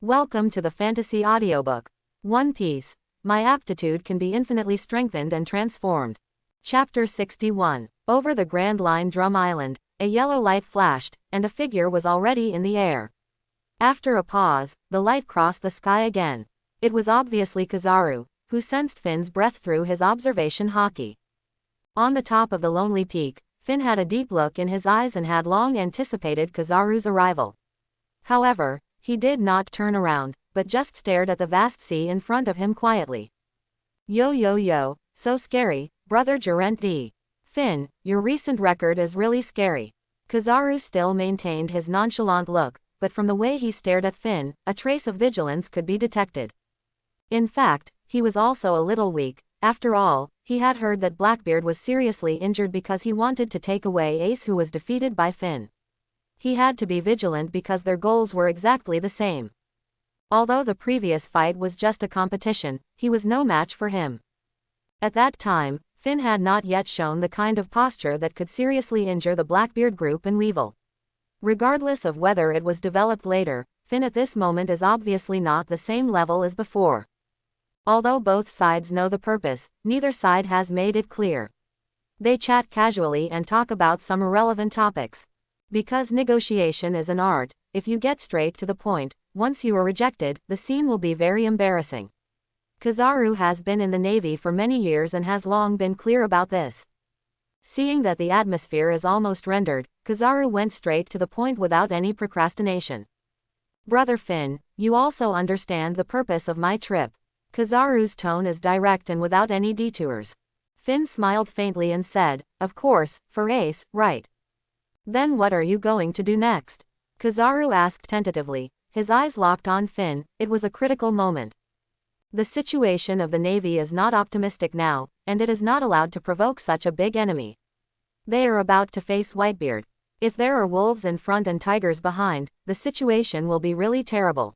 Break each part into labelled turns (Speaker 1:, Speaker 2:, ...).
Speaker 1: Welcome to the fantasy audiobook. One Piece. My aptitude can be infinitely strengthened and transformed. Chapter 61. Over the Grand Line Drum Island, a yellow light flashed, and a figure was already in the air. After a pause, the light crossed the sky again. It was obviously Kizaru, who sensed Finn's breath through his observation hockey. On the top of the lonely peak, Finn had a deep look in his eyes and had long anticipated Kizaru's arrival. However, he did not turn around, but just stared at the vast sea in front of him quietly. Yo yo yo, so scary, brother Gerent D. Finn, your recent record is really scary. Kizaru still maintained his nonchalant look, but from the way he stared at Finn, a trace of vigilance could be detected. In fact, he was also a little weak. After all, he had heard that Blackbeard was seriously injured because he wanted to take away Ace, who was defeated by Finn. He had to be vigilant because their goals were exactly the same. Although the previous fight was just a competition, he was no match for him. At that time, Finn had not yet shown the kind of posture that could seriously injure the Blackbeard group in Weevil. Regardless of whether it was developed later, Finn at this moment is obviously not the same level as before. Although both sides know the purpose, neither side has made it clear. They chat casually and talk about some irrelevant topics. Because negotiation is an art, if you get straight to the point, once you are rejected, the scene will be very embarrassing. Kizaru has been in the Navy for many years and has long been clear about this. Seeing that the atmosphere is almost rendered, Kizaru went straight to the point without any procrastination. Brother Finn, you also understand the purpose of my trip. Kizaru's tone is direct and without any detours. Finn smiled faintly and said, of course, for Ace, right. Then what are you going to do next? Kizaru asked tentatively, his eyes locked on Finn. It was a critical moment. The situation of the Navy is not optimistic now, and it is not allowed to provoke such a big enemy. They are about to face Whitebeard. If there are wolves in front and tigers behind, the situation will be really terrible.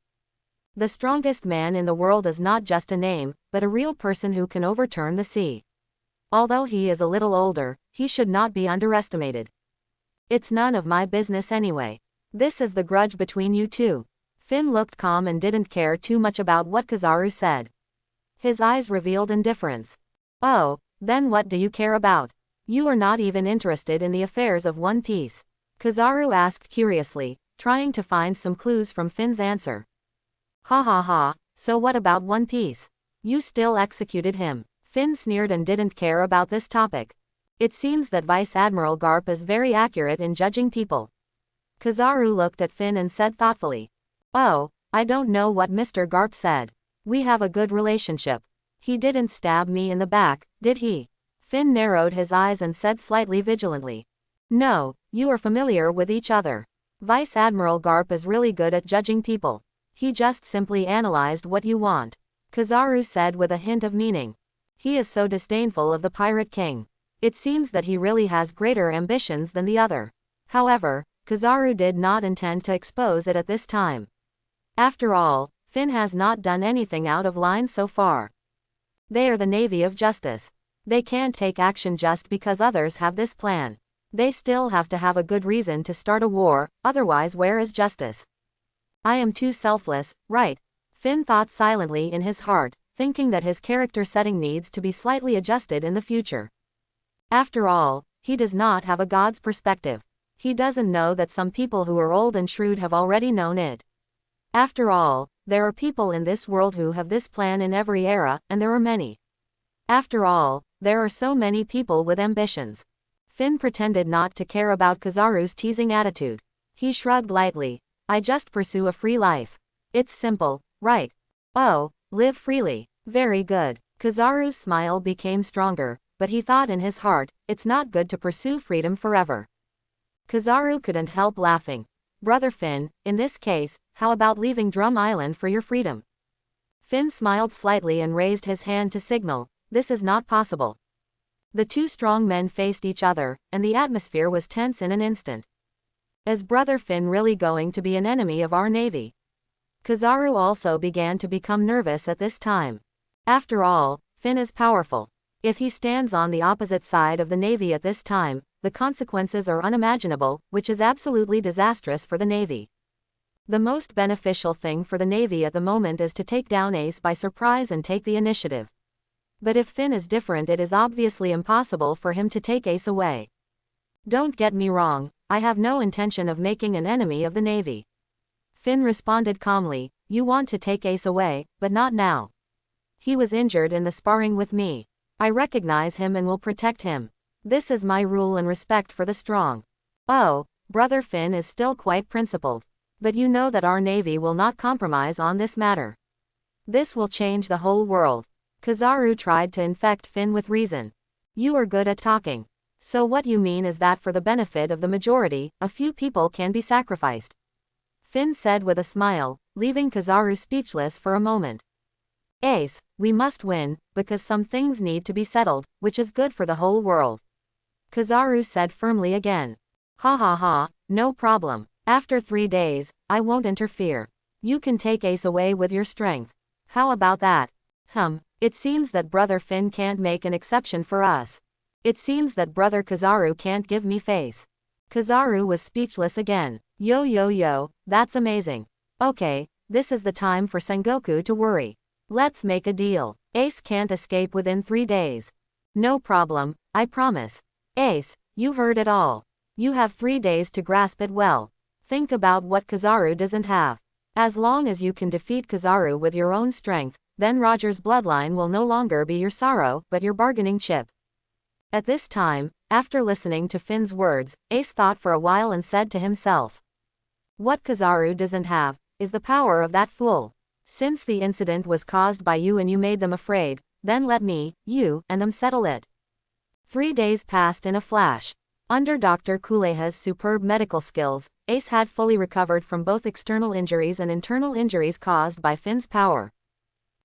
Speaker 1: The strongest man in the world is not just a name, but a real person who can overturn the sea. Although he is a little older, he should not be underestimated. It's none of my business anyway. This is the grudge between you two. Finn looked calm and didn't care too much about what Kizaru said. His eyes revealed indifference. Oh, then what do you care about? You are not even interested in the affairs of One Piece. Kizaru asked curiously, trying to find some clues from Finn's answer. Ha ha ha, so what about One Piece? You still executed him. Finn sneered and didn't care about this topic. It seems that Vice Admiral Garp is very accurate in judging people. Kizaru looked at Finn and said thoughtfully. Oh, I don't know what Mr. Garp said. We have a good relationship. He didn't stab me in the back, did he? Finn narrowed his eyes and said slightly vigilantly. No, you are familiar with each other. Vice Admiral Garp is really good at judging people. He just simply analyzed what you want. Kizaru said with a hint of meaning. He is so disdainful of the Pirate King. It seems that he really has greater ambitions than the other. However, Kizaru did not intend to expose it at this time. After all, Finn has not done anything out of line so far. They are the Navy of Justice. They can't take action just because others have this plan. They still have to have a good reason to start a war, otherwise where is justice? I am too selfless, right? Finn thought silently in his heart, thinking that his character setting needs to be slightly adjusted in the future. After all, he does not have a god's perspective. He doesn't know that some people who are old and shrewd have already known it. After all, there are people in this world who have this plan in every era, and there are many. After all, there are so many people with ambitions. Finn pretended not to care about Kizaru's teasing attitude. He shrugged lightly. I just pursue a free life. It's simple, right? Oh, live freely. Very good. Kizaru's smile became stronger, but he thought in his heart, it's not good to pursue freedom forever. Kizaru couldn't help laughing. Brother Finn, in this case, how about leaving Drum Island for your freedom? Finn smiled slightly and raised his hand to signal, this is not possible. The two strong men faced each other, and the atmosphere was tense in an instant. Is Brother Finn really going to be an enemy of our Navy? Kizaru also began to become nervous at this time. After all, Finn is powerful. If he stands on the opposite side of the Navy at this time, the consequences are unimaginable, which is absolutely disastrous for the Navy. The most beneficial thing for the Navy at the moment is to take down Ace by surprise and take the initiative. But if Finn is different, it is obviously impossible for him to take Ace away. Don't get me wrong, I have no intention of making an enemy of the Navy. Finn responded calmly, you want to take Ace away, but not now. He was injured in the sparring with me. I recognize him and will protect him. This is my rule and respect for the strong. Oh, Brother Finn is still quite principled. But you know that our Navy will not compromise on this matter. This will change the whole world. Kizaru tried to infect Finn with reason. You are good at talking. So what you mean is that for the benefit of the majority, a few people can be sacrificed. Finn said with a smile, leaving Kizaru speechless for a moment. Ace, we must win, because some things need to be settled, which is good for the whole world. Kizaru said firmly again. Ha ha ha, no problem. After 3 days, I won't interfere. You can take Ace away with your strength. How about that? It seems that Brother Finn can't make an exception for us. It seems that Brother Kizaru can't give me face. Kizaru was speechless again. Yo, that's amazing. Okay, this is the time for Sengoku to worry. Let's make a deal. Ace can't escape within 3 days. No problem, I promise. Ace, you heard it all. You have 3 days to grasp it well. Think about what Kizaru doesn't have. As long as you can defeat Kizaru with your own strength, then Roger's bloodline will no longer be your sorrow, but your bargaining chip. At this time, after listening to Finn's words, Ace thought for a while and said to himself. What Kizaru doesn't have, is the power of that fool. Since the incident was caused by you and you made them afraid, then let me, you, and them settle it. 3 days passed in a flash. Under Dr. Kuleha's superb medical skills, Ace had fully recovered from both external injuries and internal injuries caused by Finn's power.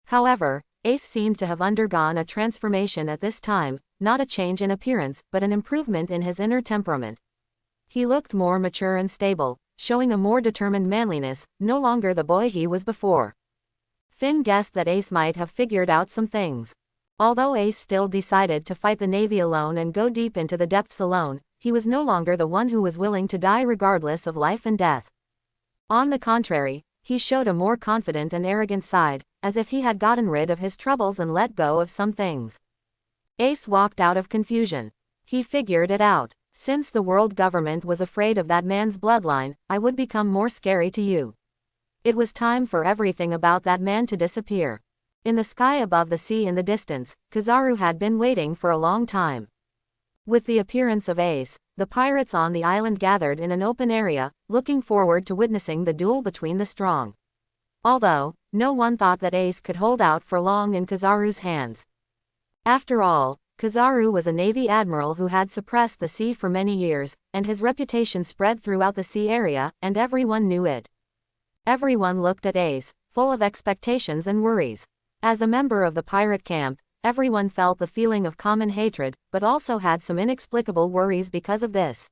Speaker 1: However, Ace seemed to have undergone a transformation at this time, not a change in appearance, but an improvement in his inner temperament. He looked more mature and stable, showing a more determined manliness, no longer the boy he was before. Finn guessed that Ace might have figured out some things. Although Ace still decided to fight the Navy alone and go deep into the depths alone, he was no longer the one who was willing to die regardless of life and death. On the contrary, he showed a more confident and arrogant side, as if he had gotten rid of his troubles and let go of some things. Ace walked out of confusion. He figured it out. Since the world government was afraid of that man's bloodline, I would become more scary to you. It was time for everything about that man to disappear. In the sky above the sea in the distance, Kizaru had been waiting for a long time. With the appearance of Ace, the pirates on the island gathered in an open area, looking forward to witnessing the duel between the strong. Although, no one thought that Ace could hold out for long in Kizaru's hands. After all, Kizaru was a Navy admiral who had suppressed the sea for many years, and his reputation spread throughout the sea area, and everyone knew it. Everyone looked at Ace, full of expectations and worries. As a member of the pirate camp, everyone felt the feeling of common hatred, but also had some inexplicable worries because of this.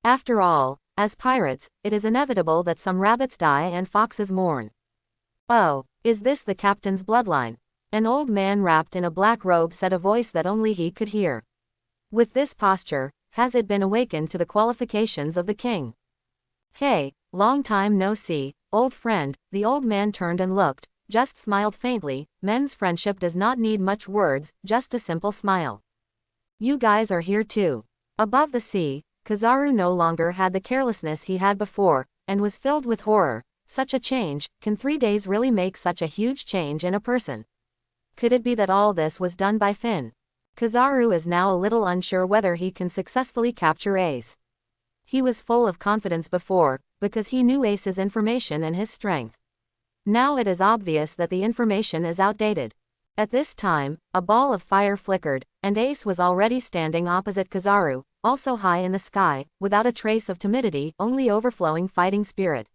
Speaker 1: After all, as pirates, it is inevitable that some rabbits die and foxes mourn. Oh, is this the captain's bloodline? An old man wrapped in a black robe said, a voice that only he could hear. With this posture, has it been awakened to the qualifications of the king? Hey, long time no see, old friend. The old man turned and looked, just smiled faintly. Men's friendship does not need much words, just a simple smile. You guys are here too. Above the sea, Kizaru no longer had the carelessness he had before, and was filled with horror. Such a change, can 3 days really make such a huge change in a person? Could it be that all this was done by Finn? Kizaru is now a little unsure whether he can successfully capture Ace. He was full of confidence before, because he knew Ace's information and his strength. Now it is obvious that the information is outdated. At this time, a ball of fire flickered, and Ace was already standing opposite Kizaru, also high in the sky, without a trace of timidity, only overflowing fighting spirit.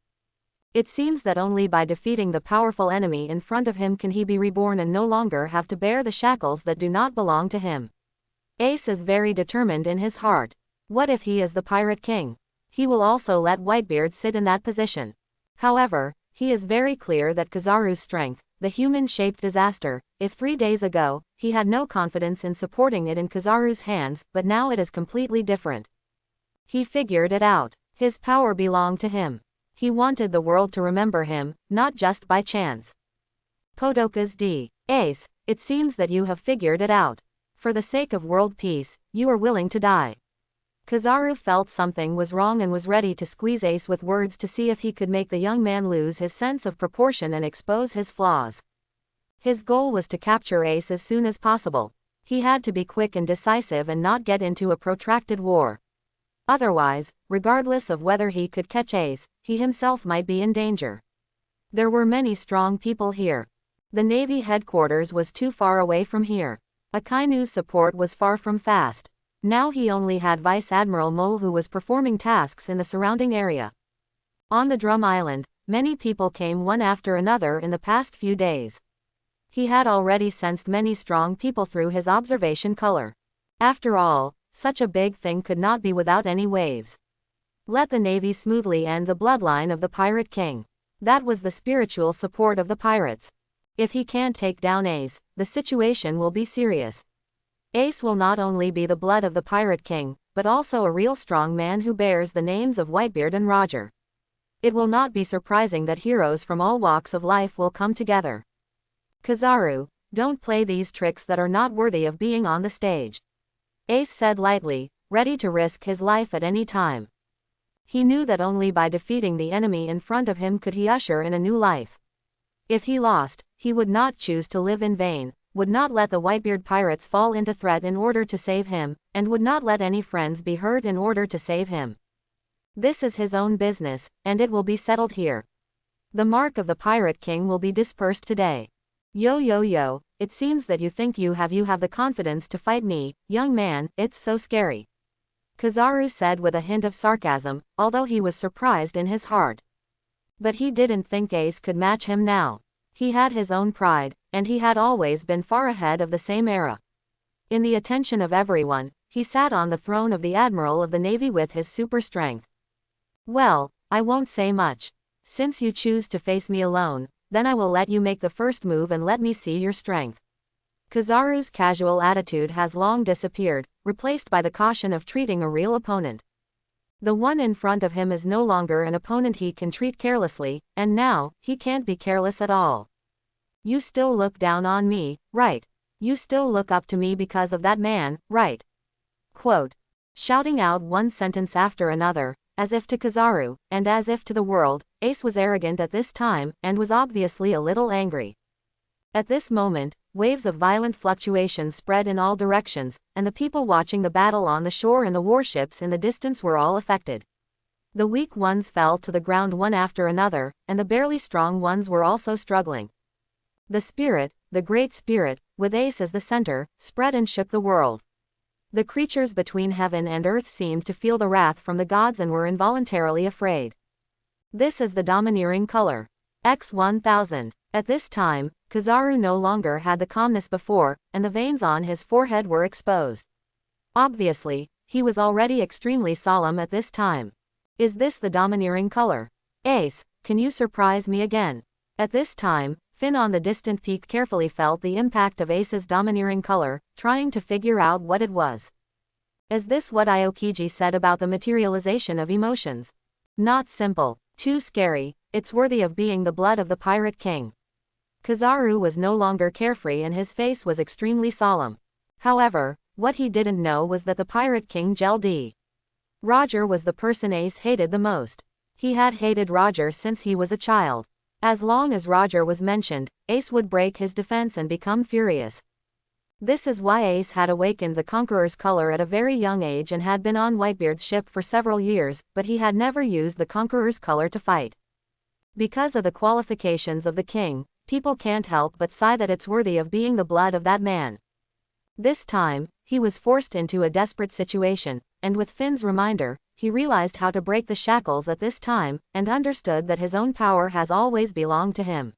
Speaker 1: It seems that only by defeating the powerful enemy in front of him can he be reborn and no longer have to bear the shackles that do not belong to him. Ace is very determined in his heart. What if he is the pirate king? He will also let Whitebeard sit in that position. However, he is very clear that Kizaru's strength, the human-shaped disaster, if 3 days ago, he had no confidence in supporting it in Kizaru's hands, but now it is completely different. He figured it out. His power belonged to him. He wanted the world to remember him, not just by chance. Podokas D. Ace, it seems that you have figured it out. For the sake of world peace, you are willing to die. Kizaru felt something was wrong and was ready to squeeze Ace with words to see if he could make the young man lose his sense of proportion and expose his flaws. His goal was to capture Ace as soon as possible. He had to be quick and decisive and not get into a protracted war. Otherwise, regardless of whether he could catch Ace, he himself might be in danger. There were many strong people here. The Navy headquarters was too far away from here. Akainu's support was far from fast. Now he only had Vice Admiral Mole who was performing tasks in the surrounding area. On the Drum Island, many people came one after another in the past few days. He had already sensed many strong people through his observation color. After all, such a big thing could not be without any waves. Let the Navy smoothly end the bloodline of the Pirate King. That was the spiritual support of the pirates. If he can't take down Ace, the situation will be serious. Ace will not only be the blood of the Pirate King, but also a real strong man who bears the names of Whitebeard and Roger. It will not be surprising that heroes from all walks of life will come together. Kizaru, don't play these tricks that are not worthy of being on the stage. Ace said lightly, ready to risk his life at any time. He knew that only by defeating the enemy in front of him could he usher in a new life. If he lost, he would not choose to live in vain, would not let the Whitebeard pirates fall into threat in order to save him, and would not let any friends be hurt in order to save him. This is his own business, and it will be settled here. The mark of the Pirate King will be dispersed today. Yo, it seems that you think you have the confidence to fight me, young man, it's so scary. Kizaru said with a hint of sarcasm, although he was surprised in his heart. But he didn't think Ace could match him now. He had his own pride, and he had always been far ahead of the same era. In the attention of everyone, he sat on the throne of the Admiral of the Navy with his super strength. Well, I won't say much. Since you choose to face me alone, then I will let you make the first move and let me see your strength. Kizaru's casual attitude has long disappeared, replaced by the caution of treating a real opponent. The one in front of him is no longer an opponent he can treat carelessly, and now, he can't be careless at all. You still look down on me, right? You still look up to me because of that man, right? Quote. Shouting out one sentence after another, as if to Kizaru, and as if to the world, Ace was arrogant at this time, and was obviously a little angry. At this moment, waves of violent fluctuations spread in all directions, and the people watching the battle on the shore and the warships in the distance were all affected. The weak ones fell to the ground one after another, and the barely strong ones were also struggling. The spirit, the great spirit, with Ace as the center, spread and shook the world. The creatures between heaven and earth seemed to feel the wrath from the gods and were involuntarily afraid. This is the domineering color. X1000. At this time, Kizaru no longer had the calmness before, and the veins on his forehead were exposed. Obviously, he was already extremely solemn at this time. Is this the domineering color? Ace, can you surprise me again? At this time, Finn on the distant peak carefully felt the impact of Ace's domineering color, trying to figure out what it was. Is this what Aokiji said about the materialization of emotions? Not simple, too scary, it's worthy of being the blood of the Pirate King. Kizaru was no longer carefree and his face was extremely solemn. However, what he didn't know was that the Pirate King Gel-D. Roger was the person Ace hated the most. He had hated Roger since he was a child. As long as Roger was mentioned, Ace would break his defense and become furious. This is why Ace had awakened the Conqueror's color at a very young age and had been on Whitebeard's ship for several years, but he had never used the Conqueror's color to fight. Because of the qualifications of the king, people can't help but sigh that it's worthy of being the blood of that man. This time, he was forced into a desperate situation, and with Finn's reminder, he realized how to break the shackles at this time, and understood that his own power has always belonged to him.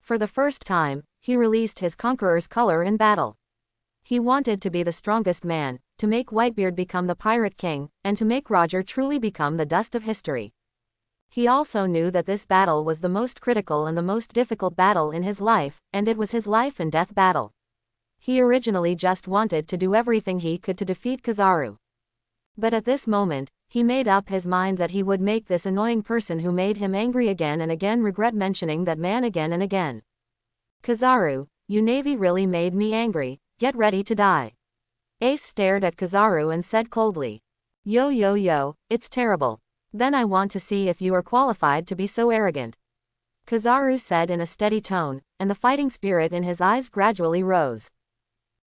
Speaker 1: For the first time, he released his Conqueror's color in battle. He wanted to be the strongest man, to make Whitebeard become the Pirate King, and to make Roger truly become the dust of history. He also knew that this battle was the most critical and the most difficult battle in his life, and it was his life and death battle. He originally just wanted to do everything he could to defeat Kizaru. But at this moment, He made up his mind that he would make this annoying person who made him angry again and again regret mentioning that man again and again. Kizaru, you Navy really made me angry, get ready to die. Ace stared at Kizaru and said coldly. Yo, it's terrible. Then I want to see if you are qualified to be so arrogant. Kizaru said in a steady tone, and the fighting spirit in his eyes gradually rose.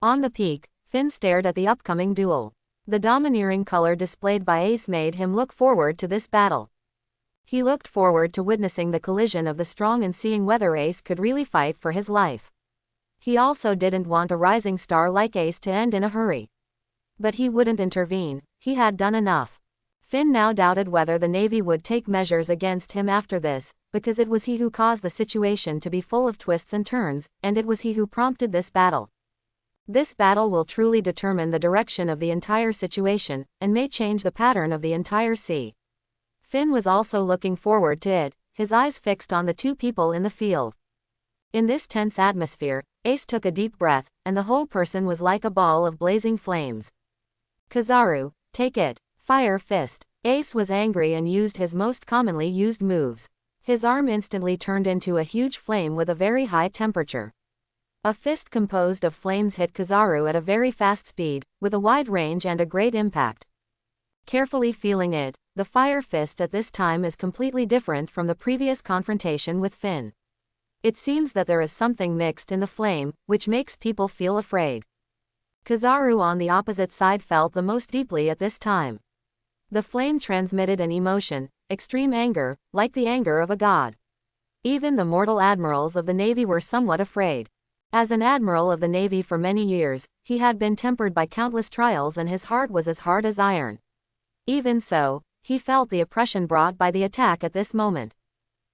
Speaker 1: On the peak, Finn stared at the upcoming duel. The domineering color displayed by Ace made him look forward to this battle. He looked forward to witnessing the collision of the strong and seeing whether Ace could really fight for his life. He also didn't want a rising star like Ace to end in a hurry. But he wouldn't intervene, he had done enough. Finn now doubted whether the Navy would take measures against him after this, because it was he who caused the situation to be full of twists and turns, and it was he who prompted this battle. This battle will truly determine the direction of the entire situation, and may change the pattern of the entire sea. Finn was also looking forward to it, his eyes fixed on the two people in the field. In this tense atmosphere, Ace took a deep breath, and the whole person was like a ball of blazing flames. Kizaru, take it. Fire Fist. Ace was angry and used his most commonly used moves. His arm instantly turned into a huge flame with a very high temperature. A fist composed of flames hit Kizaru at a very fast speed, with a wide range and a great impact. Carefully feeling it, the fire fist at this time is completely different from the previous confrontation with Finn. It seems that there is something mixed in the flame, which makes people feel afraid. Kizaru on the opposite side felt the most deeply at this time. The flame transmitted an emotion, extreme anger, like the anger of a god. Even the mortal admirals of the Navy were somewhat afraid. As an admiral of the Navy for many years, he had been tempered by countless trials and his heart was as hard as iron. Even so, he felt the oppression brought by the attack at this moment.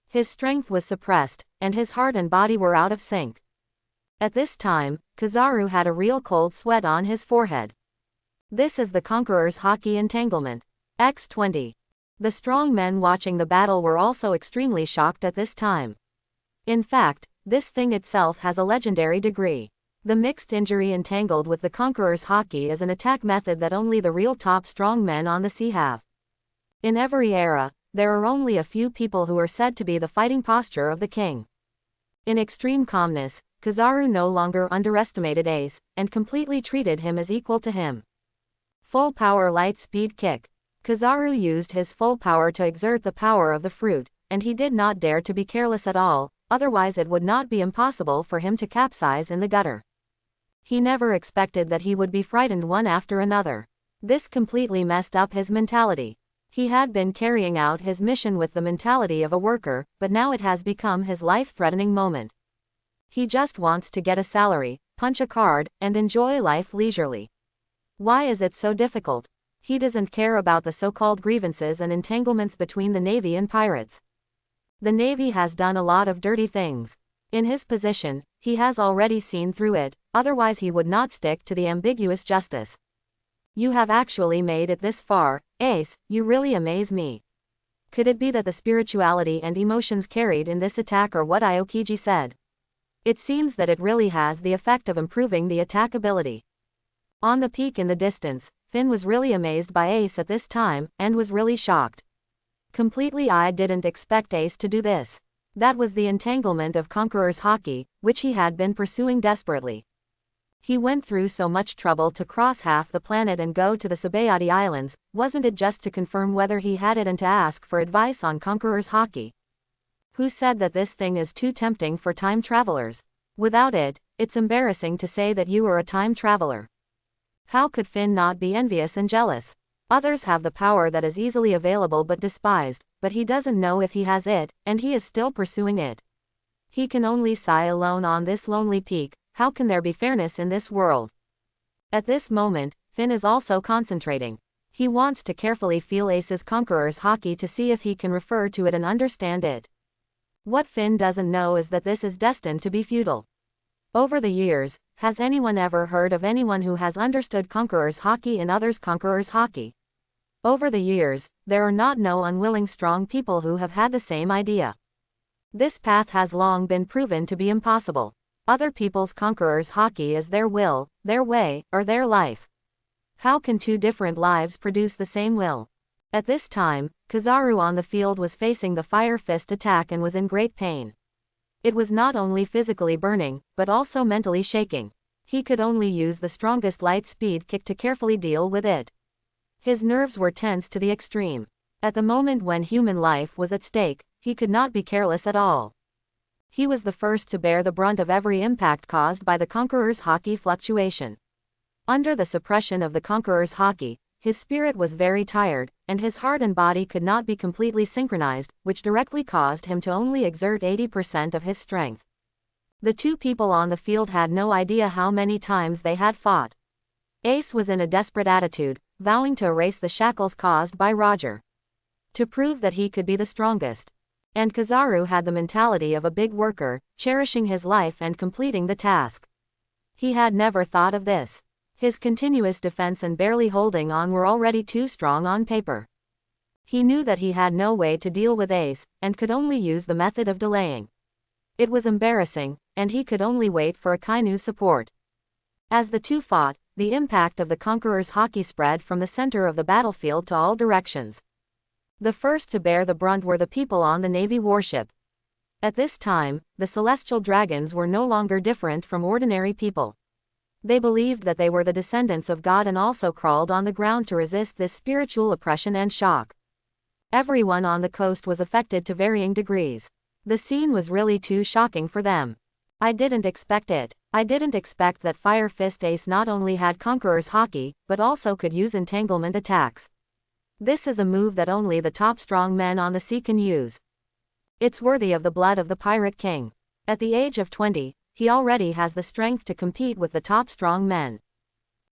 Speaker 1: His strength was suppressed, and his heart and body were out of sync. At this time, Kizaru had a real cold sweat on his forehead. This is the Conqueror's Haki entanglement. X20. The strong men watching the battle were also extremely shocked at this time. In fact, this thing itself has a legendary degree. The mixed injury entangled with the Conqueror's Haki is an attack method that only the real top strong men on the sea have. In every era, there are only a few people who are said to be the fighting posture of the king. In extreme calmness, Kizaru no longer underestimated Ace, and completely treated him as equal to him. Full power light speed kick. Kizaru used his full power to exert the power of the fruit, and he did not dare to be careless at all, otherwise it would not be impossible for him to capsize in the gutter. He never expected that he would be frightened one after another. This completely messed up his mentality. He had been carrying out his mission with the mentality of a worker, but now it has become his life-threatening moment. He just wants to get a salary, punch a card, and enjoy life leisurely. Why is it so difficult? He doesn't care about the so-called grievances and entanglements between the Navy and pirates. The Navy has done a lot of dirty things. In his position, he has already seen through it, otherwise he would not stick to the ambiguous justice. You have actually made it this far, Ace, you really amaze me. Could it be that the spirituality and emotions carried in this attack are what Aokiji said? It seems that it really has the effect of improving the attack ability. On the peak in the distance, Finn was really amazed by Ace at this time, and was really shocked. Completely I didn't expect Ace to do this. That was the entanglement of Conqueror's Haki, which he had been pursuing desperately. He went through so much trouble to cross half the planet and go to the Sabayati Islands, wasn't it just to confirm whether he had it and to ask for advice on Conqueror's Haki? Who said that this thing is too tempting for time travelers? Without it, it's embarrassing to say that you are a time traveler. How could Finn not be envious and jealous? Others have the power that is easily available but despised, but he doesn't know if he has it, and he is still pursuing it. He can only sigh alone on this lonely peak. How can there be fairness in this world? At this moment, Finn is also concentrating. He wants to carefully feel Ace's Conqueror's Haki to see if he can refer to it and understand it. What Finn doesn't know is that this is destined to be futile. Over the years, has anyone ever heard of anyone who has understood Conqueror's Haki and others' Conqueror's Haki? Over the years, there are not no unwilling strong people who have had the same idea. This path has long been proven to be impossible. Other people's Conqueror's Haki is their will, their way, or their life. How can two different lives produce the same will? At this time, Kizaru on the field was facing the Fire Fist attack and was in great pain. It was not only physically burning, but also mentally shaking. He could only use the strongest light speed kick to carefully deal with it. His nerves were tense to the extreme. At the moment when human life was at stake, he could not be careless at all. He was the first to bear the brunt of every impact caused by the Conqueror's Haki fluctuation. Under the suppression of the Conqueror's Haki, his spirit was very tired, and his heart and body could not be completely synchronized, which directly caused him to only exert 80% of his strength. The two people on the field had no idea how many times they had fought. Ace was in a desperate attitude, vowing to erase the shackles caused by Roger, to prove that he could be the strongest. And Kizaru had the mentality of a big worker, cherishing his life and completing the task. He had never thought of this. His continuous defense and barely holding on were already too strong on paper. He knew that he had no way to deal with Ace, and could only use the method of delaying. It was embarrassing, and he could only wait for Akainu's support. As the two fought, the impact of the Conqueror's Haki spread from the center of the battlefield to all directions. The first to bear the brunt were the people on the Navy warship. At this time, the celestial dragons were no longer different from ordinary people. They believed that they were the descendants of God and also crawled on the ground to resist this spiritual oppression and shock. Everyone on the coast was affected to varying degrees. The scene was really too shocking for them. I didn't expect it. I didn't expect that Fire Fist Ace not only had Conqueror's Haki, but also could use entanglement attacks. This is a move that only the top strong men on the sea can use. It's worthy of the blood of the Pirate King. At the age of 20, he already has the strength to compete with the top strong men.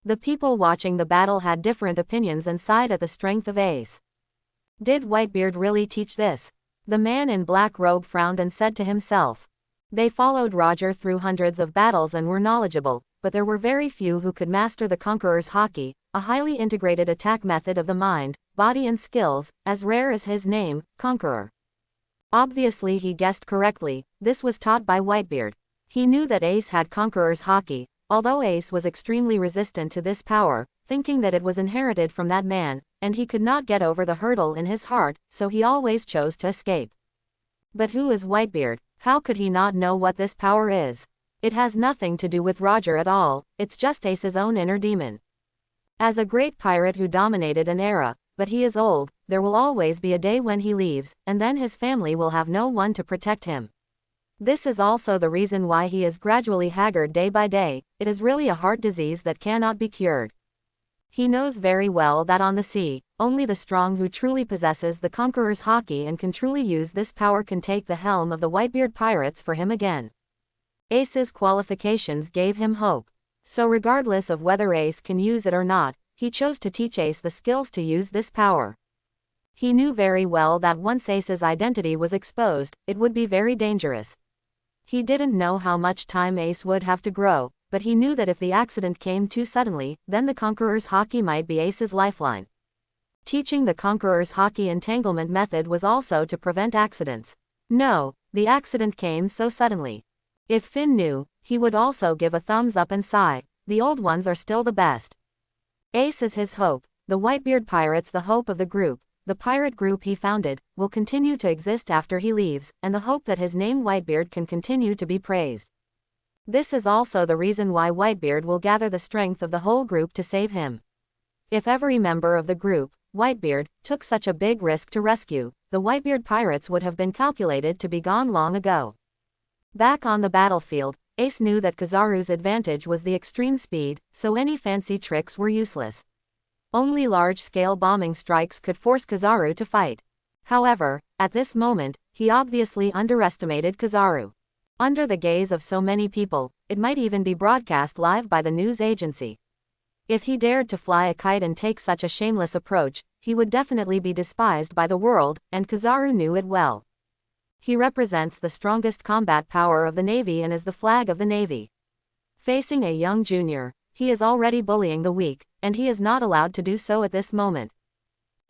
Speaker 1: The people watching the battle had different opinions and sighed at the strength of Ace. Did Whitebeard really teach this? The man in black robe frowned and said to himself. They followed Roger through hundreds of battles and were knowledgeable, but there were very few who could master the Conqueror's Haki, a highly integrated attack method of the mind, body and skills, as rare as his name, Conqueror. Obviously he guessed correctly, this was taught by Whitebeard. He knew that Ace had Conqueror's Haki, although Ace was extremely resistant to this power, thinking that it was inherited from that man, and he could not get over the hurdle in his heart, so he always chose to escape. But who is Whitebeard? How could he not know what this power is? It has nothing to do with Roger at all, it's just Ace's own inner demon. As a great pirate who dominated an era, but he is old, there will always be a day when he leaves, and then his family will have no one to protect him. This is also the reason why he is gradually haggard day by day. It is really a heart disease that cannot be cured. He knows very well that on the sea, only the strong who truly possesses the Conqueror's Haki and can truly use this power can take the helm of the Whitebeard pirates for him again. Ace's qualifications gave him hope. So regardless of whether Ace can use it or not, he chose to teach Ace the skills to use this power. He knew very well that once Ace's identity was exposed, it would be very dangerous. He didn't know how much time Ace would have to grow, but he knew that if the accident came too suddenly, then the Conqueror's Haki might be Ace's lifeline. Teaching the Conqueror's Haki entanglement method was also to prevent accidents. No, the accident came so suddenly. If Finn knew, he would also give a thumbs up and sigh, the old ones are still the best. Ace is his hope, the Whitebeard pirates the hope of the group. The pirate group he founded will continue to exist after he leaves, and the hope that his name Whitebeard can continue to be praised. This is also the reason why Whitebeard will gather the strength of the whole group to save him. If every member of the group, Whitebeard, took such a big risk to rescue, the Whitebeard pirates would have been calculated to be gone long ago. Back on the battlefield, Ace knew that Kizaru's advantage was the extreme speed, so any fancy tricks were useless. Only large-scale bombing strikes could force Kizaru to fight. However, at this moment, he obviously underestimated Kizaru. Under the gaze of so many people, it might even be broadcast live by the news agency. If he dared to fly a kite and take such a shameless approach, he would definitely be despised by the world, and Kizaru knew it well. He represents the strongest combat power of the Navy and is the flag of the Navy. Facing a young junior, he is already bullying the weak, and he is not allowed to do so at this moment.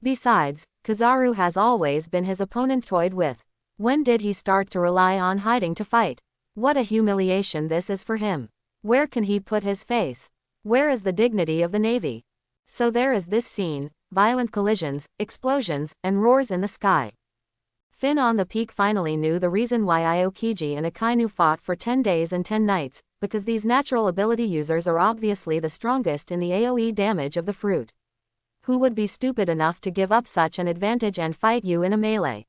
Speaker 1: Besides, Kizaru has always been his opponent toyed with. When did he start to rely on hiding to fight? What a humiliation this is for him. Where can he put his face? Where is the dignity of the Navy? So there is this scene, violent collisions, explosions, and roars in the sky. Finn on the peak finally knew the reason why Aokiji and Akainu fought for 10 days and 10 nights, because these natural ability users are obviously the strongest in the AoE damage of the fruit. Who would be stupid enough to give up such an advantage and fight you in a melee?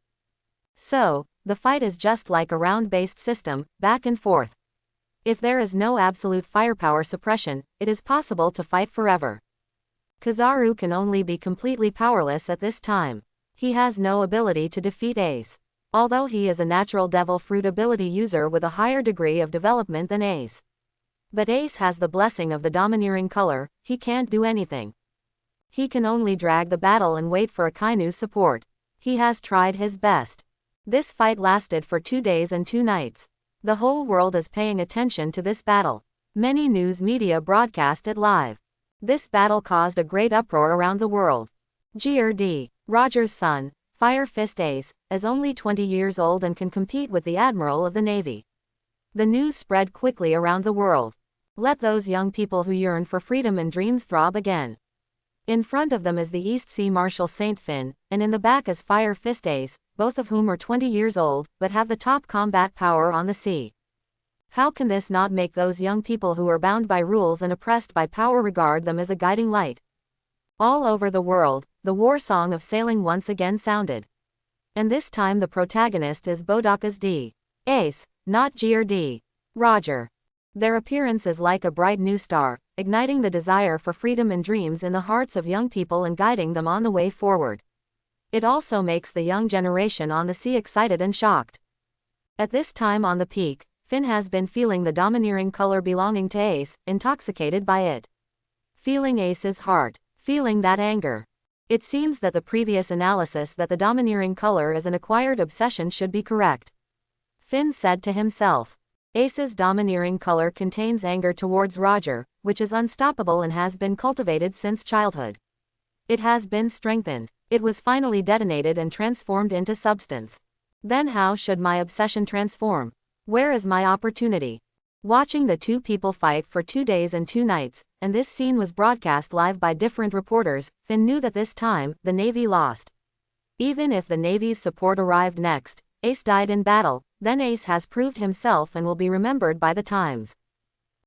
Speaker 1: So, the fight is just like a round-based system, back and forth. If there is no absolute firepower suppression, it is possible to fight forever. Kizaru can only be completely powerless at this time. He has no ability to defeat Ace. Although he is a natural devil fruit ability user with a higher degree of development than Ace. But Ace has the blessing of the domineering color, he can't do anything. He can only drag the battle and wait for Akainu's support. He has tried his best. This fight lasted for 2 days and 2 nights. The whole world is paying attention to this battle. Many news media broadcast it live. This battle caused a great uproar around the world. Gr.D. Roger's son, Fire Fist Ace, is only 20 years old and can compete with the Admiral of the Navy. The news spread quickly around the world. Let those young people who yearn for freedom and dreams throb again. In front of them is the East Sea Marshal Saint Finn, and in the back is Fire Fist Ace, both of whom are 20 years old, but have the top combat power on the sea. How can this not make those young people who are bound by rules and oppressed by power regard them as a guiding light? All over the world, the war song of sailing once again sounded. And this time the protagonist is Bodaka's D. Ace, not Gr.D. Roger. Their appearance is like a bright new star, igniting the desire for freedom and dreams in the hearts of young people and guiding them on the way forward. It also makes the young generation on the sea excited and shocked. At this time on the peak, Finn has been feeling the domineering color belonging to Ace, intoxicated by it. Feeling Ace's heart. Feeling that anger. It seems that the previous analysis that the domineering color is an acquired obsession should be correct. Finn said to himself. Ace's domineering color contains anger towards Roger, which is unstoppable and has been cultivated since childhood. It has been strengthened. It was finally detonated and transformed into substance. Then how should my obsession transform? Where is my opportunity? Watching the two people fight for 2 days and 2 nights, and this scene was broadcast live by different reporters, Finn knew that this time, the Navy lost. Even if the Navy's support arrived next, Ace died in battle, then Ace has proved himself and will be remembered by the times.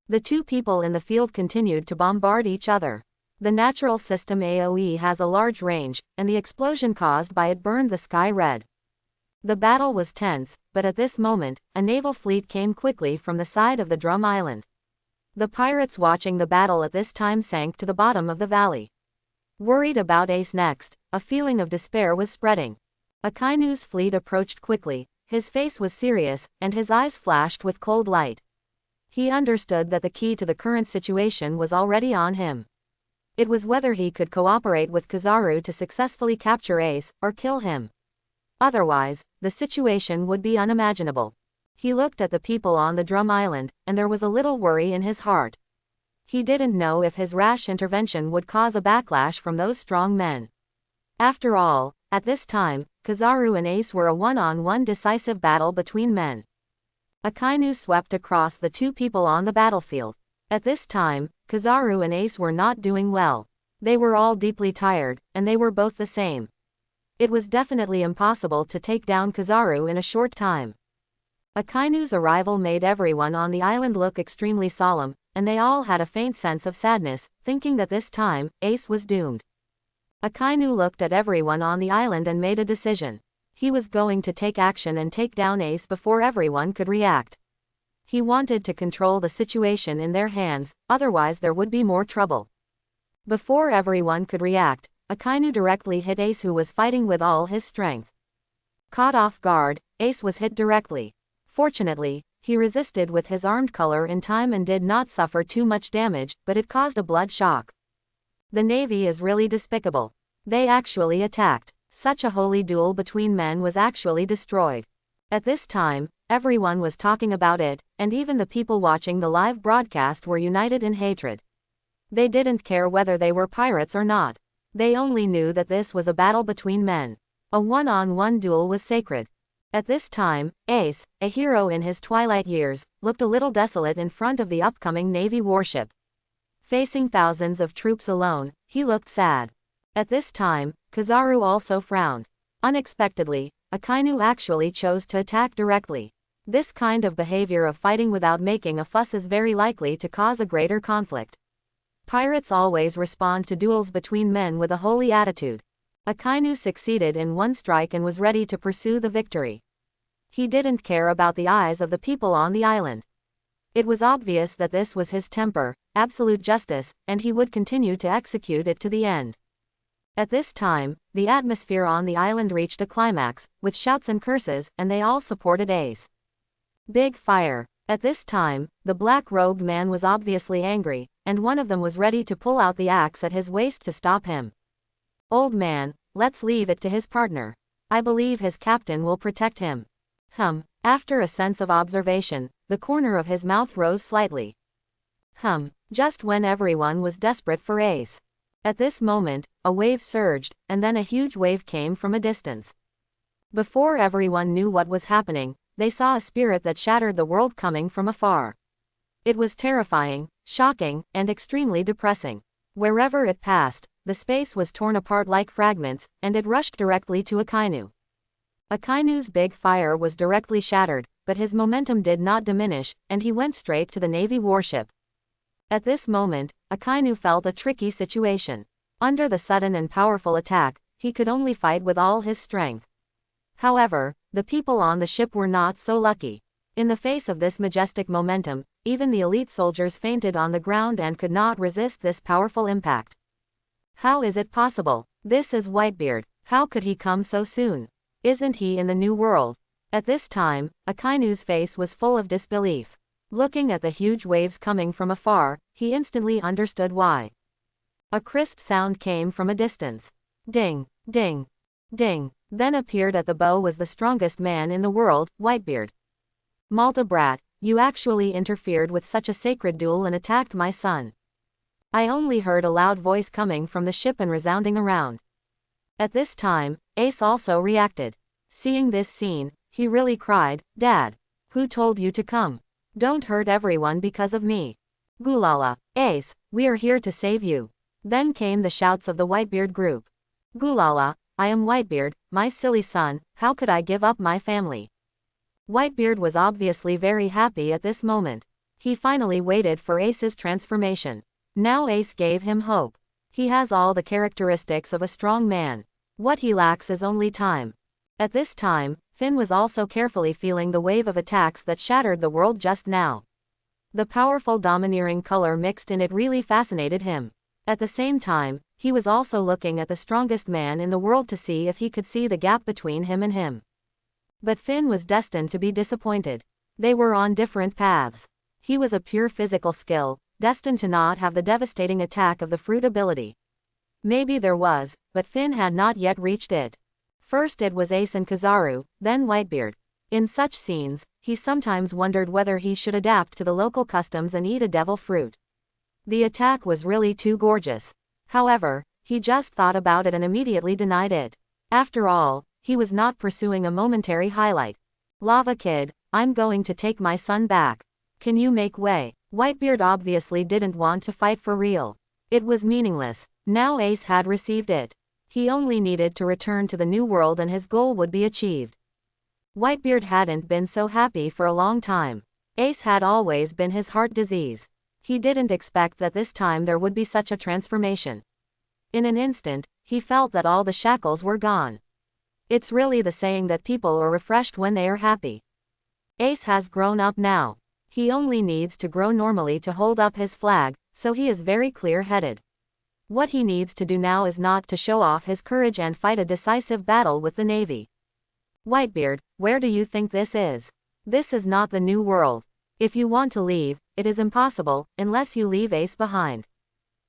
Speaker 1: The two people in the field continued to bombard each other. The natural system AoE has a large range, and the explosion caused by it burned the sky red. The battle was tense, but at this moment, a naval fleet came quickly from the side of the Drum Island. The pirates watching the battle at this time sank to the bottom of the valley. Worried about Ace next, a feeling of despair was spreading. Akainu's fleet approached quickly, his face was serious, and his eyes flashed with cold light. He understood that the key to the current situation was already on him. It was whether he could cooperate with Kizaru to successfully capture Ace, or kill him. Otherwise, the situation would be unimaginable. He looked at the people on the Drum Island, and there was a little worry in his heart. He didn't know if his rash intervention would cause a backlash from those strong men. After all, at this time, Kizaru and Ace were a one-on-one decisive battle between men. Akainu swept across the two people on the battlefield. At this time, Kizaru and Ace were not doing well. They were all deeply tired, and they were both the same. It was definitely impossible to take down Kizaru in a short time. Akainu's arrival made everyone on the island look extremely solemn, and they all had a faint sense of sadness, thinking that this time, Ace was doomed. Akainu looked at everyone on the island and made a decision. He was going to take action and take down Ace before everyone could react. He wanted to control the situation in their hands, otherwise there would be more trouble. Before everyone could react, Akainu directly hit Ace, who was fighting with all his strength. Caught off guard, Ace was hit directly. Fortunately, he resisted with his armed color in time and did not suffer too much damage, but it caused a blood shock. The Navy is really despicable. They actually attacked. Such a holy duel between men was actually destroyed. At this time, everyone was talking about it, and even the people watching the live broadcast were united in hatred. They didn't care whether they were pirates or not. They only knew that this was a battle between men. A one-on-one duel was sacred. At this time, Ace, a hero in his twilight years, looked a little desolate in front of the upcoming Navy warship. Facing thousands of troops alone, he looked sad. At this time, Kizaru also frowned. Unexpectedly, Akainu actually chose to attack directly. This kind of behavior of fighting without making a fuss is very likely to cause a greater conflict. Pirates always respond to duels between men with a holy attitude. Akainu succeeded in one strike and was ready to pursue the victory. He didn't care about the eyes of the people on the island. It was obvious that this was his temper, absolute justice, and he would continue to execute it to the end. At this time, the atmosphere on the island reached a climax, with shouts and curses, and they all supported Ace. Big fire. At this time, the black-robed man was obviously angry, and one of them was ready to pull out the axe at his waist to stop him. Old man, let's leave it to his partner. I believe his captain will protect him. After a sense of observation, the corner of his mouth rose slightly. Just when everyone was desperate for Ace. At this moment, a wave surged, and then a huge wave came from a distance. Before everyone knew what was happening, they saw a spirit that shattered the world coming from afar. It was terrifying, shocking, and extremely depressing. Wherever it passed, the space was torn apart like fragments, and it rushed directly to Akainu. Akainu's big fire was directly shattered, but his momentum did not diminish, and he went straight to the Navy warship. At this moment, Akainu felt a tricky situation. Under the sudden and powerful attack, he could only fight with all his strength. However, the people on the ship were not so lucky. In the face of this majestic momentum, even the elite soldiers fainted on the ground and could not resist this powerful impact. How is it possible? This is Whitebeard. How could he come so soon? Isn't he in the new world? At this time, Akainu's face was full of disbelief. Looking at the huge waves coming from afar, he instantly understood why. A crisp sound came from a distance. Ding, ding, ding. Then appeared at the bow was the strongest man in the world, Whitebeard. Malta brat, you actually interfered with such a sacred duel and attacked my son. I only heard a loud voice coming from the ship and resounding around. At this time, Ace also reacted. Seeing this scene, he really cried, Dad. Who told you to come? Don't hurt everyone because of me. Gulala, Ace, we are here to save you. Then came the shouts of the Whitebeard group. Gulala, I am Whitebeard, my silly son, how could I give up my family? Whitebeard was obviously very happy at this moment. He finally waited for Ace's transformation. Now Ace gave him hope. He has all the characteristics of a strong man. What he lacks is only time. At this time, Finn was also carefully feeling the wave of attacks that shattered the world just now. The powerful domineering color mixed in it really fascinated him. At the same time, he was also looking at the strongest man in the world to see if he could see the gap between him and him. But Finn was destined to be disappointed. They were on different paths. He was a pure physical skill, destined to not have the devastating attack of the fruit ability. Maybe there was, but Finn had not yet reached it. First it was Ace and Kizaru, then Whitebeard. In such scenes, he sometimes wondered whether he should adapt to the local customs and eat a devil fruit. The attack was really too gorgeous. However, he just thought about it and immediately denied it. After all, he was not pursuing a momentary highlight. Lava Kid, I'm going to take my son back. Can you make way? Whitebeard obviously didn't want to fight for real. It was meaningless. Now Ace had received it. He only needed to return to the new world and his goal would be achieved. Whitebeard hadn't been so happy for a long time. Ace had always been his heart disease. He didn't expect that this time there would be such a transformation. In an instant, he felt that all the shackles were gone. It's really the saying that people are refreshed when they are happy. Ace has grown up now. He only needs to grow normally to hold up his flag, so he is very clear-headed. What he needs to do now is not to show off his courage and fight a decisive battle with the Navy. Whitebeard, where do you think this is? This is not the new world. If you want to leave, it is impossible, unless you leave Ace behind.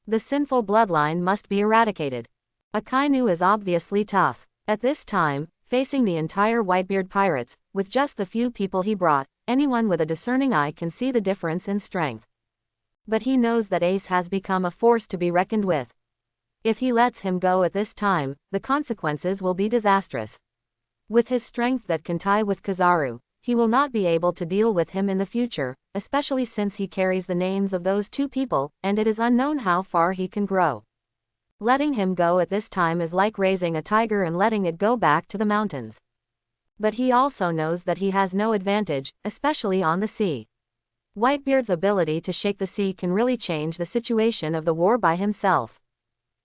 Speaker 1: The sinful bloodline must be eradicated. Akainu is obviously tough. At this time, facing the entire Whitebeard pirates, with just the few people he brought, anyone with a discerning eye can see the difference in strength. But he knows that Ace has become a force to be reckoned with. If he lets him go at this time, the consequences will be disastrous. With his strength that can tie with Kizaru, he will not be able to deal with him in the future, especially since he carries the names of those two people, and it is unknown how far he can grow. Letting him go at this time is like raising a tiger and letting it go back to the mountains. But he also knows that he has no advantage, especially on the sea. Whitebeard's ability to shake the sea can really change the situation of the war by himself.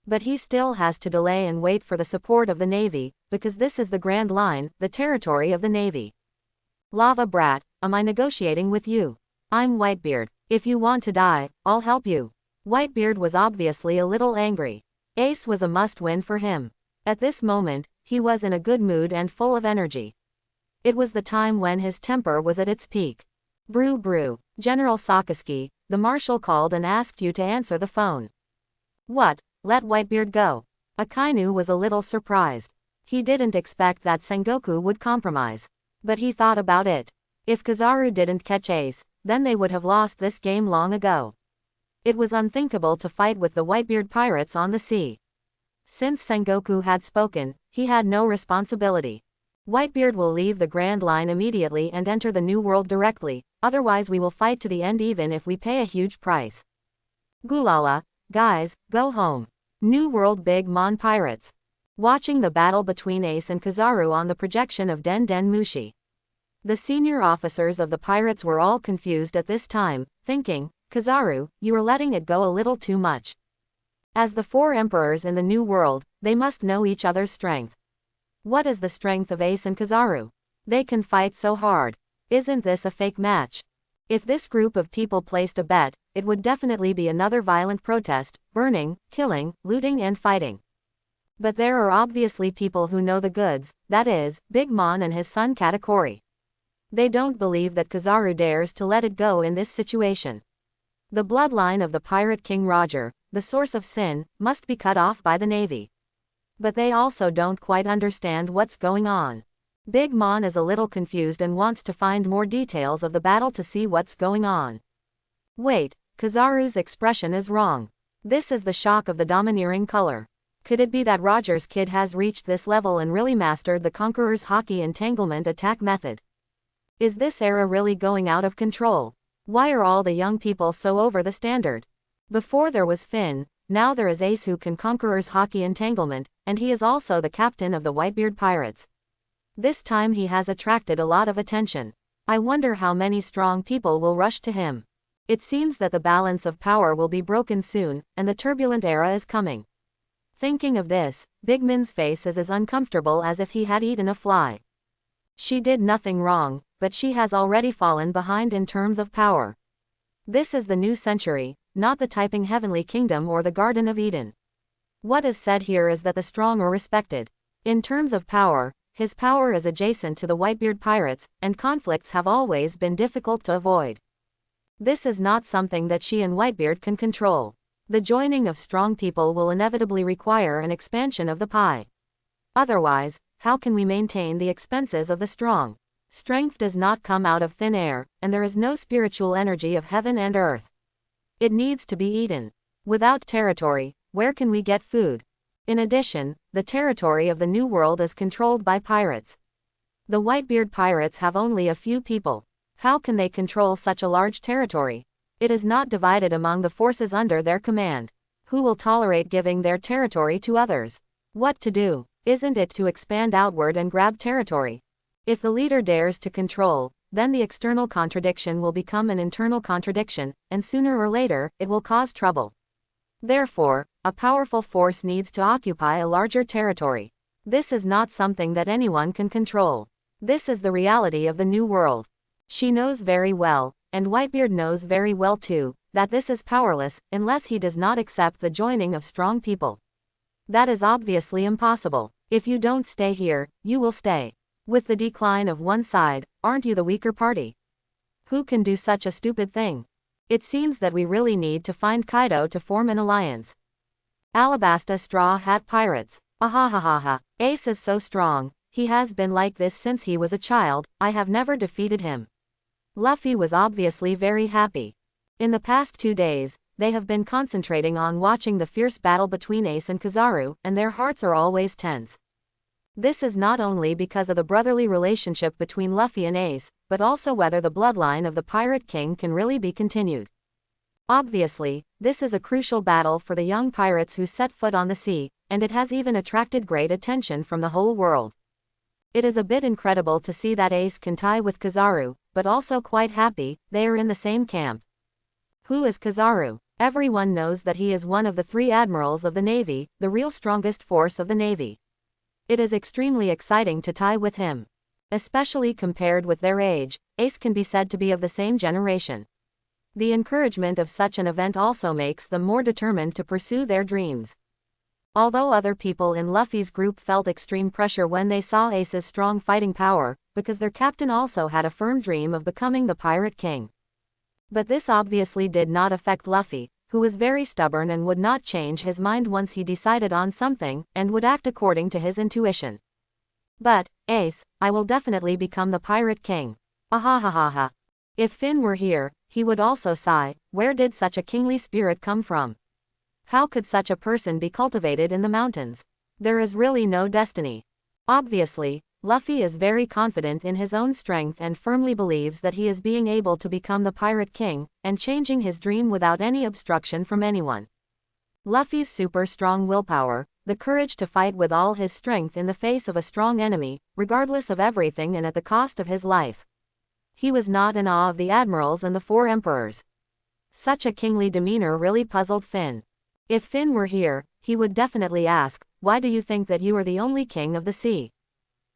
Speaker 1: But he still has to delay and wait for the support of the Navy, because this is the Grand Line, the territory of the Navy. Lava brat, am I negotiating with you? I'm Whitebeard. If you want to die, I'll help you. Whitebeard was obviously a little angry. Ace was a must-win for him. At this moment, he was in a good mood and full of energy. It was the time when his temper was at its peak. Brew brew. General Sakaski, the marshal called and asked you to answer the phone. What? Let Whitebeard go? Akainu was a little surprised. He didn't expect that Sengoku would compromise. But he thought about it. If Kizaru didn't catch Ace, then they would have lost this game long ago. It was unthinkable to fight with the Whitebeard pirates on the sea. Since Sengoku had spoken, he had no responsibility. Whitebeard will leave the Grand Line immediately and enter the New World directly, otherwise we will fight to the end even if we pay a huge price. Gulala, guys, go home. New World Big Mon Pirates. Watching the battle between Ace and Kizaru on the projection of Den Den Mushi. The senior officers of the pirates were all confused at this time, thinking, Kizaru, you are letting it go a little too much. As the four emperors in the New World, they must know each other's strength. What is the strength of Ace and Kizaru? They can fight so hard. Isn't this a fake match? If this group of people placed a bet, it would definitely be another violent protest, burning, killing, looting and fighting. But there are obviously people who know the goods, that is, Big Mon and his son Katakuri. They don't believe that Kizaru dares to let it go in this situation. The bloodline of the pirate King Roger, the source of sin, must be cut off by the Navy. But they also don't quite understand what's going on. Big Mon is a little confused and wants to find more details of the battle to see what's going on. Wait, Kizaru's expression is wrong. This is the shock of the domineering color. Could it be that Roger's kid has reached this level and really mastered the Conqueror's hockey entanglement attack method? Is this era really going out of control? Why are all the young people so over the standard? Before there was Finn, now there is Ace who can Conqueror's hockey entanglement, and he is also the captain of the Whitebeard Pirates. This time he has attracted a lot of attention. I wonder how many strong people will rush to him. It seems that the balance of power will be broken soon, and the turbulent era is coming. Thinking of this, Big Min's face is as uncomfortable as if he had eaten a fly. She did nothing wrong, but she has already fallen behind in terms of power. This is the new century, not the typing Heavenly Kingdom or the Garden of Eden. What is said here is that the strong are respected. In terms of power, his power is adjacent to the Whitebeard Pirates, and conflicts have always been difficult to avoid. This is not something that she and Whitebeard can control. The joining of strong people will inevitably require an expansion of the pie. Otherwise, how can we maintain the expenses of the strong? Strength does not come out of thin air, and there is no spiritual energy of heaven and earth. It needs to be eaten. Without territory, where can we get food? In addition, the territory of the New World is controlled by pirates. The Whitebeard Pirates have only a few people. How can they control such a large territory? It is not divided among the forces under their command. Who will tolerate giving their territory to others? What to do? Isn't it to expand outward and grab territory? If the leader dares to control, then the external contradiction will become an internal contradiction, and sooner or later, it will cause trouble. Therefore, a powerful force needs to occupy a larger territory. This is not something that anyone can control. This is the reality of the New World. She knows very well, and Whitebeard knows very well too, that this is powerless, unless he does not accept the joining of strong people. That is obviously impossible. If you don't stay here, you will stay. With the decline of one side, aren't you the weaker party? Who can do such a stupid thing? It seems that we really need to find Kaido to form an alliance. Alabasta Straw Hat Pirates. Ahahaha. Ace is so strong, he has been like this since he was a child, I have never defeated him. Luffy was obviously very happy. In the past 2 days, they have been concentrating on watching the fierce battle between Ace and Kizaru, and their hearts are always tense. This is not only because of the brotherly relationship between Luffy and Ace, but also whether the bloodline of the Pirate King can really be continued. Obviously, this is a crucial battle for the young pirates who set foot on the sea, and it has even attracted great attention from the whole world. It is a bit incredible to see that Ace can tie with Kizaru, but also quite happy, they are in the same camp. Who is Kizaru? Everyone knows that he is one of the 3 admirals of the Navy, the real strongest force of the Navy. It is extremely exciting to tie with him. Especially compared with their age, Ace can be said to be of the same generation. The encouragement of such an event also makes them more determined to pursue their dreams. Although other people in Luffy's group felt extreme pressure when they saw Ace's strong fighting power, because their captain also had a firm dream of becoming the Pirate King. But this obviously did not affect Luffy, who was very stubborn and would not change his mind once he decided on something, and would act according to his intuition. But, Ace, I will definitely become the Pirate King. Ahahaha. If Finn were here, he would also sigh, where did such a kingly spirit come from? How could such a person be cultivated in the mountains? There is really no destiny. Obviously, Luffy is very confident in his own strength and firmly believes that he is being able to become the Pirate King, and changing his dream without any obstruction from anyone. Luffy's super strong willpower, the courage to fight with all his strength in the face of a strong enemy, regardless of everything and at the cost of his life. He was not in awe of the admirals and the 4 emperors. Such a kingly demeanor really puzzled Finn. If Finn were here, he would definitely ask, why do you think that you are the only king of the sea?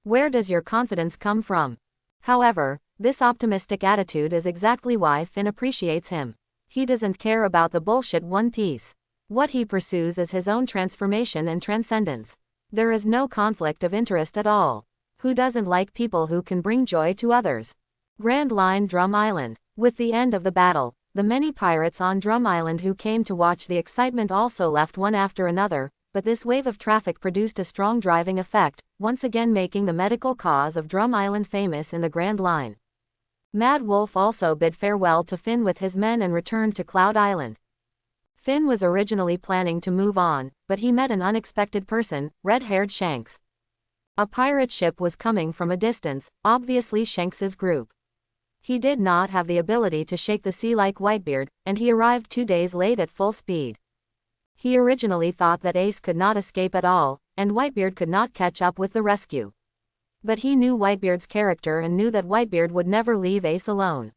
Speaker 1: Where does your confidence come from? However, this optimistic attitude is exactly why Finn appreciates him. He doesn't care about the bullshit One Piece. What he pursues is his own transformation and transcendence. There is no conflict of interest at all. Who doesn't like people who can bring joy to others? Grand Line Drum Island. With the end of the battle, the many pirates on Drum Island who came to watch the excitement also left one after another, but this wave of traffic produced a strong driving effect, once again making the medical cause of Drum Island famous in the Grand Line. Mad Wolf also bid farewell to Finn with his men and returned to Cloud Island. Finn was originally planning to move on, but he met an unexpected person, red-haired Shanks. A pirate ship was coming from a distance, obviously Shanks's group. He did not have the ability to shake the sea like Whitebeard, and he arrived 2 days late at full speed. He originally thought that Ace could not escape at all, and Whitebeard could not catch up with the rescue. But he knew Whitebeard's character and knew that Whitebeard would never leave Ace alone.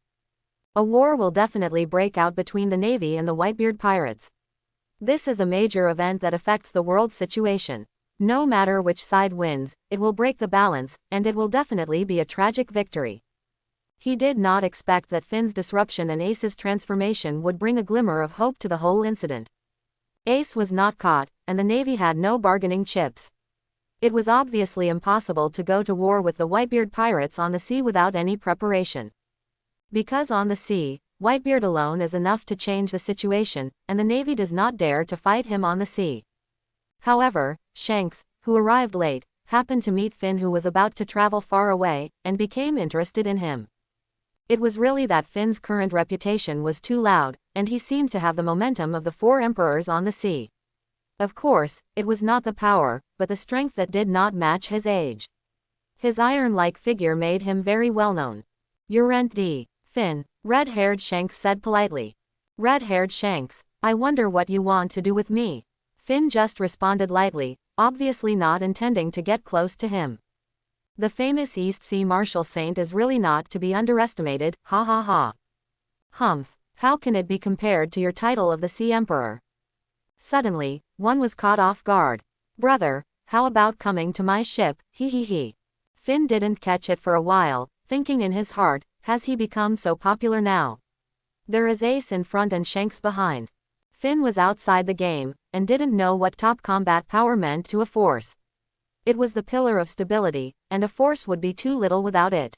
Speaker 1: A war will definitely break out between the Navy and the Whitebeard pirates. This is a major event that affects the world situation. No matter which side wins, it will break the balance, and it will definitely be a tragic victory. He did not expect that Finn's disruption and Ace's transformation would bring a glimmer of hope to the whole incident. Ace was not caught, and the Navy had no bargaining chips. It was obviously impossible to go to war with the Whitebeard pirates on the sea without any preparation. Because on the sea, Whitebeard alone is enough to change the situation, and the Navy does not dare to fight him on the sea. However, Shanks, who arrived late, happened to meet Finn, who was about to travel far away, and became interested in him. It was really that Finn's current reputation was too loud, and he seemed to have the momentum of the 4 emperors on the sea. Of course, it was not the power, but the strength that did not match his age. His iron-like figure made him very well known. Urent D. Finn, red-haired Shanks said politely. Red-haired Shanks, I wonder what you want to do with me. Finn just responded lightly, obviously not intending to get close to him. The famous East Sea Marshal Saint is really not to be underestimated, ha ha ha. Humph, how can it be compared to your title of the Sea Emperor? Suddenly, one was caught off guard. Brother, how about coming to my ship, he he he. Finn didn't catch it for a while, thinking in his heart, has he become so popular now? There is Ace in front and Shanks behind. Finn was outside the game, and didn't know what top combat power meant to a force. It was the pillar of stability, and a force would be too little without it.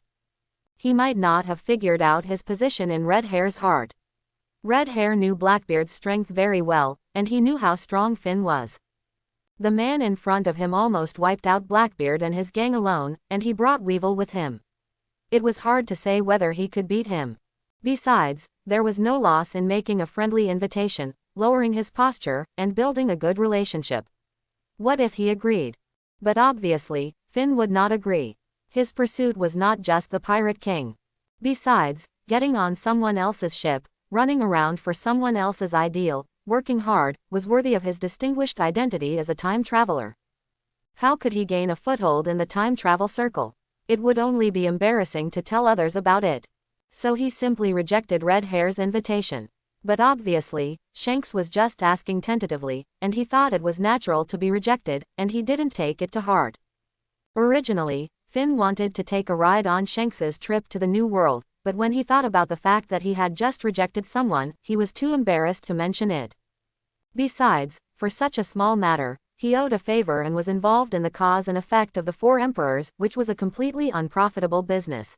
Speaker 1: He might not have figured out his position in Red Hair's heart. Red Hair knew Blackbeard's strength very well, and he knew how strong Finn was. The man in front of him almost wiped out Blackbeard and his gang alone, and he brought Weevil with him. It was hard to say whether he could beat him. Besides, there was no loss in making a friendly invitation, lowering his posture, and building a good relationship. What if he agreed? But obviously, Finn would not agree. His pursuit was not just the Pirate King. Besides, getting on someone else's ship, running around for someone else's ideal, working hard, was worthy of his distinguished identity as a time traveler. How could he gain a foothold in the time travel circle? It would only be embarrassing to tell others about it. So he simply rejected Red Hair's invitation. But obviously, Shanks was just asking tentatively, and he thought it was natural to be rejected, and he didn't take it to heart. Originally, Finn wanted to take a ride on Shanks's trip to the New World, but when he thought about the fact that he had just rejected someone, he was too embarrassed to mention it. Besides, for such a small matter, he owed a favor and was involved in the cause and effect of the Four Emperors, which was a completely unprofitable business.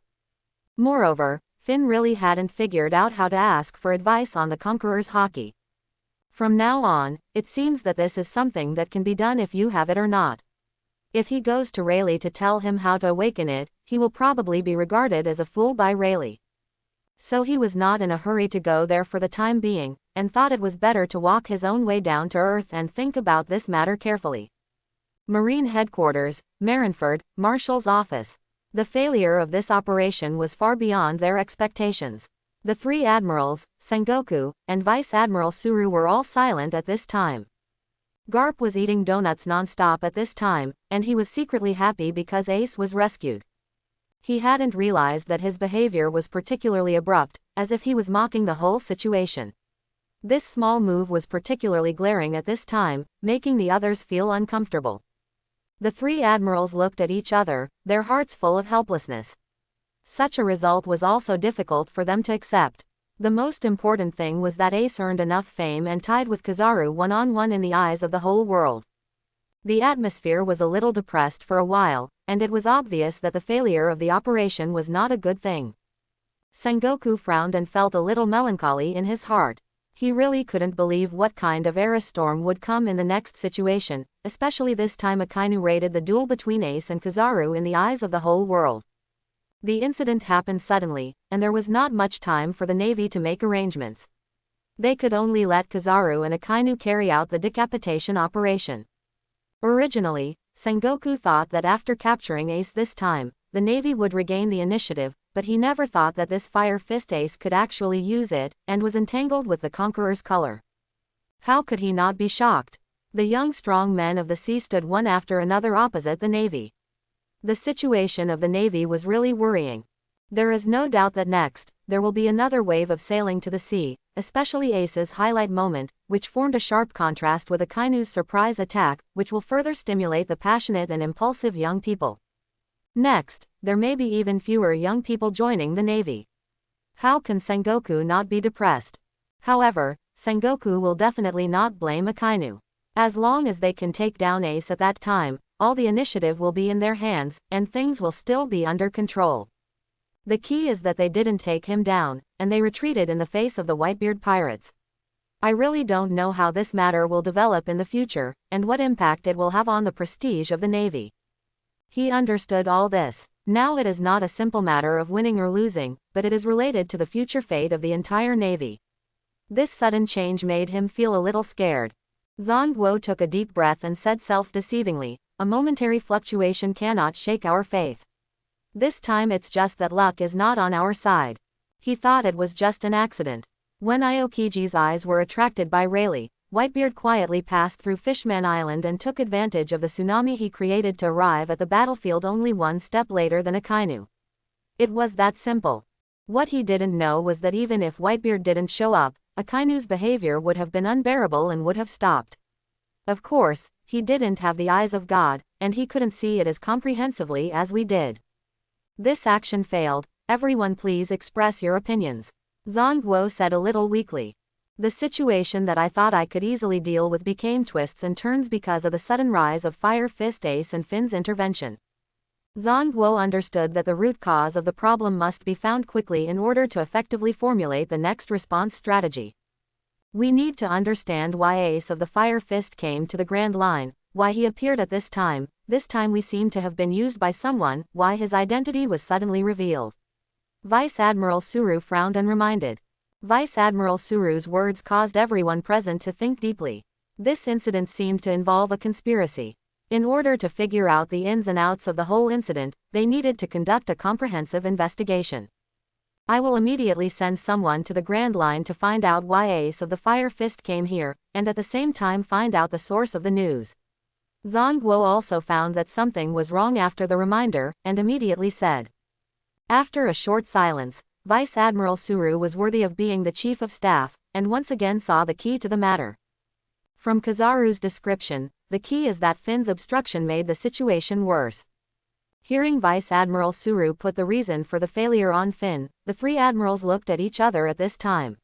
Speaker 1: Moreover, Finn really hadn't figured out how to ask for advice on the Conqueror's hockey. From now on, it seems that this is something that can be done if you have it or not. If he goes to Rayleigh to tell him how to awaken it, he will probably be regarded as a fool by Rayleigh. So he was not in a hurry to go there for the time being, and thought it was better to walk his own way down to Earth and think about this matter carefully. Marine Headquarters, Marineford, Marshal's office. The failure of this operation was far beyond their expectations. The three admirals, Sengoku, and Vice Admiral Suru were all silent at this time. Garp was eating donuts non-stop at this time, and he was secretly happy because Ace was rescued. He hadn't realized that his behavior was particularly abrupt, as if he was mocking the whole situation. This small move was particularly glaring at this time, making the others feel uncomfortable. The three admirals looked at each other, their hearts full of helplessness. Such a result was also difficult for them to accept. The most important thing was that Ace earned enough fame and tied with Kizaru one-on-one in the eyes of the whole world. The atmosphere was a little depressed for a while, and it was obvious that the failure of the operation was not a good thing. Sengoku frowned and felt a little melancholy in his heart. He really couldn't believe what kind of era storm would come in the next situation, especially this time Akainu raided the duel between Ace and Kizaru in the eyes of the whole world. The incident happened suddenly, and there was not much time for the Navy to make arrangements. They could only let Kizaru and Akainu carry out the decapitation operation. Originally, Sengoku thought that after capturing Ace this time, the Navy would regain the initiative, but he never thought that this Fire Fist Ace could actually use it, and was entangled with the Conqueror's color. How could he not be shocked? The young strong men of the sea stood one after another opposite the Navy. The situation of the Navy was really worrying. There is no doubt that next, there will be another wave of sailing to the sea, especially Ace's highlight moment, which formed a sharp contrast with Akainu's surprise attack, which will further stimulate the passionate and impulsive young people. Next, there may be even fewer young people joining the Navy. How can Sengoku not be depressed? However, Sengoku will definitely not blame Akainu. As long as they can take down Ace at that time, all the initiative will be in their hands, and things will still be under control. The key is that they didn't take him down, and they retreated in the face of the Whitebeard pirates. I really don't know how this matter will develop in the future, and what impact it will have on the prestige of the Navy. He understood all this. Now it is not a simple matter of winning or losing, but it is related to the future fate of the entire Navy. This sudden change made him feel a little scared. Zongguo took a deep breath and said self-deceivingly, "A momentary fluctuation cannot shake our faith. This time it's just that luck is not on our side." He thought it was just an accident. When Aokiji's eyes were attracted by Rayleigh, Whitebeard quietly passed through Fishman Island and took advantage of the tsunami he created to arrive at the battlefield only one step later than Akainu. It was that simple. What he didn't know was that even if Whitebeard didn't show up, Akainu's behavior would have been unbearable and would have stopped. Of course, he didn't have the eyes of God, and he couldn't see it as comprehensively as we did. This action failed. Everyone please express your opinions. Zongguo said a little weakly. The situation that I thought I could easily deal with became twists and turns because of the sudden rise of Fire Fist Ace and Finn's intervention. Zongguo understood that the root cause of the problem must be found quickly in order to effectively formulate the next response strategy. We need to understand why Ace of the Fire Fist came to the Grand Line, why he appeared at this time we seem to have been used by someone, why his identity was suddenly revealed. Vice Admiral Suru frowned and reminded. Vice Admiral Suru's words caused everyone present to think deeply. This incident seemed to involve a conspiracy. In order to figure out the ins and outs of the whole incident, they needed to conduct a comprehensive investigation. I will immediately send someone to the Grand Line to find out why Ace of the Fire Fist came here, and at the same time find out the source of the news. Zhang Guo also found that something was wrong after the reminder, and immediately said. After a short silence, Vice Admiral Suru was worthy of being the chief of staff, and once again saw the key to the matter. From Kizaru's description, the key is that Finn's obstruction made the situation worse. Hearing Vice Admiral Suru put the reason for the failure on Finn, the three admirals looked at each other at this time.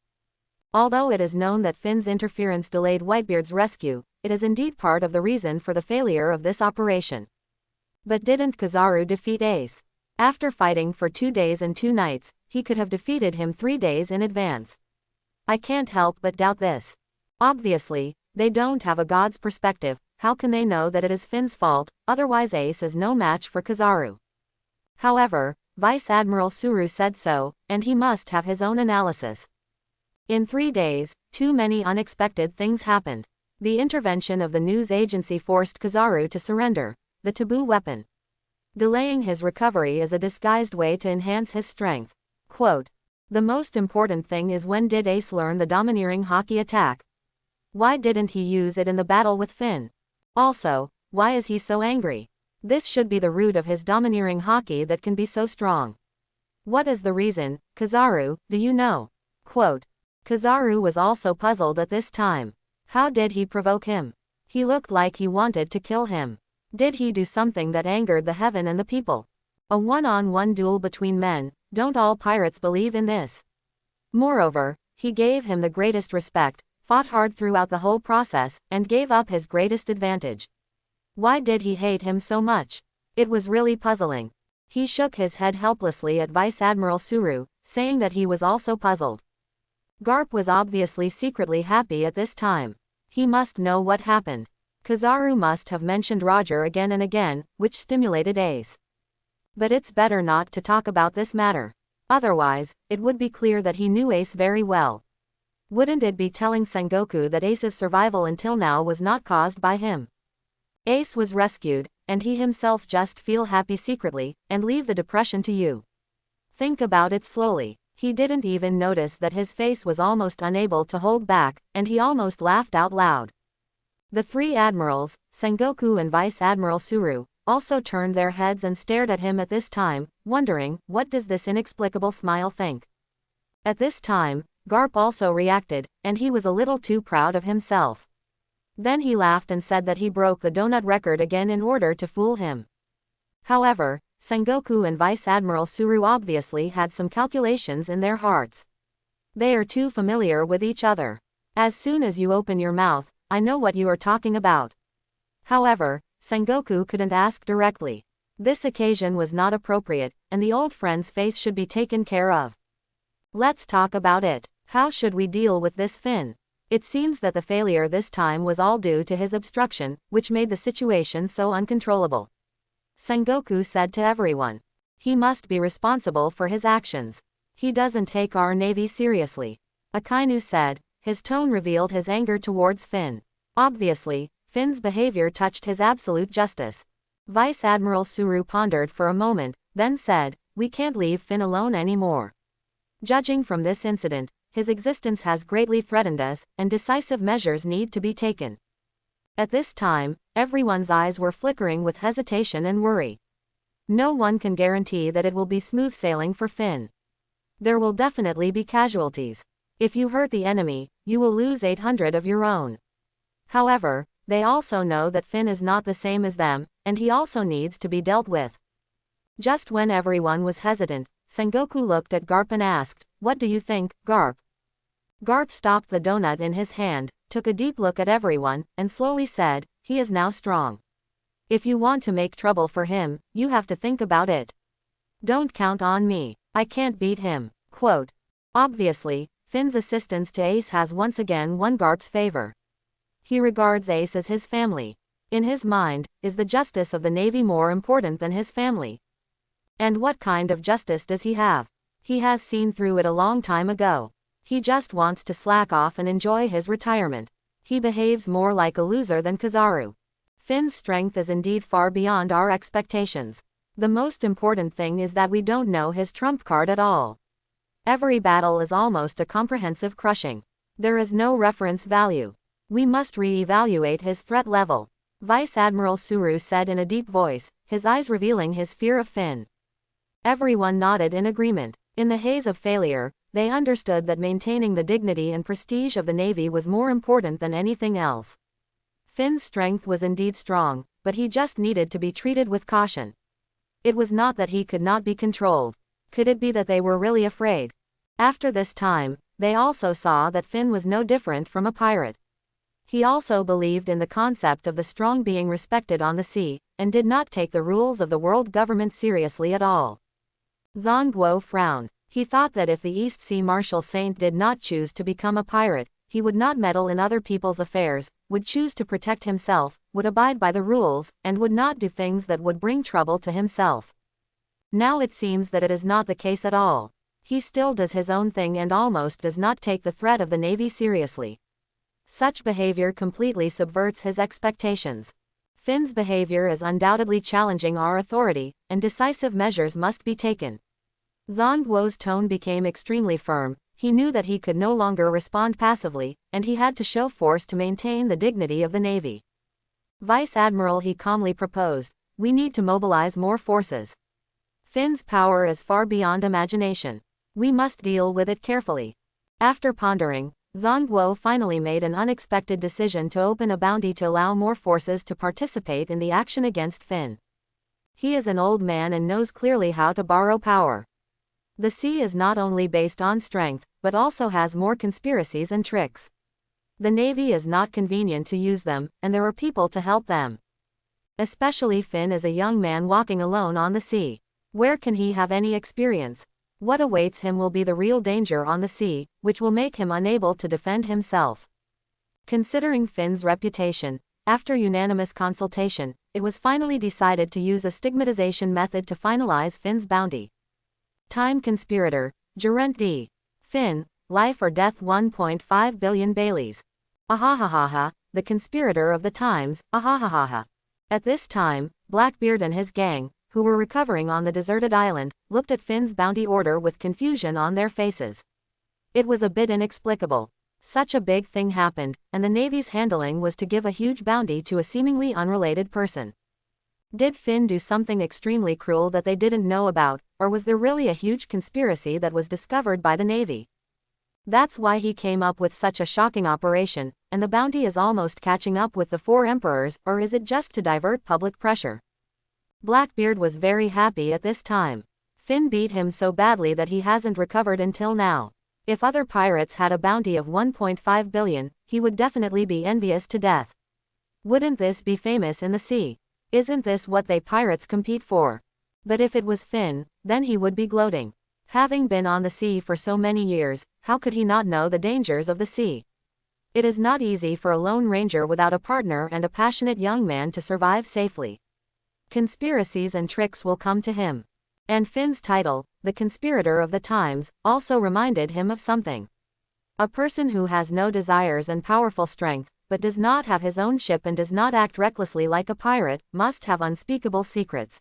Speaker 1: Although it is known that Finn's interference delayed Whitebeard's rescue, it is indeed part of the reason for the failure of this operation. But didn't Kizaru defeat Ace? After fighting for 2 days and 2 nights, he could have defeated him 3 days in advance. I can't help but doubt this. Obviously, they don't have a god's perspective. How can they know that it is Finn's fault? Otherwise Ace is no match for Kizaru. However, Vice Admiral Suru said so, and he must have his own analysis. In 3 days, too many unexpected things happened. The intervention of the news agency forced Kizaru to surrender the taboo weapon. Delaying his recovery is a disguised way to enhance his strength. Quote, the most important thing is, when did Ace learn the domineering hockey attack? Why didn't he use it in the battle with Finn? Also, why is he so angry? This should be the root of his domineering hockey that can be so strong. What is the reason, Kizaru, do you know? Quote, Kizaru was also puzzled at this time. How did he provoke him? He looked like he wanted to kill him. Did he do something that angered the heaven and the people? A one-on-one duel between men, don't all pirates believe in this? Moreover, he gave him the greatest respect, fought hard throughout the whole process, and gave up his greatest advantage. Why did he hate him so much? It was really puzzling. He shook his head helplessly at Vice Admiral Suru, saying that he was also puzzled. Garp was obviously secretly happy at this time. He must know what happened. Kizaru must have mentioned Roger again and again, which stimulated Ace. But it's better not to talk about this matter. Otherwise, it would be clear that he knew Ace very well. Wouldn't it be telling Sengoku that Ace's survival until now was not caused by him? Ace was rescued, and he himself just feel happy secretly, and leave the depression to you. Think about it slowly. He didn't even notice that his face was almost unable to hold back, and he almost laughed out loud. The three admirals, Sengoku and Vice Admiral Suru, also turned their heads and stared at him at this time, wondering, what does this inexplicable smile think? At this time, Garp also reacted, and he was a little too proud of himself. Then he laughed and said that he broke the donut record again in order to fool him. However, Sengoku and Vice Admiral Suru obviously had some calculations in their hearts. They are too familiar with each other. As soon as you open your mouth, I know what you are talking about. However, Sengoku couldn't ask directly. This occasion was not appropriate, and the old friend's face should be taken care of. Let's talk about it. How should we deal with this Finn? It seems that the failure this time was all due to his obstruction, which made the situation so uncontrollable. Sengoku said to everyone. He must be responsible for his actions. He doesn't take our navy seriously. Akainu said. His tone revealed his anger towards Finn. Obviously, Finn's behavior touched his absolute justice. Vice Admiral Suru pondered for a moment, then said, we can't leave Finn alone anymore. Judging from this incident, his existence has greatly threatened us, and decisive measures need to be taken. At this time, everyone's eyes were flickering with hesitation and worry. No one can guarantee that it will be smooth sailing for Finn. There will definitely be casualties. If you hurt the enemy, you will lose 800 of your own. However, they also know that Finn is not the same as them, and he also needs to be dealt with. Just when everyone was hesitant, Sengoku looked at Garp and asked, what do you think, Garp? Garp stopped the donut in his hand, took a deep look at everyone, and slowly said, he is now strong. If you want to make trouble for him, you have to think about it. Don't count on me. I can't beat him. Quote. Obviously, Finn's assistance to Ace has once again won Garp's favor. He regards Ace as his family. In his mind, is the justice of the Navy more important than his family? And what kind of justice does he have? He has seen through it a long time ago. He just wants to slack off and enjoy his retirement. He behaves more like a loser than Kizaru. Finn's strength is indeed far beyond our expectations. The most important thing is that we don't know his trump card at all. Every battle is almost a comprehensive crushing. There is no reference value. We must re-evaluate his threat level, Vice Admiral Suru said in a deep voice, his eyes revealing his fear of Finn. Everyone nodded in agreement. In the haze of failure, they understood that maintaining the dignity and prestige of the Navy was more important than anything else. Finn's strength was indeed strong, but he just needed to be treated with caution. It was not that he could not be controlled. Could it be that they were really afraid? After this time, they also saw that Finn was no different from a pirate. He also believed in the concept of the strong being respected on the sea, and did not take the rules of the world government seriously at all. Zhang Guo frowned. He thought that if the East Sea Marshal Saint did not choose to become a pirate, he would not meddle in other people's affairs, would choose to protect himself, would abide by the rules, and would not do things that would bring trouble to himself. Now it seems that it is not the case at all. He still does his own thing and almost does not take the threat of the Navy seriously. Such behavior completely subverts his expectations. Finn's behavior is undoubtedly challenging our authority, and decisive measures must be taken. Zhang Guo's tone became extremely firm. He knew that he could no longer respond passively, and he had to show force to maintain the dignity of the Navy. Vice Admiral, he calmly proposed, we need to mobilize more forces. Finn's power is far beyond imagination. We must deal with it carefully. After pondering, Zhang Guo finally made an unexpected decision to open a bounty to allow more forces to participate in the action against Finn. He is an old man and knows clearly how to borrow power. The sea is not only based on strength, but also has more conspiracies and tricks. The Navy is not convenient to use them, and there are people to help them. Especially Finn is a young man walking alone on the sea. Where can he have any experience? What awaits him will be the real danger on the sea, which will make him unable to defend himself. Considering Finn's reputation, after unanimous consultation, it was finally decided to use a stigmatization method to finalize Finn's bounty. Time conspirator, Gerent D. Finn, life or death 1.5 billion Baileys. Ahahaha, the conspirator of the times, ahahaha. At this time, Blackbeard and his gang, who were recovering on the deserted island, looked at Finn's bounty order with confusion on their faces. It was a bit inexplicable. Such a big thing happened, and the Navy's handling was to give a huge bounty to a seemingly unrelated person. Did Finn do something extremely cruel that they didn't know about, or was there really a huge conspiracy that was discovered by the Navy? That's why he came up with such a shocking operation, and the bounty is almost catching up with the 4 emperors, or is it just to divert public pressure? Blackbeard was very happy at this time. Finn beat him so badly that he hasn't recovered until now. If other pirates had a bounty of 1.5 billion, he would definitely be envious to death. Wouldn't this be famous in the sea? Isn't this what they pirates compete for? But if it was Finn, then he would be gloating. Having been on the sea for so many years, how could he not know the dangers of the sea? It is not easy for a lone ranger without a partner and a passionate young man to survive safely. Conspiracies and tricks will come to him. And Finn's title, the conspirator of the times, also reminded him of something. A person who has no desires and powerful strength, but does not have his own ship and does not act recklessly like a pirate, must have unspeakable secrets.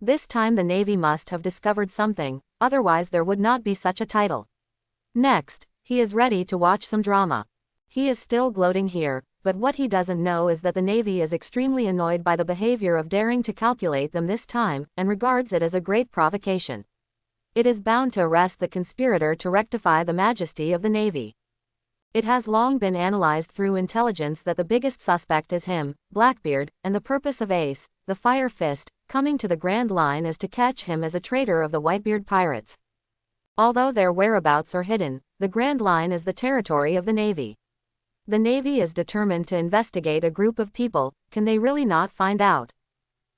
Speaker 1: This time the Navy must have discovered something, otherwise there would not be such a title. Next, he is ready to watch some drama. He is still gloating here, but what he doesn't know is that the Navy is extremely annoyed by the behavior of daring to calculate them this time, and regards it as a great provocation. It is bound to arrest the conspirator to rectify the majesty of the Navy. It has long been analyzed through intelligence that the biggest suspect is him, Blackbeard, and the purpose of Ace, the Fire Fist, coming to the Grand Line is to catch him as a traitor of the Whitebeard pirates. Although their whereabouts are hidden, the Grand Line is the territory of the Navy. The Navy is determined to investigate a group of people. Can they really not find out?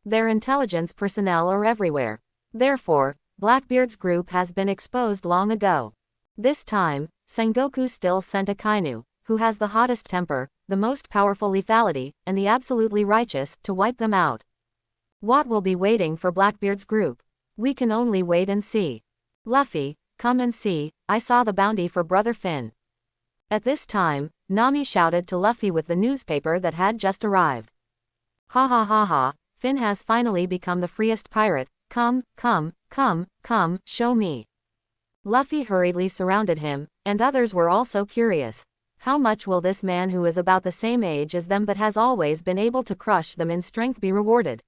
Speaker 1: Their intelligence personnel are everywhere. Therefore, Blackbeard's group has been exposed long ago. This time, Sengoku still sent a Kainu, who has the hottest temper, the most powerful lethality, and the absolutely righteous, to wipe them out. What will be waiting for Blackbeard's group? We can only wait and see. Luffy, come and see, I saw the bounty for Brother Finn. At this time, Nami shouted to Luffy with the newspaper that had just arrived. Ha ha ha ha, Finn has finally become the freest pirate, come, show me. Luffy hurriedly surrounded him, and others were also curious. How much will this man who is about the same age as them but has always been able to crush them in strength be rewarded?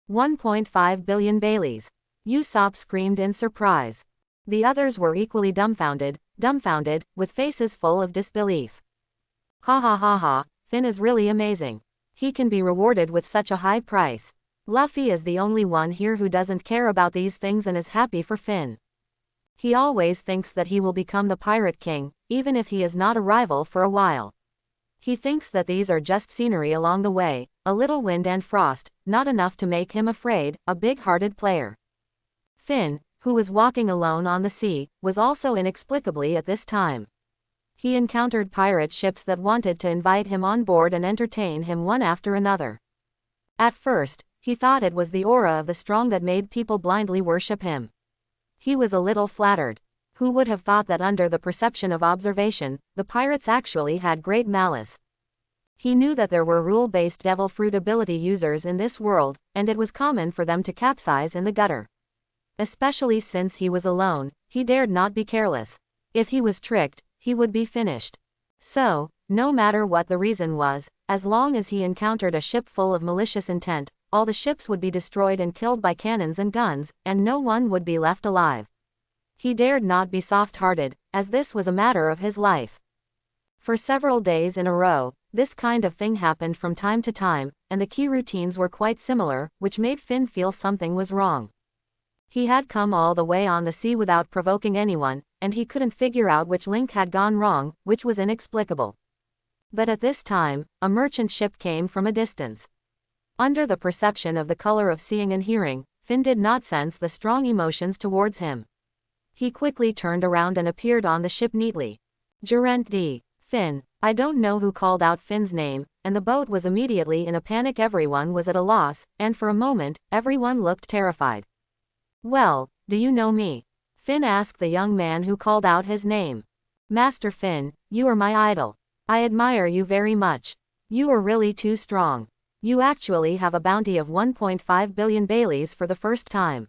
Speaker 1: 1.5 billion Baileys. Usopp screamed in surprise. The others were equally dumbfounded, with faces full of disbelief. Ha ha ha ha, Finn is really amazing. He can be rewarded with such a high price. Luffy is the only one here who doesn't care about these things and is happy for Finn. He always thinks that he will become the Pirate King, even if he is not a rival for a while. He thinks that these are just scenery along the way, a little wind and frost, not enough to make him afraid, a big-hearted player. Finn, who was walking alone on the sea, was also inexplicably at this time. He encountered pirate ships that wanted to invite him on board and entertain him one after another. At first, he thought it was the aura of the strong that made people blindly worship him. He was a little flattered. Who would have thought that under the perception of observation, the pirates actually had great malice? He knew that there were rule-based devil fruit ability users in this world, and it was common for them to capsize in the gutter. Especially since he was alone, he dared not be careless. If he was tricked, he would be finished. So, no matter what the reason was, as long as he encountered a ship full of malicious intent, all the ships would be destroyed and killed by cannons and guns, and no one would be left alive. He dared not be soft-hearted, as this was a matter of his life. For several days in a row, this kind of thing happened from time to time, and the key routines were quite similar, which made Finn feel something was wrong. He had come all the way on the sea without provoking anyone, and he couldn't figure out which link had gone wrong, which was inexplicable. But at this time, a merchant ship came from a distance. Under the perception of the color of seeing and hearing, Finn did not sense the strong emotions towards him. He quickly turned around and appeared on the ship neatly. Gerent D. Finn. I don't know who called out Finn's name, and the boat was immediately in a panic. Everyone was at a loss, and for a moment, everyone looked terrified. Well, do you know me? Finn asked the young man who called out his name. Master Finn, you are my idol. I admire you very much. You are really too strong. You actually have a bounty of 1.5 billion Baileys for the first time.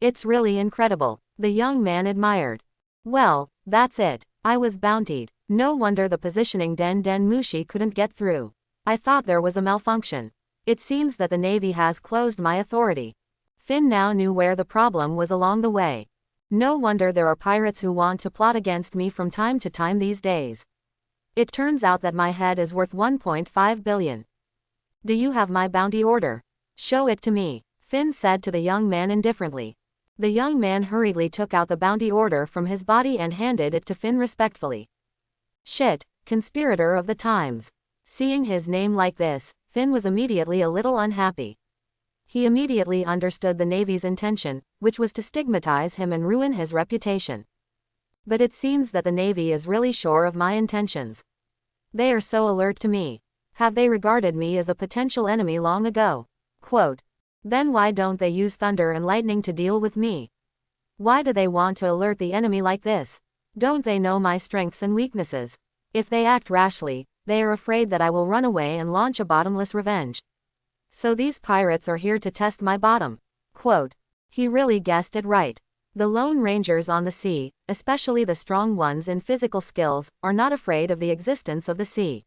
Speaker 1: It's really incredible, the young man admired. Well, that's it. I was bountied. No wonder the positioning Den Mushi couldn't get through. I thought there was a malfunction. It seems that the Navy has closed my authority. Finn now knew where the problem was along the way. No wonder there are pirates who want to plot against me from time to time these days. It turns out that my head is worth 1.5 billion. Do you have my bounty order? Show it to me, Finn said to the young man indifferently. The young man hurriedly took out the bounty order from his body and handed it to Finn respectfully. Shit, conspirator of the times. Seeing his name like this, Finn was immediately a little unhappy. He immediately understood the Navy's intention, which was to stigmatize him and ruin his reputation. But it seems that the Navy is really sure of my intentions. They are so alert to me. Have they regarded me as a potential enemy long ago? Quote. Then why don't they use thunder and lightning to deal with me? Why do they want to alert the enemy like this? Don't they know my strengths and weaknesses? If they act rashly, they are afraid that I will run away and launch a bottomless revenge. So these pirates are here to test my bottom. Quote. He really guessed it right. The Lone Rangers on the sea, especially the strong ones in physical skills, are not afraid of the existence of the sea.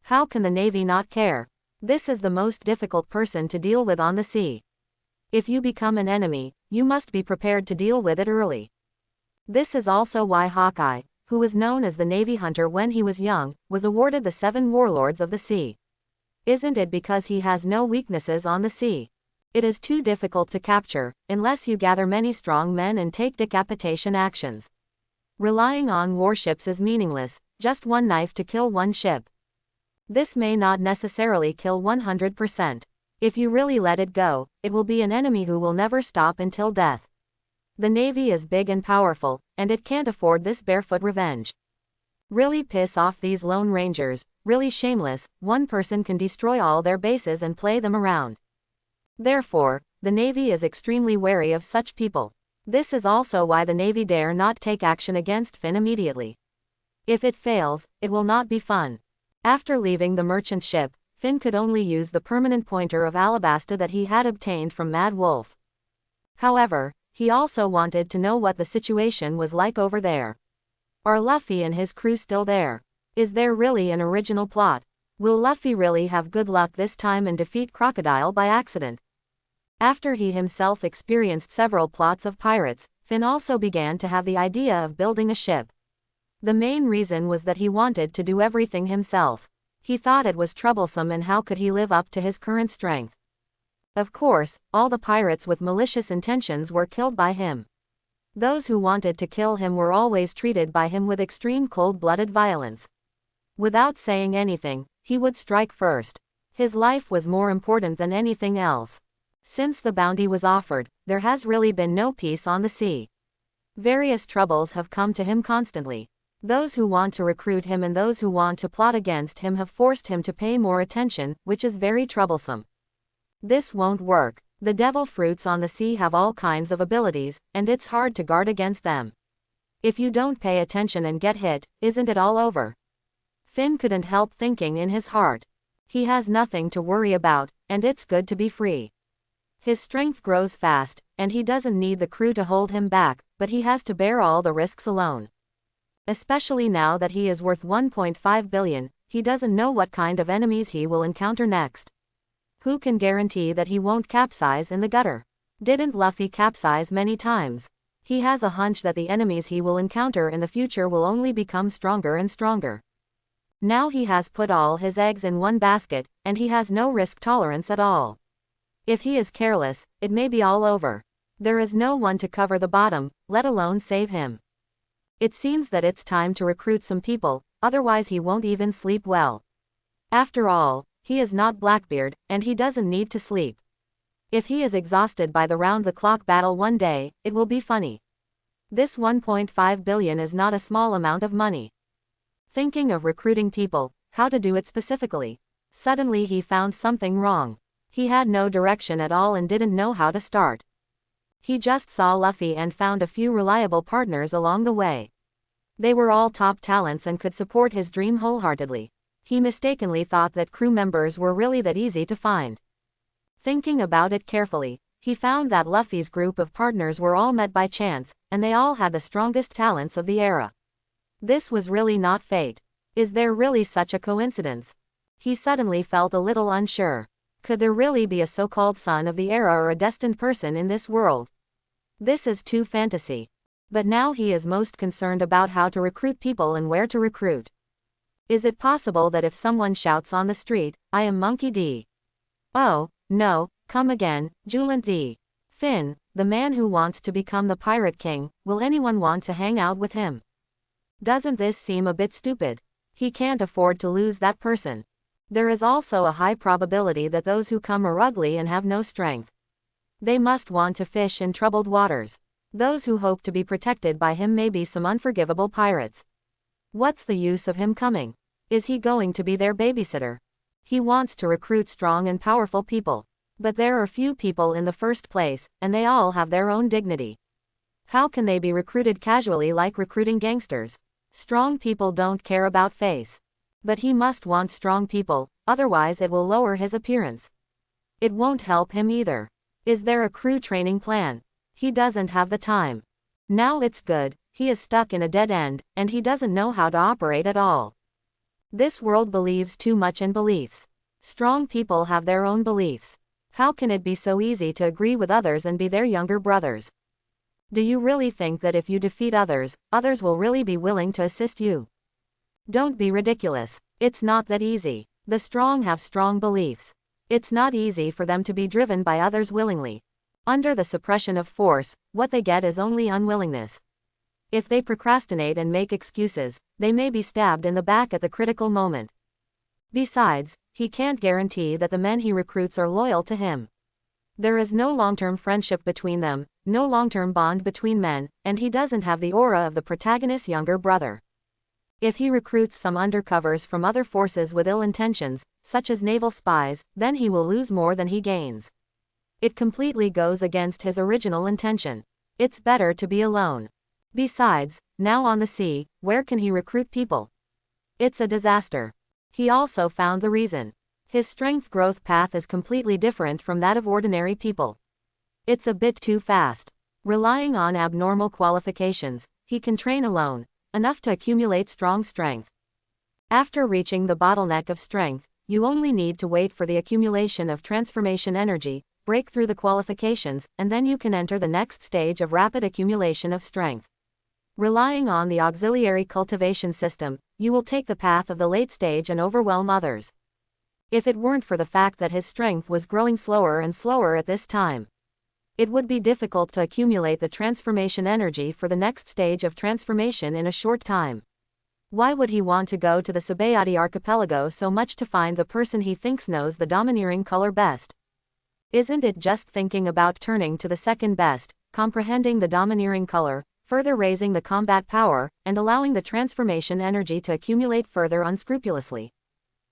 Speaker 1: How can the Navy not care? This is the most difficult person to deal with on the sea. If you become an enemy, you must be prepared to deal with it early. This is also why Hawkeye, who was known as the Navy Hunter when he was young, was awarded the 7 Warlords of the Sea. Isn't it because he has no weaknesses on the sea? It is too difficult to capture, unless you gather many strong men and take decapitation actions. Relying on warships is meaningless, just one knife to kill one ship. This may not necessarily kill 100%. If you really let it go, it will be an enemy who will never stop until death. The Navy is big and powerful, and it can't afford this barefoot revenge. Really piss off these Lone Rangers, really shameless, one person can destroy all their bases and play them around. Therefore, the Navy is extremely wary of such people. This is also why the Navy dare not take action against Finn immediately. If it fails, it will not be fun. After leaving the merchant ship, Finn could only use the permanent pointer of Alabasta that he had obtained from Mad Wolf. However, he also wanted to know what the situation was like over there. Are Luffy and his crew still there? Is there really an original plot? Will Luffy really have good luck this time and defeat Crocodile by accident? After he himself experienced several plots of pirates, Finn also began to have the idea of building a ship. The main reason was that he wanted to do everything himself. He thought it was troublesome, and how could he live up to his current strength? Of course, all the pirates with malicious intentions were killed by him. Those who wanted to kill him were always treated by him with extreme cold-blooded violence. Without saying anything, he would strike first. His life was more important than anything else. Since the bounty was offered, there has really been no peace on the sea. Various troubles have come to him constantly. Those who want to recruit him and those who want to plot against him have forced him to pay more attention, which is very troublesome. This won't work. The devil fruits on the sea have all kinds of abilities, and it's hard to guard against them. If you don't pay attention and get hit, isn't it all over? Finn couldn't help thinking in his heart. He has nothing to worry about, and it's good to be free. His strength grows fast, and he doesn't need the crew to hold him back, but he has to bear all the risks alone. Especially now that he is worth 1.5 billion, he doesn't know what kind of enemies he will encounter next. Who can guarantee that he won't capsize in the gutter? Didn't Luffy capsize many times? He has a hunch that the enemies he will encounter in the future will only become stronger and stronger. Now he has put all his eggs in one basket, and he has no risk tolerance at all. If he is careless, it may be all over. There is no one to cover the bottom, let alone save him. It seems that it's time to recruit some people, otherwise he won't even sleep well. After all, he is not Blackbeard, and he doesn't need to sleep. If he is exhausted by the round-the-clock battle one day, it will be funny. This 1.5 billion is not a small amount of money. Thinking of recruiting people, how to do it specifically. Suddenly he found something wrong. He had no direction at all and didn't know how to start. He just saw Luffy and found a few reliable partners along the way. They were all top talents and could support his dream wholeheartedly. He mistakenly thought that crew members were really that easy to find. Thinking about it carefully, he found that Luffy's group of partners were all met by chance, and they all had the strongest talents of the era. This was really not fate. Is there really such a coincidence? He suddenly felt a little unsure. Could there really be a so-called son of the era or a destined person in this world? This is too fantasy. But now he is most concerned about how to recruit people and where to recruit. Is it possible that if someone shouts on the street, "I am Monkey D." Oh, no, come again, Julant D. Finn, the man who wants to become the Pirate King, will anyone want to hang out with him? Doesn't this seem a bit stupid? He can't afford to lose that person. There is also a high probability that those who come are ugly and have no strength. They must want to fish in troubled waters. Those who hope to be protected by him may be some unforgivable pirates. What's the use of him coming? Is he going to be their babysitter? He wants to recruit strong and powerful people. But there are few people in the first place, and they all have their own dignity. How can they be recruited casually like recruiting gangsters? Strong people don't care about face. But he must want strong people, otherwise it will lower his appearance. It won't help him either. Is there a crew training plan? He doesn't have the time. Now it's good, he is stuck in a dead end, and he doesn't know how to operate at all. This world believes too much in beliefs. Strong people have their own beliefs. How can it be so easy to agree with others and be their younger brothers? Do you really think that if you defeat others, others will really be willing to assist you? Don't be ridiculous. It's not that easy. The strong have strong beliefs. It's not easy for them to be driven by others willingly. Under the suppression of force, what they get is only unwillingness. If they procrastinate and make excuses, they may be stabbed in the back at the critical moment. Besides, he can't guarantee that the men he recruits are loyal to him. There is no long-term friendship between them, no long-term bond between men, and he doesn't have the aura of the protagonist's younger brother. If he recruits some undercovers from other forces with ill intentions, such as naval spies, then he will lose more than he gains. It completely goes against his original intention. It's better to be alone. Besides, now on the sea, where can he recruit people? It's a disaster. He also found the reason. His strength growth path is completely different from that of ordinary people. It's a bit too fast. Relying on abnormal qualifications, he can train alone, enough to accumulate strong strength. After reaching the bottleneck of strength, you only need to wait for the accumulation of transformation energy, break through the qualifications, and then you can enter the next stage of rapid accumulation of strength. Relying on the auxiliary cultivation system, you will take the path of the late stage and overwhelm others. If it weren't for the fact that his strength was growing slower and slower at this time, it would be difficult to accumulate the transformation energy for the next stage of transformation in a short time. Why would he want to go to the Sabayati archipelago so much to find the person he thinks knows the domineering color best? Isn't it just thinking about turning to the second best, comprehending the domineering color, further raising the combat power, and allowing the transformation energy to accumulate further unscrupulously?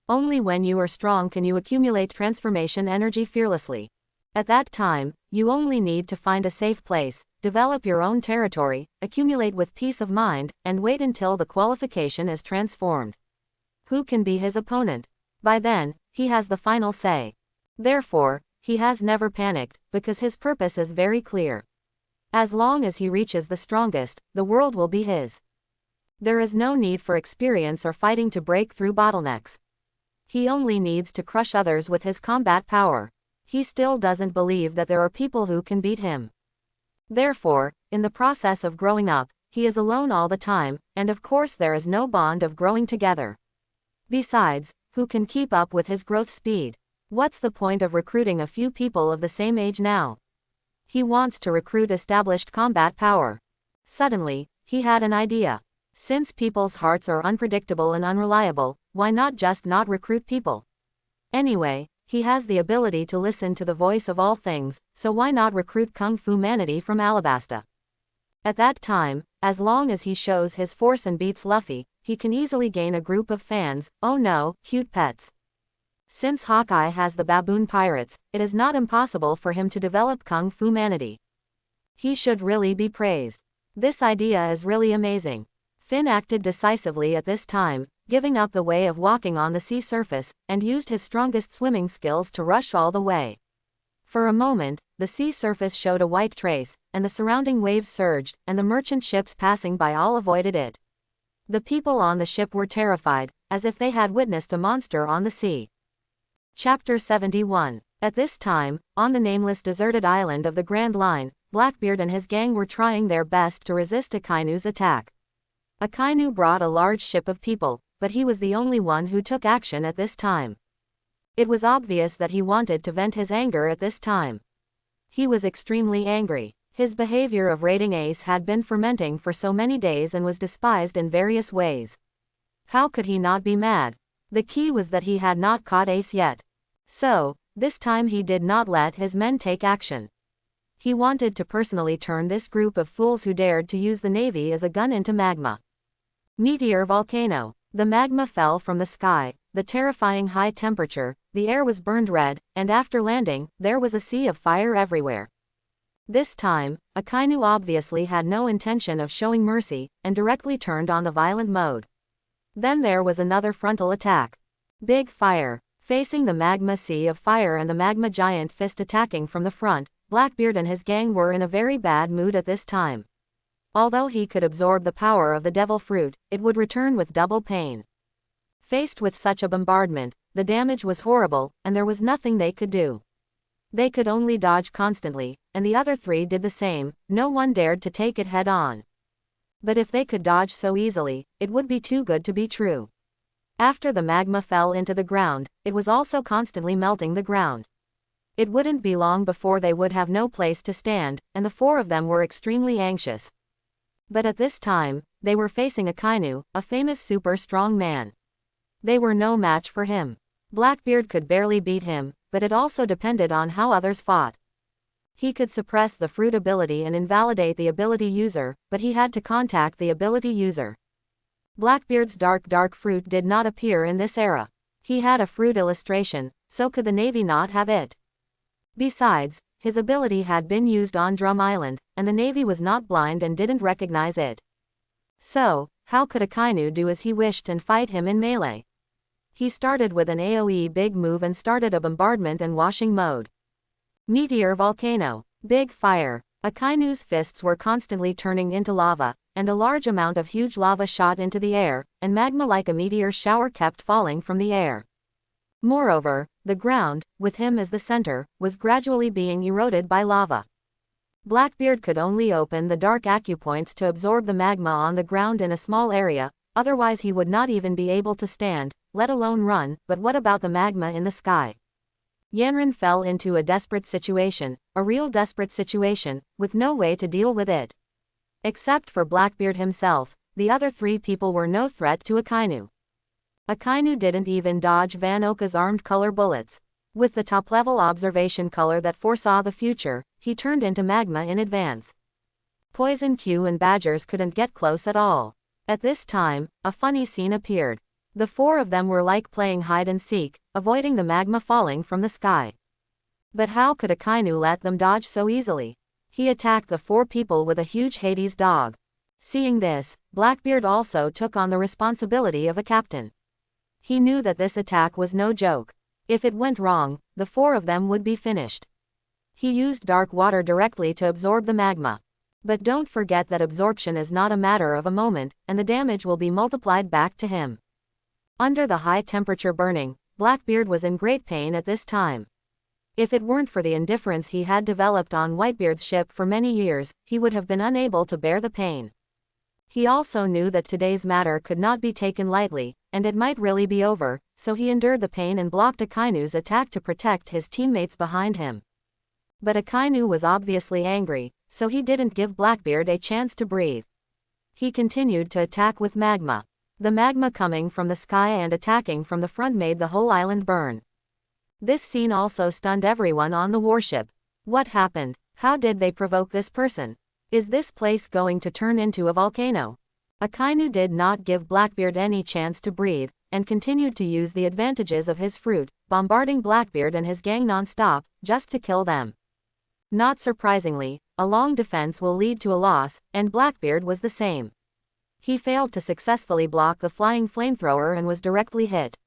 Speaker 1: Only when you are strong can you accumulate transformation energy fearlessly. At that time, you only need to find a safe place, develop your own territory, accumulate with peace of mind, and wait until the qualification is transformed. Who can be his opponent? By then, he has the final say. Therefore, he has never panicked, because his purpose is very clear. As long as he reaches the strongest, the world will be his. There is no need for experience or fighting to break through bottlenecks. He only needs to crush others with his combat power. He still doesn't believe that there are people who can beat him. Therefore, in the process of growing up, he is alone all the time, and of course there is no bond of growing together. Besides, who can keep up with his growth speed? What's the point of recruiting a few people of the same age now? He wants to recruit established combat power. Suddenly, he had an idea. Since people's hearts are unpredictable and unreliable, why not just not recruit people? Anyway, he has the ability to listen to the voice of all things, so why not recruit Kung Fu Manatee from Alabasta? At that time, as long as he shows his force and beats Luffy, he can easily gain a group of fans, oh no, cute pets. Since Hawkeye has the baboon pirates, it is not impossible for him to develop Kung Fu Manatee. He should really be praised. This idea is really amazing. Finn acted decisively at this time, giving up the way of walking on the sea surface, and used his strongest swimming skills to rush all the way. For a moment, the sea surface showed a white trace, and the surrounding waves surged, and the merchant ships passing by all avoided it. The people on the ship were terrified, as if they had witnessed a monster on the sea. Chapter 71. At this time, on the nameless deserted island of the Grand Line, Blackbeard and his gang were trying their best to resist Akainu's attack. Akainu brought a large ship of people, but he was the only one who took action at this time. It was obvious that he wanted to vent his anger at this time. He was extremely angry. His behavior of raiding Ace had been fermenting for so many days and was despised in various ways. How could he not be mad? The key was that he had not caught Ace yet. So, this time he did not let his men take action. He wanted to personally turn this group of fools who dared to use the Navy as a gun into magma. Meteor volcano. The magma fell from the sky, the terrifying high temperature, the air was burned red, and after landing, there was a sea of fire everywhere. This time, Akainu obviously had no intention of showing mercy, and directly turned on the violent mode. Then there was another frontal attack. Big fire. Facing the magma sea of fire and the magma giant fist attacking from the front, Blackbeard and his gang were in a very bad mood at this time. Although he could absorb the power of the devil fruit, it would return with double pain. Faced with such a bombardment, the damage was horrible, and there was nothing they could do. They could only dodge constantly, and the other three did the same, no one dared to take it head on. But if they could dodge so easily, it would be too good to be true. After the magma fell into the ground, it was also constantly melting the ground. It wouldn't be long before they would have no place to stand, and the four of them were extremely anxious. But at this time, they were facing Akainu, a famous super strong man. They were no match for him. Blackbeard could barely beat him, but it also depended on how others fought. He could suppress the fruit ability and invalidate the ability user, but he had to contact the ability user. Blackbeard's dark fruit did not appear in this era. He had a fruit illustration, so could the Navy not have it? Besides, his ability had been used on Drum Island, and the Navy was not blind and didn't recognize it. So, how could Akainu do as he wished and fight him in melee? He started with an AoE big move and started a bombardment and washing mode. Meteor volcano. Big fire. Akainu's fists were constantly turning into lava, and a large amount of huge lava shot into the air, and magma like a meteor shower kept falling from the air. Moreover, the ground, with him as the center, was gradually being eroded by lava. Blackbeard could only open the dark acupoints to absorb the magma on the ground in a small area, otherwise he would not even be able to stand, let alone run. But what about the magma in the sky? Yanran fell into a desperate situation, a real desperate situation, with no way to deal with it. Except for Blackbeard himself, the other three people were no threat to Akainu. Akainu didn't even dodge Van Oka's armed color bullets. With the top-level observation color that foresaw the future, he turned into magma in advance. Poison Q and Badgers couldn't get close at all. At this time, a funny scene appeared. The four of them were like playing hide-and-seek, avoiding the magma falling from the sky. But how could Akainu let them dodge so easily? He attacked the four people with a huge Hades dog. Seeing this, Blackbeard also took on the responsibility of a captain. He knew that this attack was no joke. If it went wrong, the four of them would be finished. He used dark water directly to absorb the magma. But don't forget that absorption is not a matter of a moment, and the damage will be multiplied back to him. Under the high temperature burning, Blackbeard was in great pain at this time. If it weren't for the indifference he had developed on Whitebeard's ship for many years, he would have been unable to bear the pain. He also knew that today's matter could not be taken lightly, and it might really be over, so he endured the pain and blocked Akainu's attack to protect his teammates behind him. But Akainu was obviously angry, so he didn't give Blackbeard a chance to breathe. He continued to attack with magma. The magma coming from the sky and attacking from the front made the whole island burn. This scene also stunned everyone on the warship. What happened? How did they provoke this person? Is this place going to turn into a volcano? Akainu did not give Blackbeard any chance to breathe, and continued to use the advantages of his fruit, bombarding Blackbeard and his gang non-stop, just to kill them. Not surprisingly, a long defense will lead to a loss, and Blackbeard was the same. He failed to successfully block the flying flamethrower and was directly hit.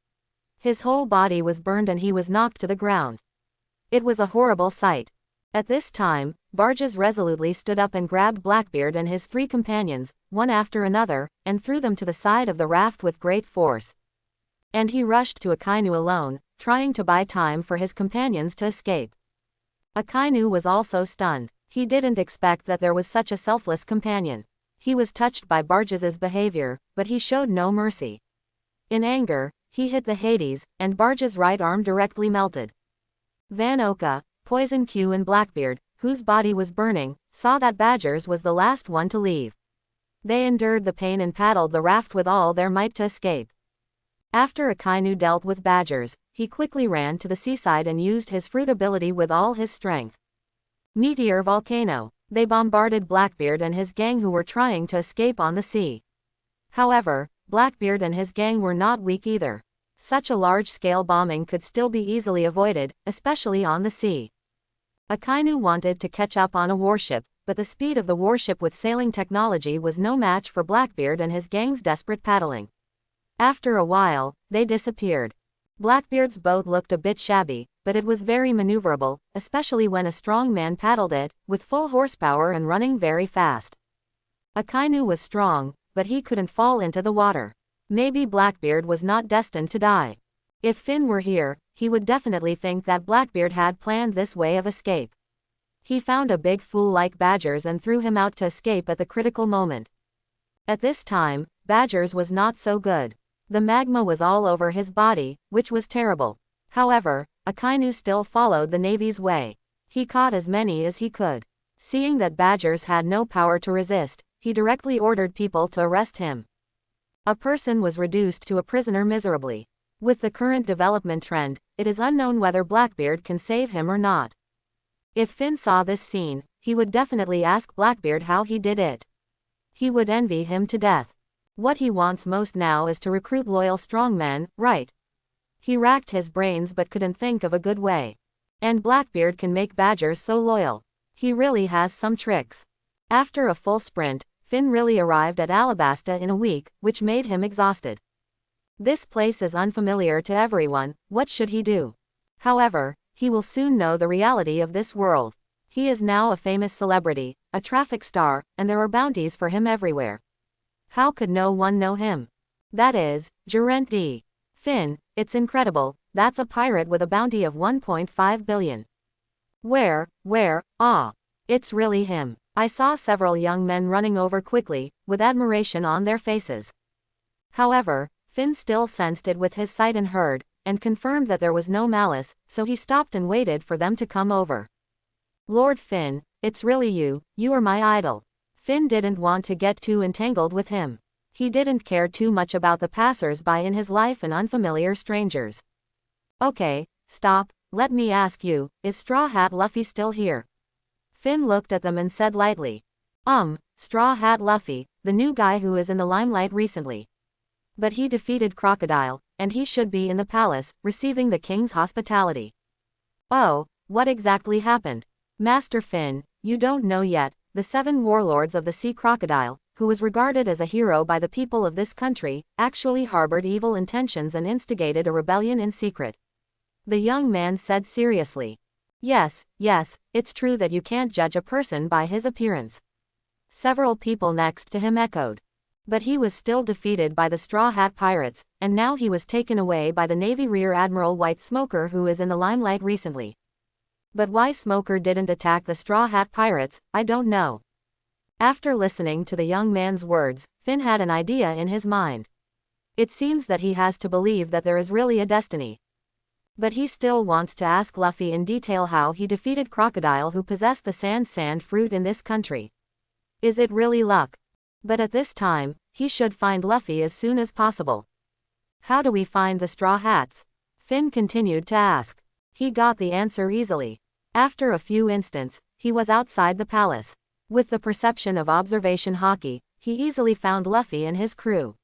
Speaker 1: His whole body was burned and he was knocked to the ground. It was a horrible sight. At this time, Barges resolutely stood up and grabbed Blackbeard and his three companions, one after another, and threw them to the side of the raft with great force. And he rushed to Akainu alone, trying to buy time for his companions to escape. Akainu was also stunned. He didn't expect that there was such a selfless companion. He was touched by Barges's behavior, but he showed no mercy. In anger, he hit the Hades, and Barges' right arm directly melted. Van Oka, Poison Q and Blackbeard, whose body was burning, saw that Badgers was the last one to leave. They endured the pain and paddled the raft with all their might to escape. After Akainu dealt with Badgers, he quickly ran to the seaside and used his fruit ability with all his strength. Meteor Volcano. They bombarded Blackbeard and his gang who were trying to escape on the sea. However, Blackbeard and his gang were not weak either. Such a large-scale bombing could still be easily avoided, especially on the sea. Akainu wanted to catch up on a warship, but the speed of the warship with sailing technology was no match for Blackbeard and his gang's desperate paddling. After a while, they disappeared. Blackbeard's boat looked a bit shabby, but it was very maneuverable, especially when a strong man paddled it, with full horsepower and running very fast. Akainu was strong, but he couldn't fall into the water. Maybe Blackbeard was not destined to die. If Finn were here, he would definitely think that Blackbeard had planned this way of escape. He found a big fool like Badgers and threw him out to escape at the critical moment. At this time, Badgers was not so good. The magma was all over his body, which was terrible. However, Akainu still followed the Navy's way. He caught as many as he could. Seeing that Badgers had no power to resist, he directly ordered people to arrest him. A person was reduced to a prisoner miserably. With the current development trend, it is unknown whether Blackbeard can save him or not. If Finn saw this scene, he would definitely ask Blackbeard how he did it. He would envy him to death. What he wants most now is to recruit loyal strongmen, right? He racked his brains but couldn't think of a good way. And Blackbeard can make Badgers so loyal. He really has some tricks. After a full sprint, Finn really arrived at Alabasta in a week, which made him exhausted. This place is unfamiliar to everyone. What should he do? However, he will soon know the reality of this world. He is now a famous celebrity, a traffic star, and there are bounties for him everywhere. How could no one know him? That is, Gerent D. Finn, it's incredible, that's a pirate with a bounty of 1.5 billion. Where, it's really him. I saw several young men running over quickly, with admiration on their faces. However, Finn still sensed it with his sight and heard, and confirmed that there was no malice, so he stopped and waited for them to come over. Lord Finn, it's really you are my idol. Finn didn't want to get too entangled with him. He didn't care too much about the passers-by in his life and unfamiliar strangers. Okay, stop, let me ask you, is Straw Hat Luffy still here? Finn looked at them and said lightly. Straw Hat Luffy, the new guy who is in the limelight recently. But he defeated Crocodile, and he should be in the palace, receiving the king's hospitality. Oh, what exactly happened? Master Finn, you don't know yet, the 7 warlords of the Sea Crocodile, who was regarded as a hero by the people of this country, actually harbored evil intentions and instigated a rebellion in secret. The young man said seriously. Yes, it's true that you can't judge a person by his appearance. Several people next to him echoed. But he was still defeated by the Straw Hat Pirates, and now he was taken away by the Navy Rear Admiral White Smoker who is in the limelight recently. But why Smoker didn't attack the Straw Hat Pirates, I don't know. After listening to the young man's words, Finn had an idea in his mind. It seems that he has to believe that there is really a destiny. But he still wants to ask Luffy in detail how he defeated Crocodile who possessed the sand fruit in this country. Is it really luck? But at this time, he should find Luffy as soon as possible. How do we find the Straw Hats? Finn continued to ask. He got the answer easily. After a few instants, he was outside the palace. With the perception of observation hockey, he easily found Luffy and his crew.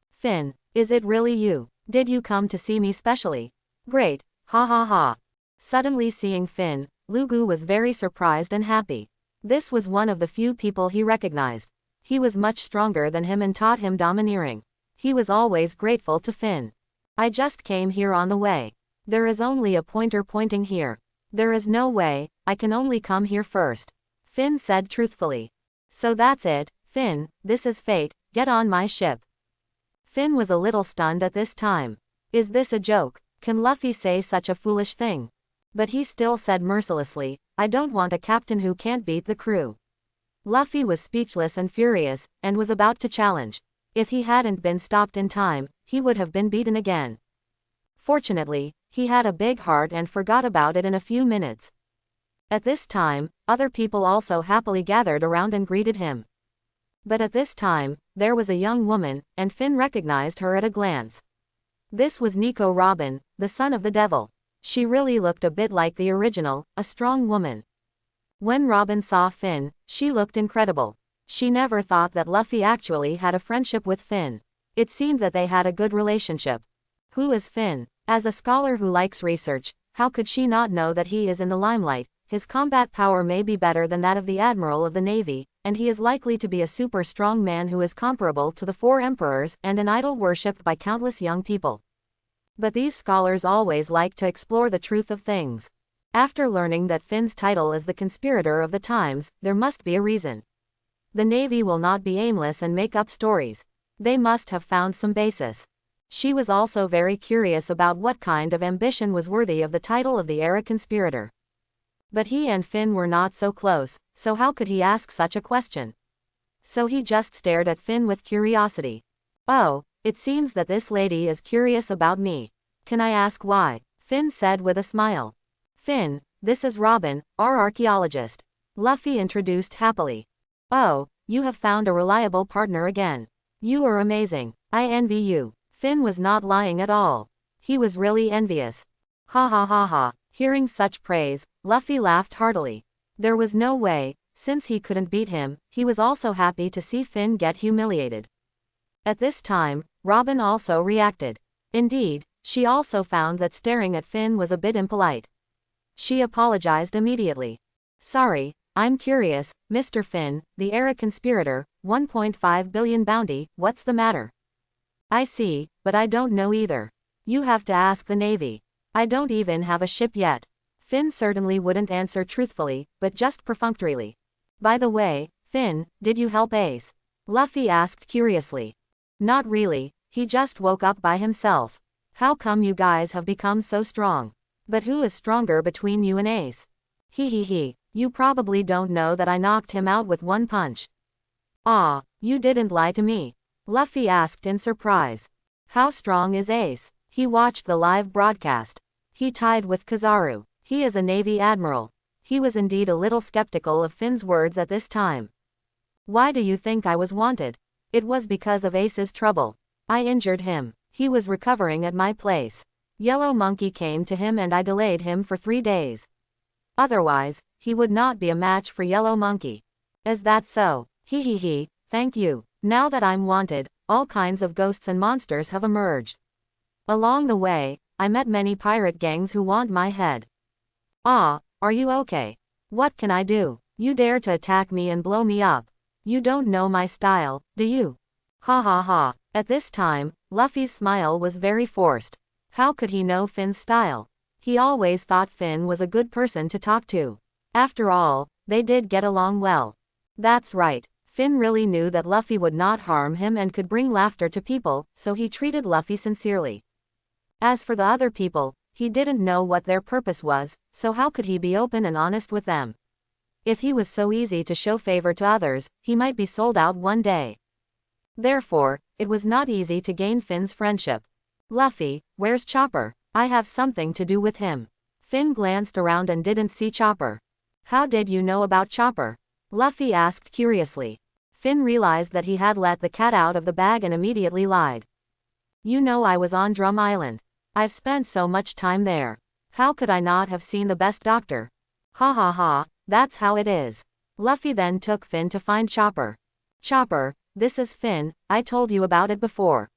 Speaker 1: Finn, is it really you? Did you come to see me specially? Great, ha ha ha. Suddenly seeing Finn, Lugu was very surprised and happy. This was one of the few people he recognized. He was much stronger than him and taught him domineering. He was always grateful to Finn. I just came here on the way. There is only a pointer pointing here. There is no way, I can only come here first. Finn said truthfully. So that's it, Finn, this is fate, get on my ship. Finn was a little stunned at this time. Is this a joke? Can Luffy say such a foolish thing? But he still said mercilessly, I don't want a captain who can't beat the crew. Luffy was speechless and furious, and was about to challenge. If he hadn't been stopped in time, he would have been beaten again. Fortunately, he had a big heart and forgot about it in a few minutes. At this time, other people also happily gathered around and greeted him. But at this time, there was a young woman, and Finn recognized her at a glance. This was Nico Robin, the son of the devil. She really looked a bit like the original, a strong woman. When Robin saw Finn, she looked incredible. She never thought that Luffy actually had a friendship with Finn. It seemed that they had a good relationship. Who is Finn? As a scholar who likes research, how could she not know that he is in the limelight? His combat power may be better than that of the Admiral of the Navy, and he is likely to be a super strong man who is comparable to the 4 emperors and an idol worshipped by countless young people. But these scholars always like to explore the truth of things. After learning that Finn's title is the conspirator of the times, there must be a reason. The Navy will not be aimless and make up stories. They must have found some basis. She was also very curious about what kind of ambition was worthy of the title of the era conspirator. But he and Finn were not so close, so how could he ask such a question? So he just stared at Finn with curiosity. Oh, it seems that this lady is curious about me. Can I ask why? Finn said with a smile. Finn, this is Robin, our archaeologist. Luffy introduced happily. Oh, you have found a reliable partner again. You are amazing. I envy you. Finn was not lying at all. He was really envious. Ha ha ha ha. Hearing such praise, Luffy laughed heartily. There was no way, since he couldn't beat him, he was also happy to see Finn get humiliated. At this time, Robin also reacted. Indeed, she also found that staring at Finn was a bit impolite. She apologized immediately. Sorry, I'm curious, Mr. Finn, the era conspirator, 1.5 billion bounty, what's the matter? I see, but I don't know either. You have to ask the Navy. I don't even have a ship yet. Finn certainly wouldn't answer truthfully, but just perfunctorily. By the way, Finn, did you help Ace? Luffy asked curiously. Not really, he just woke up by himself. How come you guys have become so strong? But who is stronger between you and Ace? He. You probably don't know that I knocked him out with one punch. Ah, you didn't lie to me. Luffy asked in surprise. How strong is Ace? He watched the live broadcast. He tied with Kizaru. He is a Navy admiral. He was indeed a little skeptical of Finn's words at this time. Why do you think I was wanted? It was because of Ace's trouble. I injured him. He was recovering at my place. Yellow Monkey came to him and I delayed him for 3 days. Otherwise, he would not be a match for Yellow Monkey. Is that so? He. Thank you. Now that I'm wanted, all kinds of ghosts and monsters have emerged. Along the way, I met many pirate gangs who want my head. Ah, are you okay? What can I do? You dare to attack me and blow me up. You don't know my style, do you? Ha. At this time, Luffy's smile was very forced. How could he know Finn's style? He always thought Finn was a good person to talk to. After all, they did get along well. That's right. Finn really knew that Luffy would not harm him and could bring laughter to people, so he treated Luffy sincerely. As for the other people, he didn't know what their purpose was, so how could he be open and honest with them? If he was so easy to show favor to others, he might be sold out one day. Therefore, it was not easy to gain Finn's friendship. Luffy, where's Chopper? I have something to do with him. Finn glanced around and didn't see Chopper. How did you know about Chopper? Luffy asked curiously. Finn realized that he had let the cat out of the bag and immediately lied. You know I was on Drum Island. I've spent so much time there. How could I not have seen the best doctor? Ha, that's how it is. Luffy then took Finn to find Chopper. Chopper, this is Finn, I told you about it before.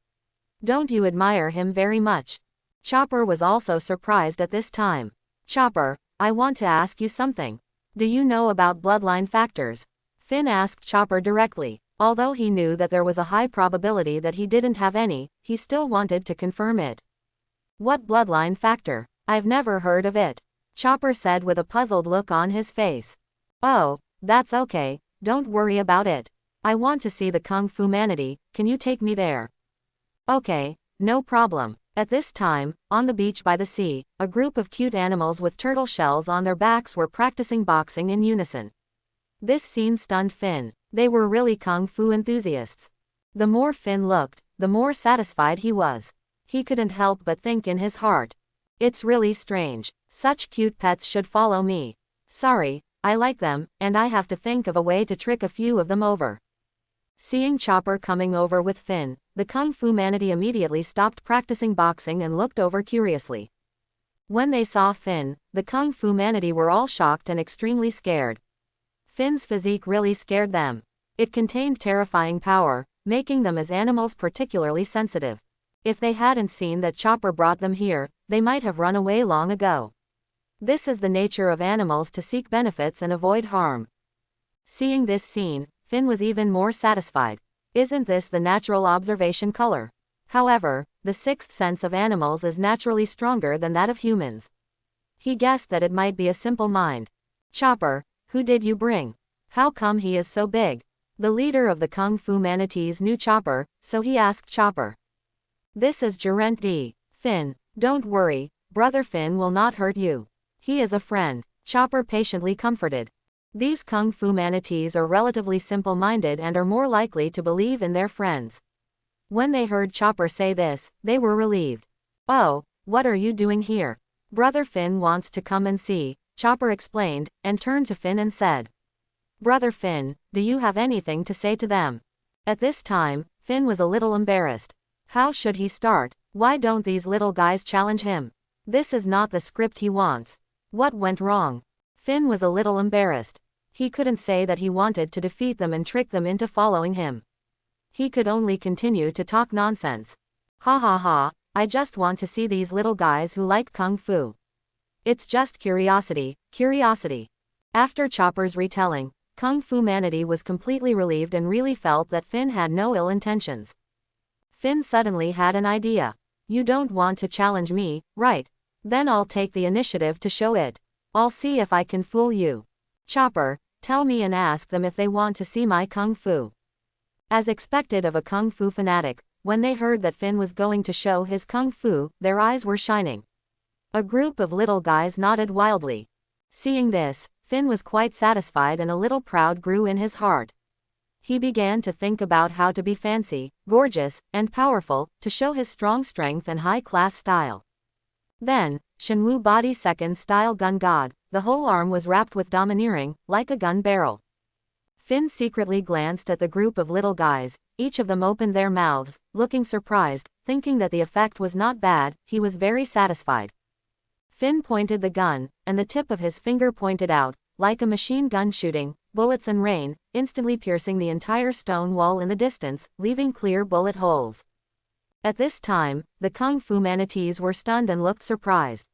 Speaker 1: Don't you admire him very much? Chopper was also surprised at this time. Chopper, I want to ask you something. Do you know about bloodline factors? Finn asked Chopper directly. Although he knew that there was a high probability that he didn't have any, he still wanted to confirm it. What bloodline factor? I've never heard of it. Chopper said with a puzzled look on his face. Oh, that's okay, don't worry about it. I want to see the Kung Fu Manatee, can you take me there? Okay, no problem. At this time, on the beach by the sea, a group of cute animals with turtle shells on their backs were practicing boxing in unison. This scene stunned Finn. They were really Kung Fu enthusiasts. The more Finn looked, the more satisfied he was. He couldn't help but think in his heart. It's really strange. Such cute pets should follow me. Sorry, I like them, and I have to think of a way to trick a few of them over. Seeing Chopper coming over with Finn, the Kung Fu Manatee immediately stopped practicing boxing and looked over curiously. When they saw Finn, the Kung Fu Manatee were all shocked and extremely scared. Finn's physique really scared them. It contained terrifying power, making them as animals particularly sensitive. If they hadn't seen that Chopper brought them here, they might have run away long ago. This is the nature of animals to seek benefits and avoid harm. Seeing this scene, Finn was even more satisfied. Isn't this the natural observation color? However, the sixth sense of animals is naturally stronger than that of humans. He guessed that it might be a simple mind. Chopper, who did you bring? How come he is so big? The leader of the Kung Fu Manatees knew Chopper, so he asked Chopper. This is Geraint D. Finn, don't worry, Brother Finn will not hurt you. He is a friend. Chopper patiently comforted. These Kung Fu Manatees are relatively simple-minded and are more likely to believe in their friends. When they heard Chopper say this, they were relieved. Oh, what are you doing here? Brother Finn wants to come and see, Chopper explained, and turned to Finn and said. Brother Finn, do you have anything to say to them? At this time, Finn was a little embarrassed. How should he start? Why don't these little guys challenge him? This is not the script he wants. What went wrong? Finn was a little embarrassed. He couldn't say that he wanted to defeat them and trick them into following him. He could only continue to talk nonsense. Ha, I just want to see these little guys who like Kung Fu. It's just curiosity. After Chopper's retelling, Kung Fu Manatee was completely relieved and really felt that Finn had no ill intentions. Finn suddenly had an idea. You don't want to challenge me, right? Then I'll take the initiative to show it. I'll see if I can fool you. Chopper, tell me and ask them if they want to see my kung fu. As expected of a kung fu fanatic, when they heard that Finn was going to show his kung fu, their eyes were shining. A group of little guys nodded wildly. Seeing this, Finn was quite satisfied and a little proud grew in his heart. He began to think about how to be fancy, gorgeous, and powerful, to show his strong strength and high-class style. Then, Shenwu body second style gun god, the whole arm was wrapped with domineering, like a gun barrel. Finn secretly glanced at the group of little guys, each of them opened their mouths, looking surprised, thinking that the effect was not bad, he was very satisfied. Finn pointed the gun, and the tip of his finger pointed out, like a machine gun shooting, bullets and rain, instantly piercing the entire stone wall in the distance, leaving clear bullet holes. At this time, the Kung Fu manatees were stunned and looked surprised.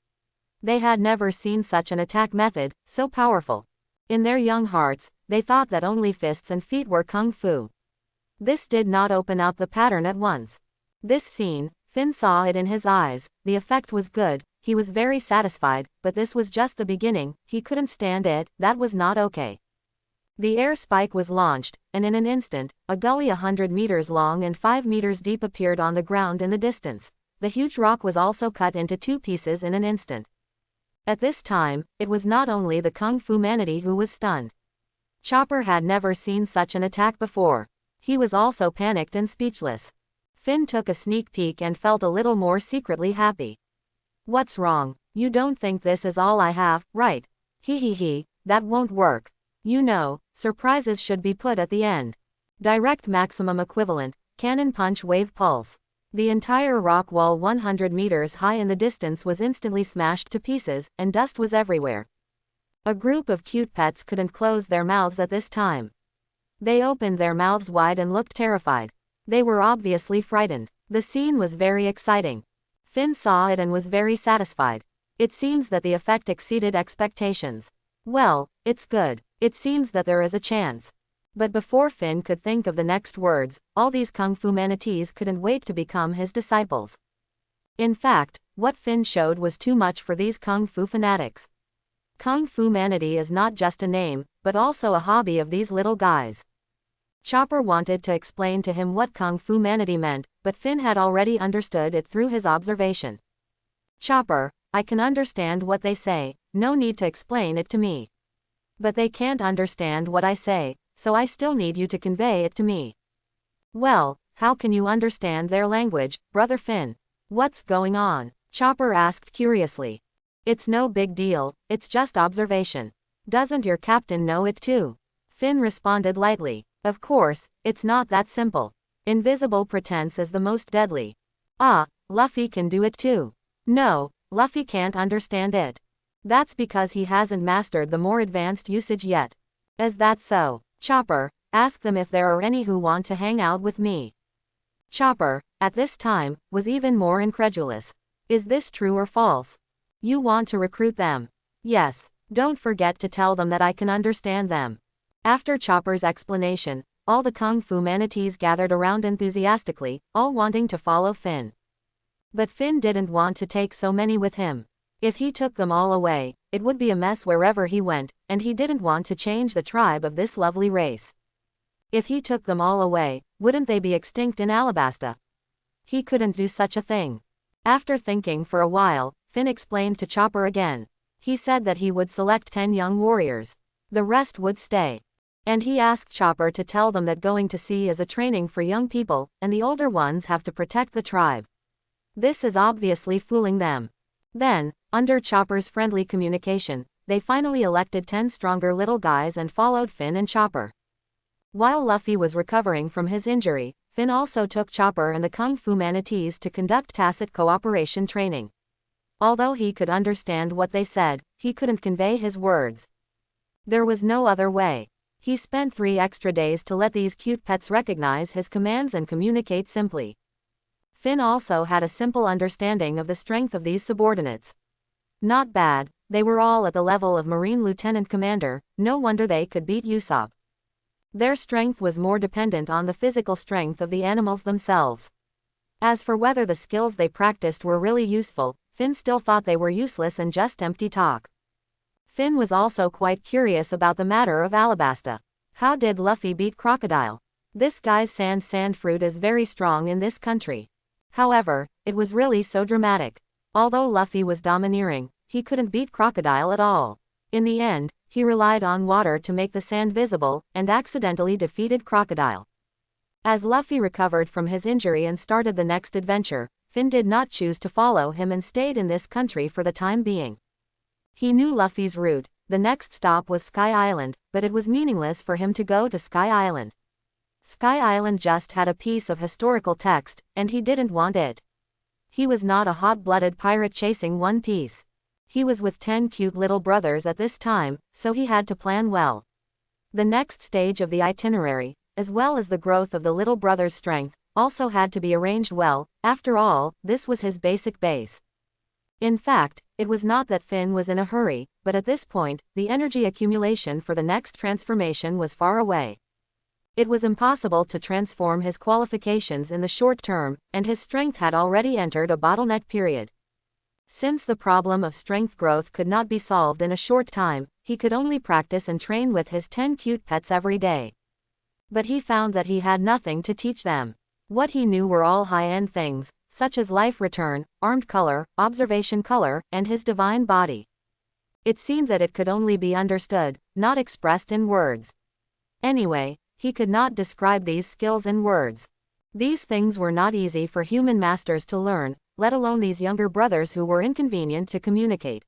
Speaker 1: They had never seen such an attack method, so powerful. In their young hearts, they thought that only fists and feet were Kung Fu. This did not open up the pattern at once. This scene, Finn saw it in his eyes, the effect was good, he was very satisfied, but this was just the beginning, he couldn't stand it, that was not okay. The air spike was launched, and in an instant, a gully 100 meters long and 5 meters deep appeared on the ground in the distance. The huge rock was also cut into 2 pieces in an instant. At this time, it was not only the Kung Fu manatee who was stunned. Chopper had never seen such an attack before. He was also panicked and speechless. Finn took a sneak peek and felt a little more secretly happy. What's wrong? You don't think this is all I have, right? He, that won't work. You know, surprises should be put at the end. Direct maximum equivalent, cannon punch wave pulse. The entire rock wall 100 meters high in the distance was instantly smashed to pieces, and dust was everywhere. A group of cute pets couldn't close their mouths at this time. They opened their mouths wide and looked terrified. They were obviously frightened. The scene was very exciting. Finn saw it and was very satisfied. It seems that the effect exceeded expectations. Well, it's good. It seems that there is a chance. But before Finn could think of the next words, all these Kung Fu manatees couldn't wait to become his disciples. In fact, what Finn showed was too much for these Kung Fu fanatics. Kung Fu manatee is not just a name, but also a hobby of these little guys. Chopper wanted to explain to him what Kung Fu manatee meant, but Finn had already understood it through his observation. Chopper, I can understand what they say, no need to explain it to me. But they can't understand what I say, so I still need you to convey it to me. Well, how can you understand their language, Brother Finn? What's going on? Chopper asked curiously. It's no big deal, it's just observation. Doesn't your captain know it too? Finn responded lightly. Of course, it's not that simple. Invisible pretense is the most deadly. Ah, Luffy can do it too. No, Luffy can't understand it. That's because he hasn't mastered the more advanced usage yet. Is that so? Chopper, ask them if there are any who want to hang out with me. Chopper, at this time, was even more incredulous. Is this true or false? You want to recruit them? Yes. Don't forget to tell them that I can understand them. After Chopper's explanation, all the Kung Fu manatees gathered around enthusiastically, all wanting to follow Finn. But Finn didn't want to take so many with him. If he took them all away, it would be a mess wherever he went, and he didn't want to change the tribe of this lovely race. If he took them all away, wouldn't they be extinct in Alabasta? He couldn't do such a thing. After thinking for a while, Finn explained to Chopper again. He said that he would select 10 young warriors. The rest would stay. And he asked Chopper to tell them that going to sea is a training for young people, and the older ones have to protect the tribe. This is obviously fooling them. Then, under Chopper's friendly communication, they finally elected 10 stronger little guys and followed Finn and Chopper. While Luffy was recovering from his injury, Finn also took Chopper and the Kung Fu manatees to conduct tacit cooperation training. Although he could understand what they said, he couldn't convey his words. There was no other way. He spent 3 extra days to let these cute pets recognize his commands and communicate simply. Finn also had a simple understanding of the strength of these subordinates. Not bad, they were all at the level of Marine Lieutenant Commander, no wonder they could beat Usopp. Their strength was more dependent on the physical strength of the animals themselves. As for whether the skills they practiced were really useful, Finn still thought they were useless and just empty talk. Finn was also quite curious about the matter of Alabasta. How did Luffy beat Crocodile? This guy's sand fruit is very strong in this country. However, it was really so dramatic. Although Luffy was domineering, he couldn't beat Crocodile at all. In the end, he relied on water to make the sand visible, and accidentally defeated Crocodile. As Luffy recovered from his injury and started the next adventure, Finn did not choose to follow him and stayed in this country for the time being. He knew Luffy's route. The next stop was Sky Island, but it was meaningless for him to go to Sky Island. Sky Island just had a piece of historical text, and he didn't want it. He was not a hot-blooded pirate chasing One Piece. He was with 10 cute little brothers at this time, so he had to plan well. The next stage of the itinerary, as well as the growth of the little brother's strength, also had to be arranged well. After all, this was his basic base. In fact, it was not that Finn was in a hurry, but at this point, the energy accumulation for the next transformation was far away. It was impossible to transform his qualifications in the short term, and his strength had already entered a bottleneck period. Since the problem of strength growth could not be solved in a short time, he could only practice and train with his 10 cute pets every day. But he found that he had nothing to teach them. What he knew were all high-end things, such as life return, armed color, observation color, and his divine body. It seemed that it could only be understood, not expressed in words. Anyway, he could not describe these skills in words. These things were not easy for human masters to learn, let alone these younger brothers who were inconvenient to communicate.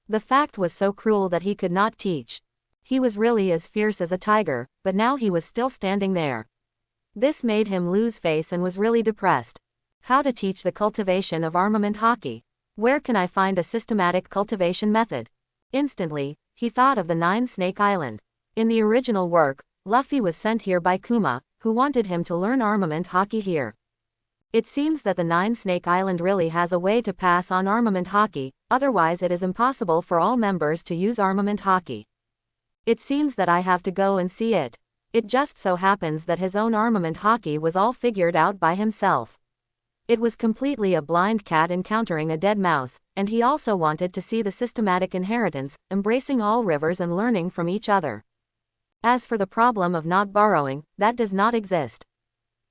Speaker 1: The fact was so cruel that he could not teach. He was really as fierce as a tiger, but now he was still standing there. This made him lose face and was really depressed. How to teach the cultivation of armament hockey? Where can I find a systematic cultivation method? Instantly, he thought of the 9-Snake Island. In the original work, Luffy was sent here by Kuma, who wanted him to learn armament hockey here. It seems that the 9-Snake Island really has a way to pass on armament hockey, otherwise it is impossible for all members to use armament hockey. It seems that I have to go and see it. It just so happens that his own armament hockey was all figured out by himself. It was completely a blind cat encountering a dead mouse, and he also wanted to see the systematic inheritance, embracing all rivers and learning from each other. As for the problem of not borrowing, that does not exist.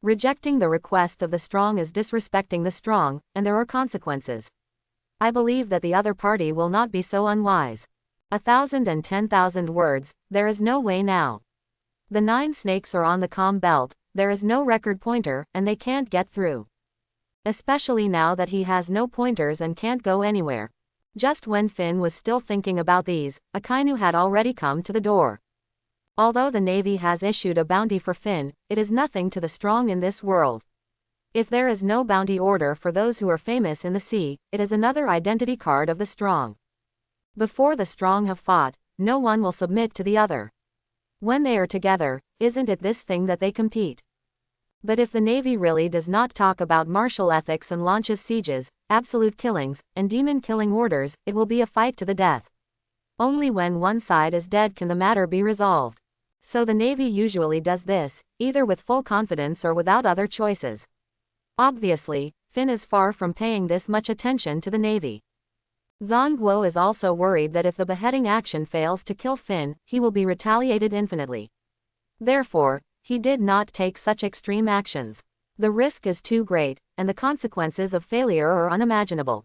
Speaker 1: Rejecting the request of the strong is disrespecting the strong, and there are consequences. I believe that the other party will not be so unwise. 1,010,000 words, there is no way now. The 9 snakes are on the calm belt, there is no record pointer, and they can't get through. Especially now that he has no pointers and can't go anywhere. Just when Finn was still thinking about these, Akainu had already come to the door. Although the Navy has issued a bounty for Finn, it is nothing to the strong in this world. If there is no bounty order for those who are famous in the sea, it is another identity card of the strong. Before the strong have fought, no one will submit to the other. When they are together, isn't it this thing that they compete? But if the Navy really does not talk about martial ethics and launches sieges, absolute killings, and demon-killing orders, it will be a fight to the death. Only when one side is dead can the matter be resolved. So the Navy usually does this, either with full confidence or without other choices. Obviously, Finn is far from paying this much attention to the Navy. Zhang is also worried that if the beheading action fails to kill Finn, he will be retaliated infinitely. Therefore, he did not take such extreme actions. The risk is too great, and the consequences of failure are unimaginable.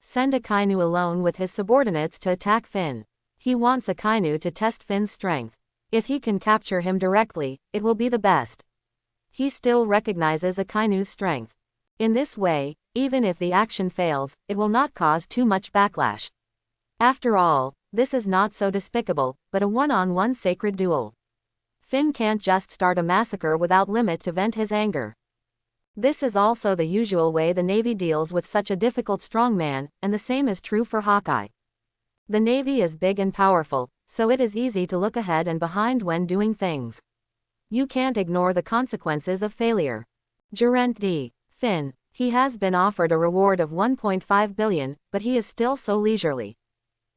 Speaker 1: Send Akainu alone with his subordinates to attack Finn. He wants Akainu to test Finn's strength. If he can capture him directly, it will be the best. He still recognizes Akainu's strength. In this way, even if the action fails, it will not cause too much backlash. After all, this is not so despicable, but a one-on-one sacred duel. Finn can't just start a massacre without limit to vent his anger. This is also the usual way the Navy deals with such a difficult strongman, and the same is true for Hawkeye. The Navy is big and powerful, so it is easy to look ahead and behind when doing things. You can't ignore the consequences of failure. Gerent D. Finn. He has been offered a reward of 1.5 billion, but he is still so leisurely.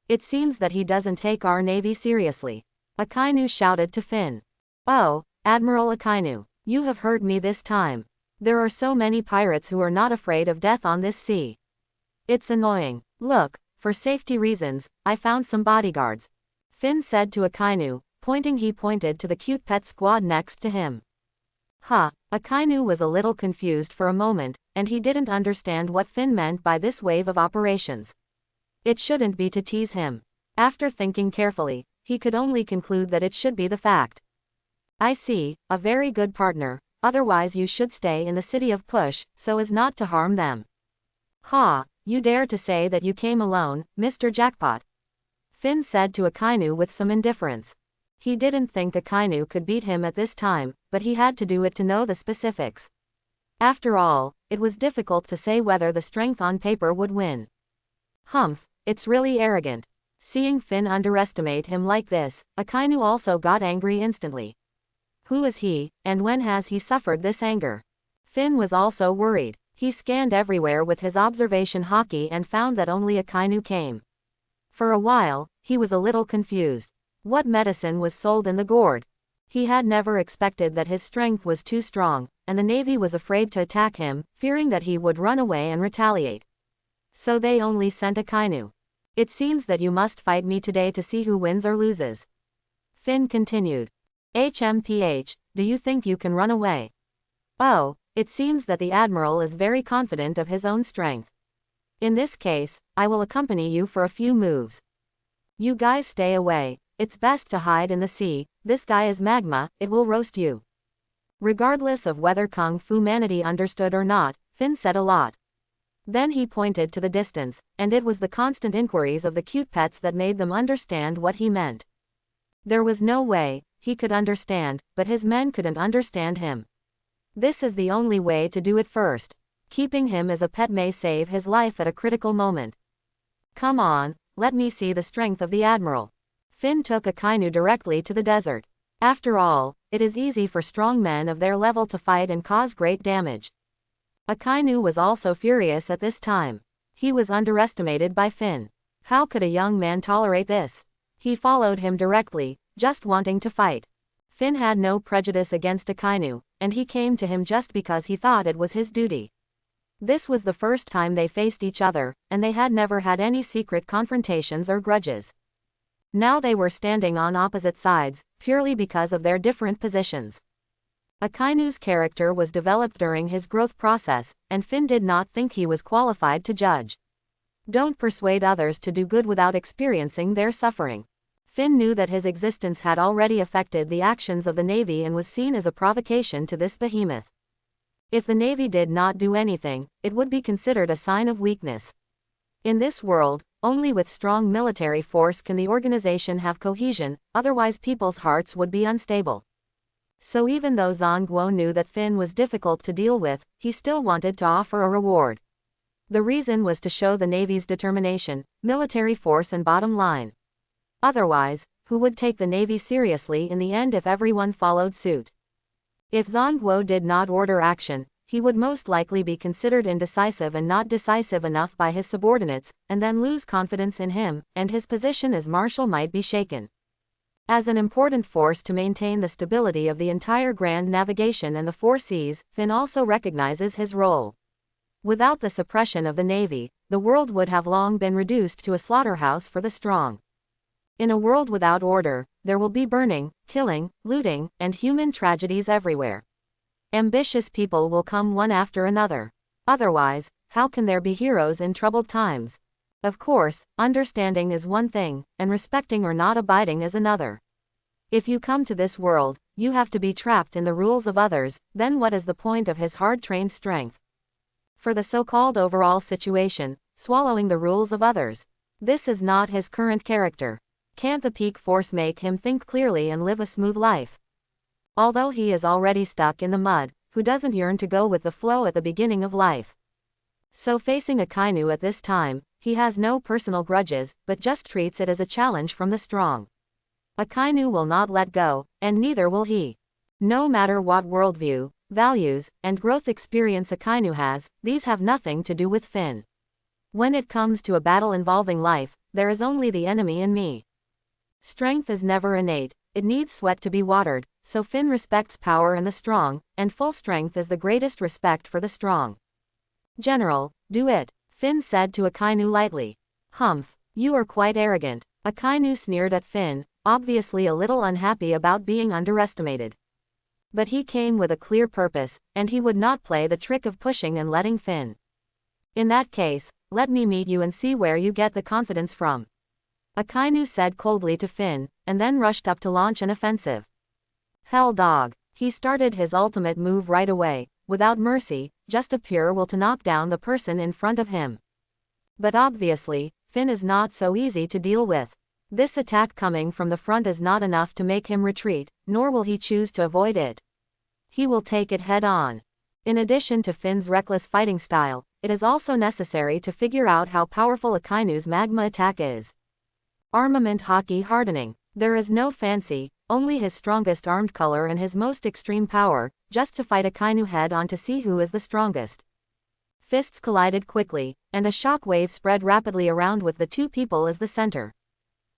Speaker 1: It seems that he doesn't take our Navy seriously. Akainu shouted to Finn. Oh, Admiral Akainu, you have heard me this time. There are so many pirates who are not afraid of death on this sea. It's annoying. Look, For safety reasons, I found some bodyguards. Finn said to Akainu, he pointed to the cute pet squad next to him. Akainu was a little confused for a moment, and he didn't understand what Finn meant by this wave of operations. It shouldn't be to tease him. After thinking carefully, he could only conclude that it should be the fact. I see, a very good partner, otherwise you should stay in the city of Push, so as not to harm them. You dare to say that you came alone, Mr. Jackpot? Finn said to Akainu with some indifference. He didn't think Akainu could beat him at this time, but he had to do it to know the specifics. After all, it was difficult to say whether the strength on paper would win. It's really arrogant. Seeing Finn underestimate him like this, Akainu also got angry instantly. Who is he, and when has he suffered this anger? Finn was also worried. He scanned everywhere with his observation hockey and found that only Akainu came. For a while, he was a little confused. What medicine was sold in the gourd? He had never expected that his strength was too strong, and the Navy was afraid to attack him, fearing that he would run away and retaliate. So they only sent Akainu. It seems that you must fight me today to see who wins or loses. Finn continued. HMPH, do you think you can run away? Oh, it seems that the Admiral is very confident of his own strength. In this case, I will accompany you for a few moves. You guys stay away. It's best to hide in the sea. This guy is magma, it will roast you. Regardless of whether Kung Fu Manatee understood or not, Finn said a lot. Then he pointed to the distance, and it was the constant inquiries of the cute pets that made them understand what he meant. There was no way he could understand, but his men couldn't understand him. This is the only way to do it first. Keeping him as a pet may save his life at a critical moment. Come on, let me see the strength of the Admiral. Finn took Akainu directly to the desert. After all, it is easy for strong men of their level to fight and cause great damage. Akainu was also furious at this time. He was underestimated by Finn. How could a young man tolerate this? He followed him directly, just wanting to fight. Finn had no prejudice against Akainu, and he came to him just because he thought it was his duty. This was the first time they faced each other, and they had never had any secret confrontations or grudges. Now they were standing on opposite sides, purely because of their different positions. Akainu's character was developed during his growth process, and Finn did not think he was qualified to judge. Don't persuade others to do good without experiencing their suffering. Finn knew that his existence had already affected the actions of the Navy and was seen as a provocation to this behemoth. If the Navy did not do anything, it would be considered a sign of weakness. In this world, only with strong military force can the organization have cohesion, otherwise people's hearts would be unstable. So even though Zhongguo knew that Finn was difficult to deal with, he still wanted to offer a reward. The reason was to show the Navy's determination, military force and bottom line. Otherwise, who would take the Navy seriously in the end if everyone followed suit? If Zhongguo did not order action, he would most likely be considered indecisive and not decisive enough by his subordinates, and then lose confidence in him, and his position as marshal might be shaken. As an important force to maintain the stability of the entire Grand Navigation and the Four Seas, Finn also recognizes his role. Without the suppression of the Navy, the world would have long been reduced to a slaughterhouse for the strong. In a world without order, there will be burning, killing, looting, and human tragedies everywhere. Ambitious people will come one after another. Otherwise, how can there be heroes in troubled times? Of course, understanding is one thing, and respecting or not abiding is another. If you come to this world, you have to be trapped in the rules of others, then what is the point of his hard-trained strength? For the so-called overall situation, swallowing the rules of others. This is not his current character. Can't the peak force make him think clearly and live a smooth life? Although he is already stuck in the mud, who doesn't yearn to go with the flow at the beginning of life? So facing Akainu at this time, he has no personal grudges, but just treats it as a challenge from the strong. Akainu will not let go, and neither will he. No matter what worldview, values, and growth experience Akainu has, these have nothing to do with Finn. When it comes to a battle involving life, there is only the enemy in me. Strength is never innate, it needs sweat to be watered, so Finn respects power and the strong, and full strength is the greatest respect for the strong. General, do it, Finn said to Akainu lightly. Humph, you are quite arrogant. Akainu sneered at Finn, obviously a little unhappy about being underestimated. But he came with a clear purpose, and he would not play the trick of pushing and letting Finn. In that case, let me meet you and see where you get the confidence from. Akainu said coldly to Finn, and then rushed up to launch an offensive. Hell dog. He started his ultimate move right away, without mercy, just a pure will to knock down the person in front of him. But obviously, Finn is not so easy to deal with. This attack coming from the front is not enough to make him retreat, nor will he choose to avoid it. He will take it head on. In addition to Finn's reckless fighting style, it is also necessary to figure out how powerful Akainu's magma attack is. Armament Haki Hardening. There is no fancy, only his strongest armed color and his most extreme power, just to fight Akainu head on to see who is the strongest. Fists collided quickly, and a shock wave spread rapidly around with the two people as the center.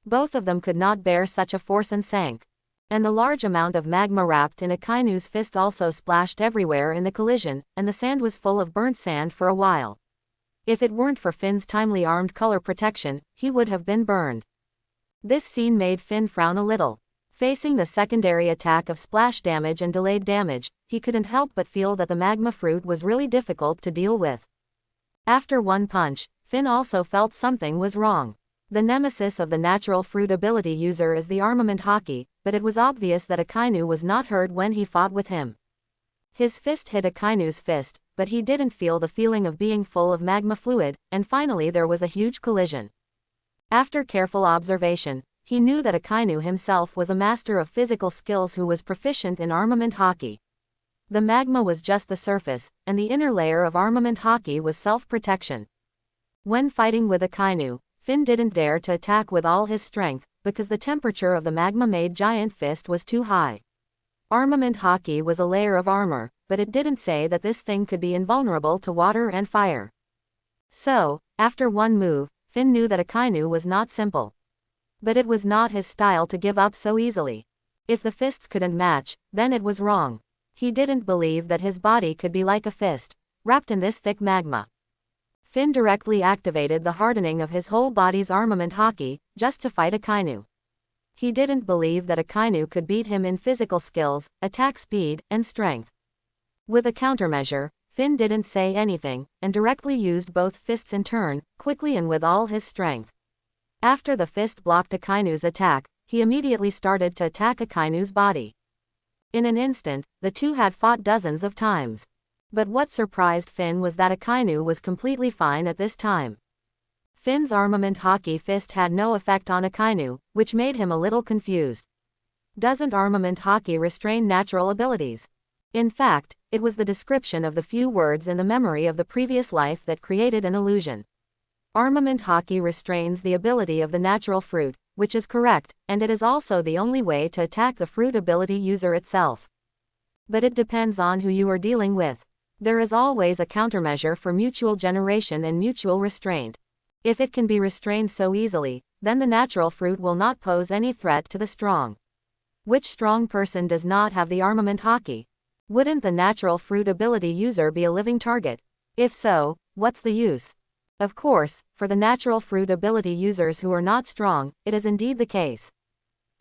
Speaker 1: Both of them could not bear such a force and sank. And the large amount of magma wrapped in Akainu's fist also splashed everywhere in the collision, and the sand was full of burnt sand for a while. If it weren't for Finn's timely armed color protection, he would have been burned. This scene made Finn frown a little. Facing the secondary attack of splash damage and delayed damage, he couldn't help but feel that the magma fruit was really difficult to deal with. After one punch, Finn also felt something was wrong. The nemesis of the natural fruit ability user is the armament Haki, but it was obvious that Akainu was not hurt when he fought with him. His fist hit Akainu's fist, but he didn't feel the feeling of being full of magma fluid, and finally there was a huge collision. After careful observation, he knew that Akainu himself was a master of physical skills who was proficient in armament Haki. The magma was just the surface, and the inner layer of armament Haki was self-protection. When fighting with Akainu, Finn didn't dare to attack with all his strength, because the temperature of the magma-made giant fist was too high. Armament Haki was a layer of armor, but it didn't say that this thing could be invulnerable to water and fire. So, after one move, Finn knew that Akainu was not simple. But it was not his style to give up so easily. If the fists couldn't match, then it was wrong. He didn't believe that his body could be like a fist, wrapped in this thick magma. Finn directly activated the hardening of his whole body's armament Haki, just to fight Akainu. He didn't believe that Akainu could beat him in physical skills, attack speed, and strength. With a countermeasure, Finn didn't say anything, and directly used both fists in turn, quickly and with all his strength. After the fist blocked Akainu's attack, he immediately started to attack Akainu's body. In an instant, the two had fought dozens of times. But what surprised Finn was that Akainu was completely fine at this time. Finn's armament Haki fist had no effect on Akainu, which made him a little confused. Doesn't armament Haki restrain natural abilities? In fact, it was the description of the few words in the memory of the previous life that created an illusion. Armament Haki restrains the ability of the natural fruit, which is correct, and it is also the only way to attack the fruit ability user itself. But it depends on who you are dealing with. There is always a countermeasure for mutual generation and mutual restraint. If it can be restrained so easily, then the natural fruit will not pose any threat to the strong. Which strong person does not have the armament Haki? Wouldn't the natural fruit ability user be a living target? If so, what's the use? Of course, for the natural fruit ability users who are not strong, it is indeed the case.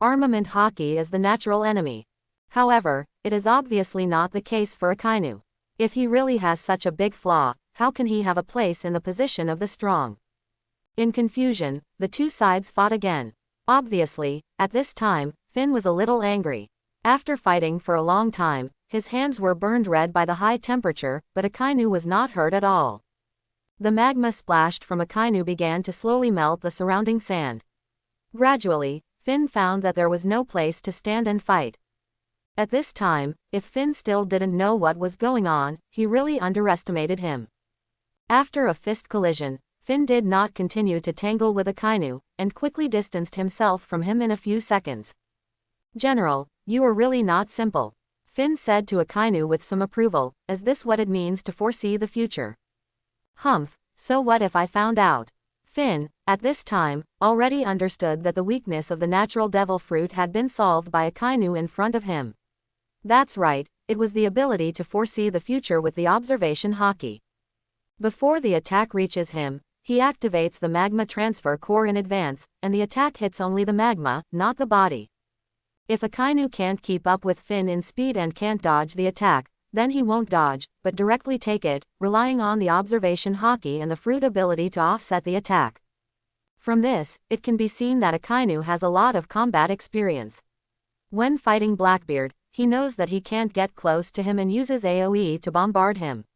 Speaker 1: Armament Haki is the natural enemy. However, it is obviously not the case for Akainu. If he really has such a big flaw, how can he have a place in the position of the strong? In confusion, the two sides fought again. Obviously, at this time, Finn was a little angry. After fighting for a long time, his hands were burned red by the high temperature, but Akainu was not hurt at all. The magma splashed from Akainu began to slowly melt the surrounding sand. Gradually, Finn found that there was no place to stand and fight. At this time, if Finn still didn't know what was going on, he really underestimated him. After a fist collision, Finn did not continue to tangle with Akainu, and quickly distanced himself from him in a few seconds. "General, you are really not simple," Finn said to Akainu with some approval. "Is this what it means to foresee the future?" "Humph, so what if I found out?" Finn, at this time, already understood that the weakness of the natural devil fruit had been solved by Akainu in front of him. That's right, it was the ability to foresee the future with the observation Haki. Before the attack reaches him, He activates the magma transfer core in advance, and the attack hits only the magma, not the body. If Akainu can't keep up with Finn in speed and can't dodge the attack, then he won't dodge, but directly take it, relying on the observation haki and the fruit ability to offset the attack. From this, it can be seen that Akainu has a lot of combat experience. When fighting Blackbeard, he knows that he can't get close to him and uses AoE to bombard him.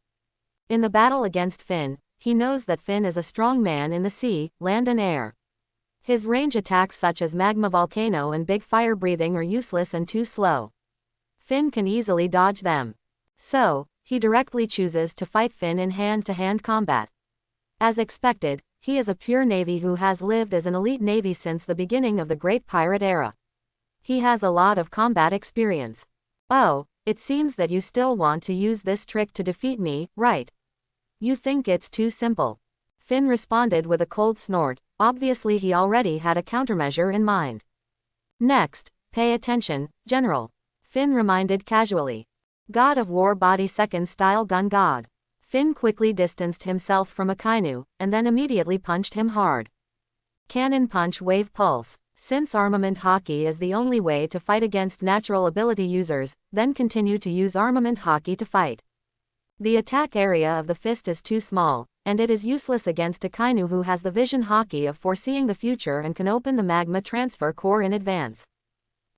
Speaker 1: In the battle against Finn, he knows that Finn is a strong man in the sea, land and air. His range attacks such as magma volcano and big fire breathing are useless and too slow. Finn can easily dodge them. So, he directly chooses to fight Finn in hand-to-hand combat. As expected, he is a pure Navy who has lived as an elite Navy since the beginning of the Great Pirate Era. He has a lot of combat experience. Oh, it seems that you still want to use this trick to defeat me, right? You think it's too simple. Finn responded with a cold snort. Obviously he already had a countermeasure in mind. Next, pay attention, General. Finn reminded casually. God of War body second style gun god. Finn quickly distanced himself from Akainu, and then immediately punched him hard. Cannon punch wave pulse. Since armament haki is the only way to fight against natural ability users, then continue to use armament haki to fight. The attack area of the fist is too small, and it is useless against Akainu who has the vision haki of foreseeing the future and can open the magma transfer core in advance.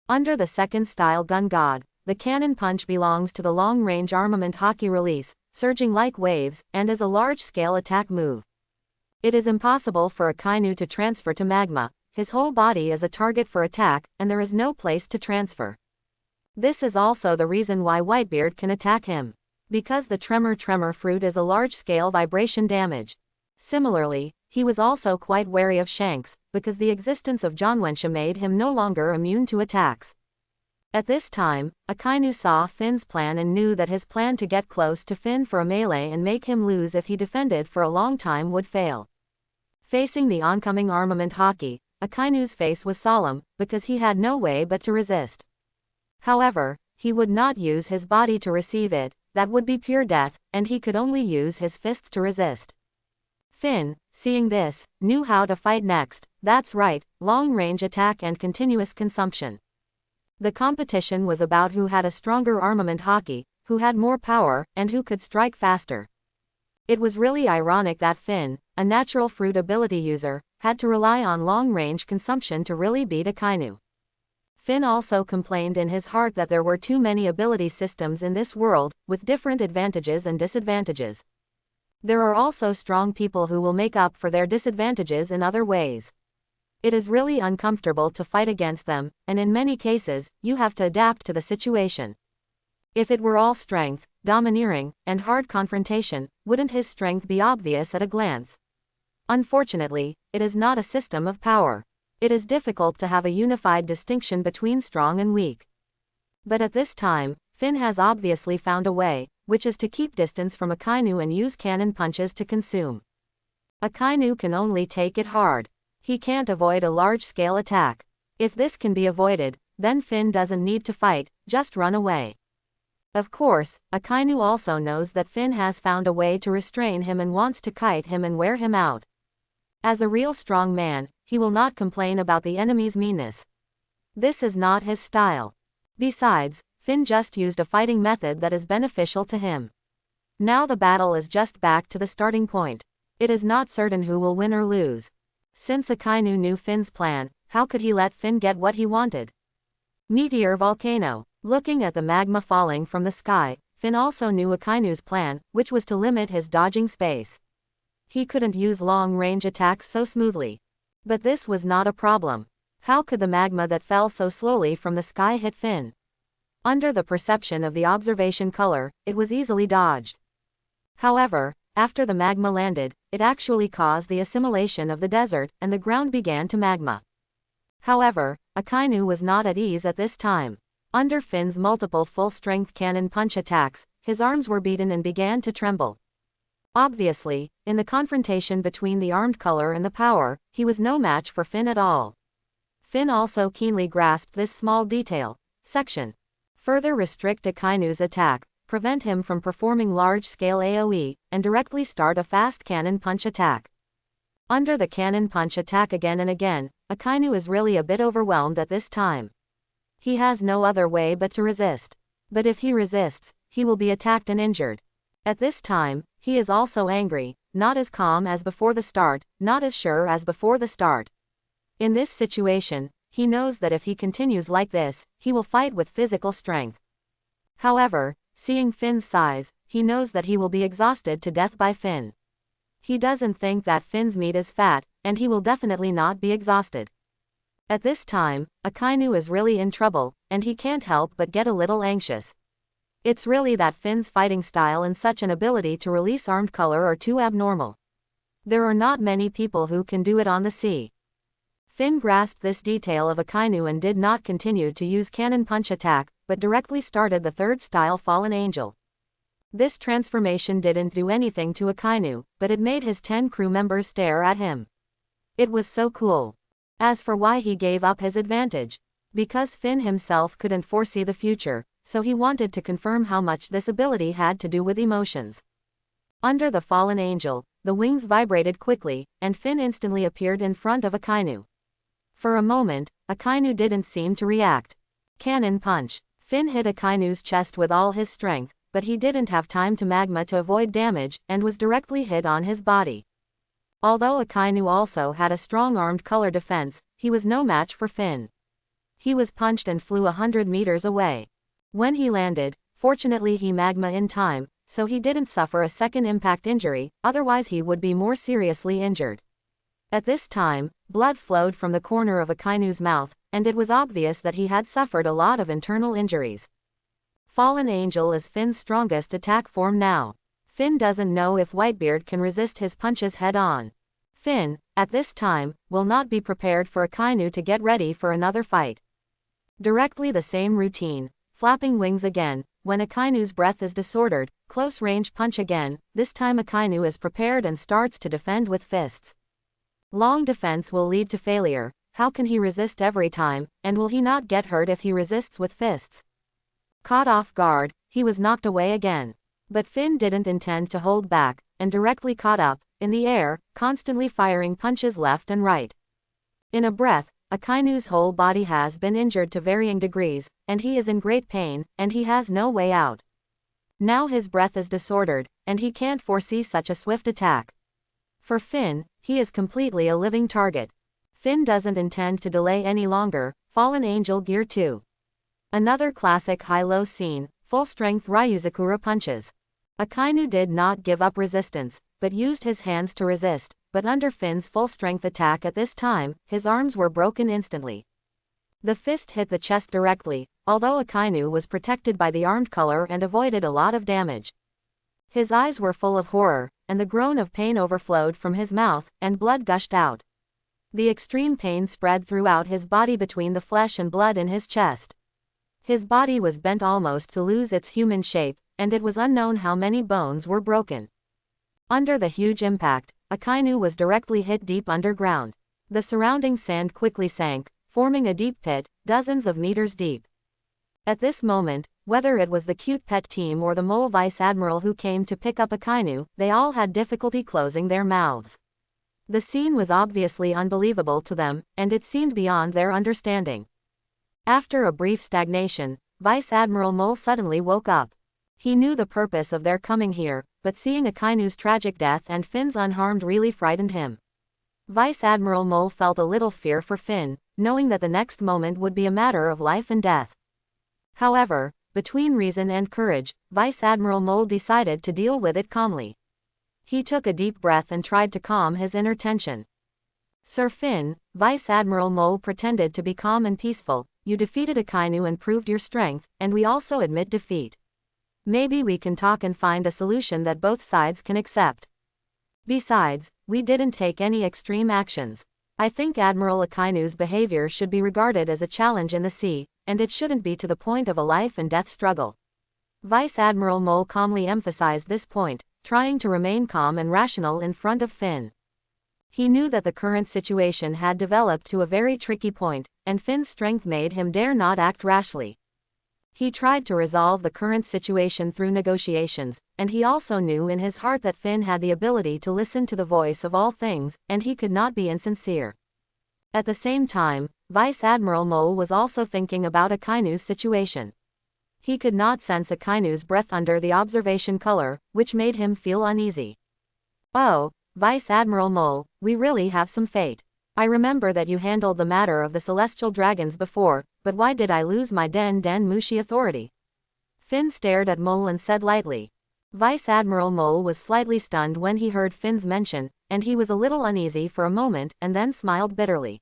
Speaker 1: Under the second style gun god, the cannon punch belongs to the long-range armament haki release, surging like waves, and is a large-scale attack move. It is impossible for Akainu to transfer to magma. His whole body is a target for attack, and there is no place to transfer. This is also the reason why Whitebeard can attack him. Because the tremor fruit is a large-scale vibration damage. Similarly, he was also quite wary of Shanks, because the existence of Jonwensha made him no longer immune to attacks. At this time, Akainu saw Finn's plan and knew that his plan to get close to Finn for a melee and make him lose if he defended for a long time would fail. Facing the oncoming armament haki, Akainu's face was solemn, because he had no way but to resist. However, he would not use his body to receive it, that would be pure death, and he could only use his fists to resist. Finn, seeing this, knew how to fight next. That's right, long-range attack and continuous consumption. The competition was about who had a stronger armament haki, who had more power, and who could strike faster. It was really ironic that Finn, a natural fruit ability user, had to rely on long-range consumption to really beat Akainu. Finn also complained in his heart that there were too many ability systems in this world, with different advantages and disadvantages. There are also strong people who will make up for their disadvantages in other ways. It is really uncomfortable to fight against them, and in many cases, you have to adapt to the situation. If it were all strength, domineering, and hard confrontation, wouldn't his strength be obvious at a glance? Unfortunately, it is not a system of power. It is difficult to have a unified distinction between strong and weak. But at this time, Finn has obviously found a way, which is to keep distance from Akainu and use cannon punches to consume. Akainu can only take it hard. He can't avoid a large-scale attack. If this can be avoided, then Finn doesn't need to fight, just run away. Of course, Akainu also knows that Finn has found a way to restrain him and wants to kite him and wear him out. As a real strong man, he will not complain about the enemy's meanness. This is not his style. Besides, Finn just used a fighting method that is beneficial to him. Now the battle is just back to the starting point. It is not certain who will win or lose. Since Akainu knew Finn's plan, how could he let Finn get what he wanted? Meteor volcano. Looking at the magma falling from the sky, Finn also knew Akainu's plan, which was to limit his dodging space. He couldn't use long-range attacks so smoothly. But this was not a problem. How could the magma that fell so slowly from the sky hit Finn? Under the perception of the observation color, it was easily dodged. However, after the magma landed, it actually caused the assimilation of the desert, and the ground began to magma. However, Akainu was not at ease at this time. Under Finn's multiple full-strength cannon punch attacks, his arms were beaten and began to tremble. Obviously, in the confrontation between the armed color and the power, he was no match for Finn at all. Finn also keenly grasped this small detail. Section. Further restrict Akainu's attack, prevent him from performing large-scale AoE, and directly start a fast cannon punch attack. Under the cannon punch attack again and again, Akainu is really a bit overwhelmed at this time. He has no other way but to resist. But if he resists, he will be attacked and injured. At this time, he is also angry, not as calm as before the start, not as sure as before the start. In this situation, he knows that if he continues like this, he will fight with physical strength. However, seeing Finn's size, he knows that he will be exhausted to death by Finn. He doesn't think that Finn's meat is fat, and he will definitely not be exhausted. At this time, Akainu is really in trouble, and he can't help but get a little anxious. It's really that Finn's fighting style and such an ability to release armed color are too abnormal. There are not many people who can do it on the sea. Finn grasped this detail of Akainu and did not continue to use cannon punch attack, but directly started the third style Fallen Angel. This transformation didn't do anything to Akainu, but it made his 10 crew members stare at him. It was so cool. As for why he gave up his advantage, because Finn himself couldn't foresee the future, so he wanted to confirm how much this ability had to do with emotions. Under the Fallen Angel, the wings vibrated quickly, and Finn instantly appeared in front of Akainu. For a moment, Akainu didn't seem to react. Cannon punch. Finn hit Akainu's chest with all his strength, but he didn't have time to magma to avoid damage, and was directly hit on his body. Although Akainu also had a strong armed color defense, he was no match for Finn. He was punched and flew 100 meters away. When he landed, fortunately he magma in time, so he didn't suffer a second impact injury, otherwise he would be more seriously injured. At this time, blood flowed from the corner of Akainu's mouth, and it was obvious that he had suffered a lot of internal injuries. Fallen Angel is Finn's strongest attack form now. Finn doesn't know if Whitebeard can resist his punches head-on. Finn, at this time, will not be prepared for Akainu to get ready for another fight. Directly the same routine, flapping wings again, when Akainu's breath is disordered, close-range punch again, this time Akainu is prepared and starts to defend with fists. Long defense will lead to failure. How can he resist every time, and will he not get hurt if he resists with fists? Caught off guard, he was knocked away again. But Finn didn't intend to hold back, and directly caught up, in the air, constantly firing punches left and right. In a breath, Akainu's whole body has been injured to varying degrees, and he is in great pain, and he has no way out. Now his breath is disordered, and he can't foresee such a swift attack. For Finn, he is completely a living target. Finn doesn't intend to delay any longer. Fallen Angel Gear 2. Another classic high-low scene, full-strength Ryuzakura punches. Akainu did not give up resistance, but used his hands to resist, but under Finn's full-strength attack at this time, his arms were broken instantly. The fist hit the chest directly, although Akainu was protected by the armed color and avoided a lot of damage. His eyes were full of horror, and the groan of pain overflowed from his mouth, and blood gushed out. The extreme pain spread throughout his body between the flesh and blood in his chest. His body was bent almost to lose its human shape, and it was unknown how many bones were broken. Under the huge impact, Akainu was directly hit deep underground. The surrounding sand quickly sank, forming a deep pit, dozens of meters deep. At this moment, whether it was the cute pet team or the mole vice admiral who came to pick up Akainu, they all had difficulty closing their mouths. The scene was obviously unbelievable to them, and it seemed beyond their understanding. After a brief stagnation, Vice Admiral Mole suddenly woke up. He knew the purpose of their coming here, but seeing Akainu's tragic death and Finn's unharmed really frightened him. Vice Admiral Mole felt a little fear for Finn, knowing that the next moment would be a matter of life and death. However, between reason and courage, Vice Admiral Mole decided to deal with it calmly. He took a deep breath and tried to calm his inner tension. Sir Finn, Vice Admiral Mole pretended to be calm and peaceful. You defeated Akainu and proved your strength, and we also admit defeat. Maybe we can talk and find a solution that both sides can accept. Besides, we didn't take any extreme actions. I think Admiral Akainu's behavior should be regarded as a challenge in the sea, and it shouldn't be to the point of a life and death struggle. Vice Admiral Mole calmly emphasized this point, trying to remain calm and rational in front of Finn. He knew that the current situation had developed to a very tricky point, and Finn's strength made him dare not act rashly. He tried to resolve the current situation through negotiations, and he also knew in his heart that Finn had the ability to listen to the voice of all things, and he could not be insincere. At the same time, Vice Admiral Mole was also thinking about Akainu's situation. He could not sense Akainu's breath under the observation color, which made him feel uneasy. "Oh, Vice Admiral Mole, we really have some fate. I remember that you handled the matter of the celestial dragons before, but why did I lose my Den Mushi authority?" Finn stared at Mole and said lightly. Vice Admiral Mole was slightly stunned when he heard Finn's mention, and he was a little uneasy for a moment and then smiled bitterly.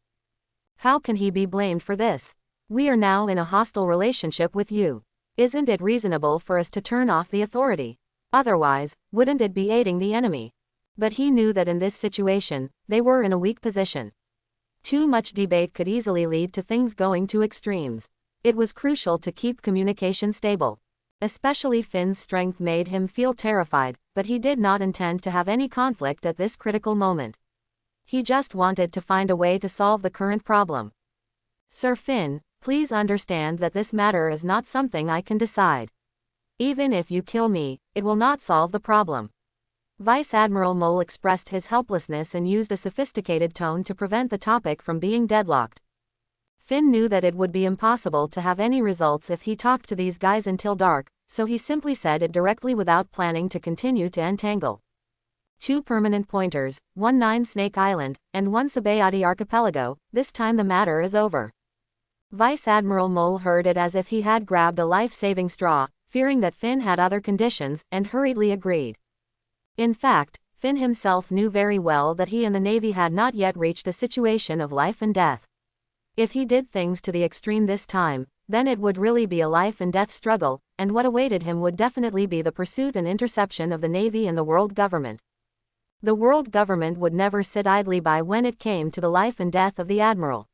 Speaker 1: How can he be blamed for this? We are now in a hostile relationship with you. Isn't it reasonable for us to turn off the authority? Otherwise, wouldn't it be aiding the enemy? But he knew that in this situation, they were in a weak position. Too much debate could easily lead to things going to extremes. It was crucial to keep communication stable. Especially Finn's strength made him feel terrified, but he did not intend to have any conflict at this critical moment. He just wanted to find a way to solve the current problem. "Sir Finn, please understand that this matter is not something I can decide. Even if you kill me, it will not solve the problem." Vice Admiral Mole expressed his helplessness and used a sophisticated tone to prevent the topic from being deadlocked. Finn knew that it would be impossible to have any results if he talked to these guys until dark, so he simply said it directly without planning to continue to entangle. 2 permanent pointers, 1 9 Snake Island, and 1 Sabayati Archipelago, this time the matter is over. Vice Admiral Mole heard it as if he had grabbed a life-saving straw, fearing that Finn had other conditions, and hurriedly agreed. In fact, Finn himself knew very well that he and the Navy had not yet reached a situation of life and death. If he did things to the extreme this time, then it would really be a life-and-death struggle, and what awaited him would definitely be the pursuit and interception of the Navy and the world government. The world government would never sit idly by when it came to the life and death of the Admiral.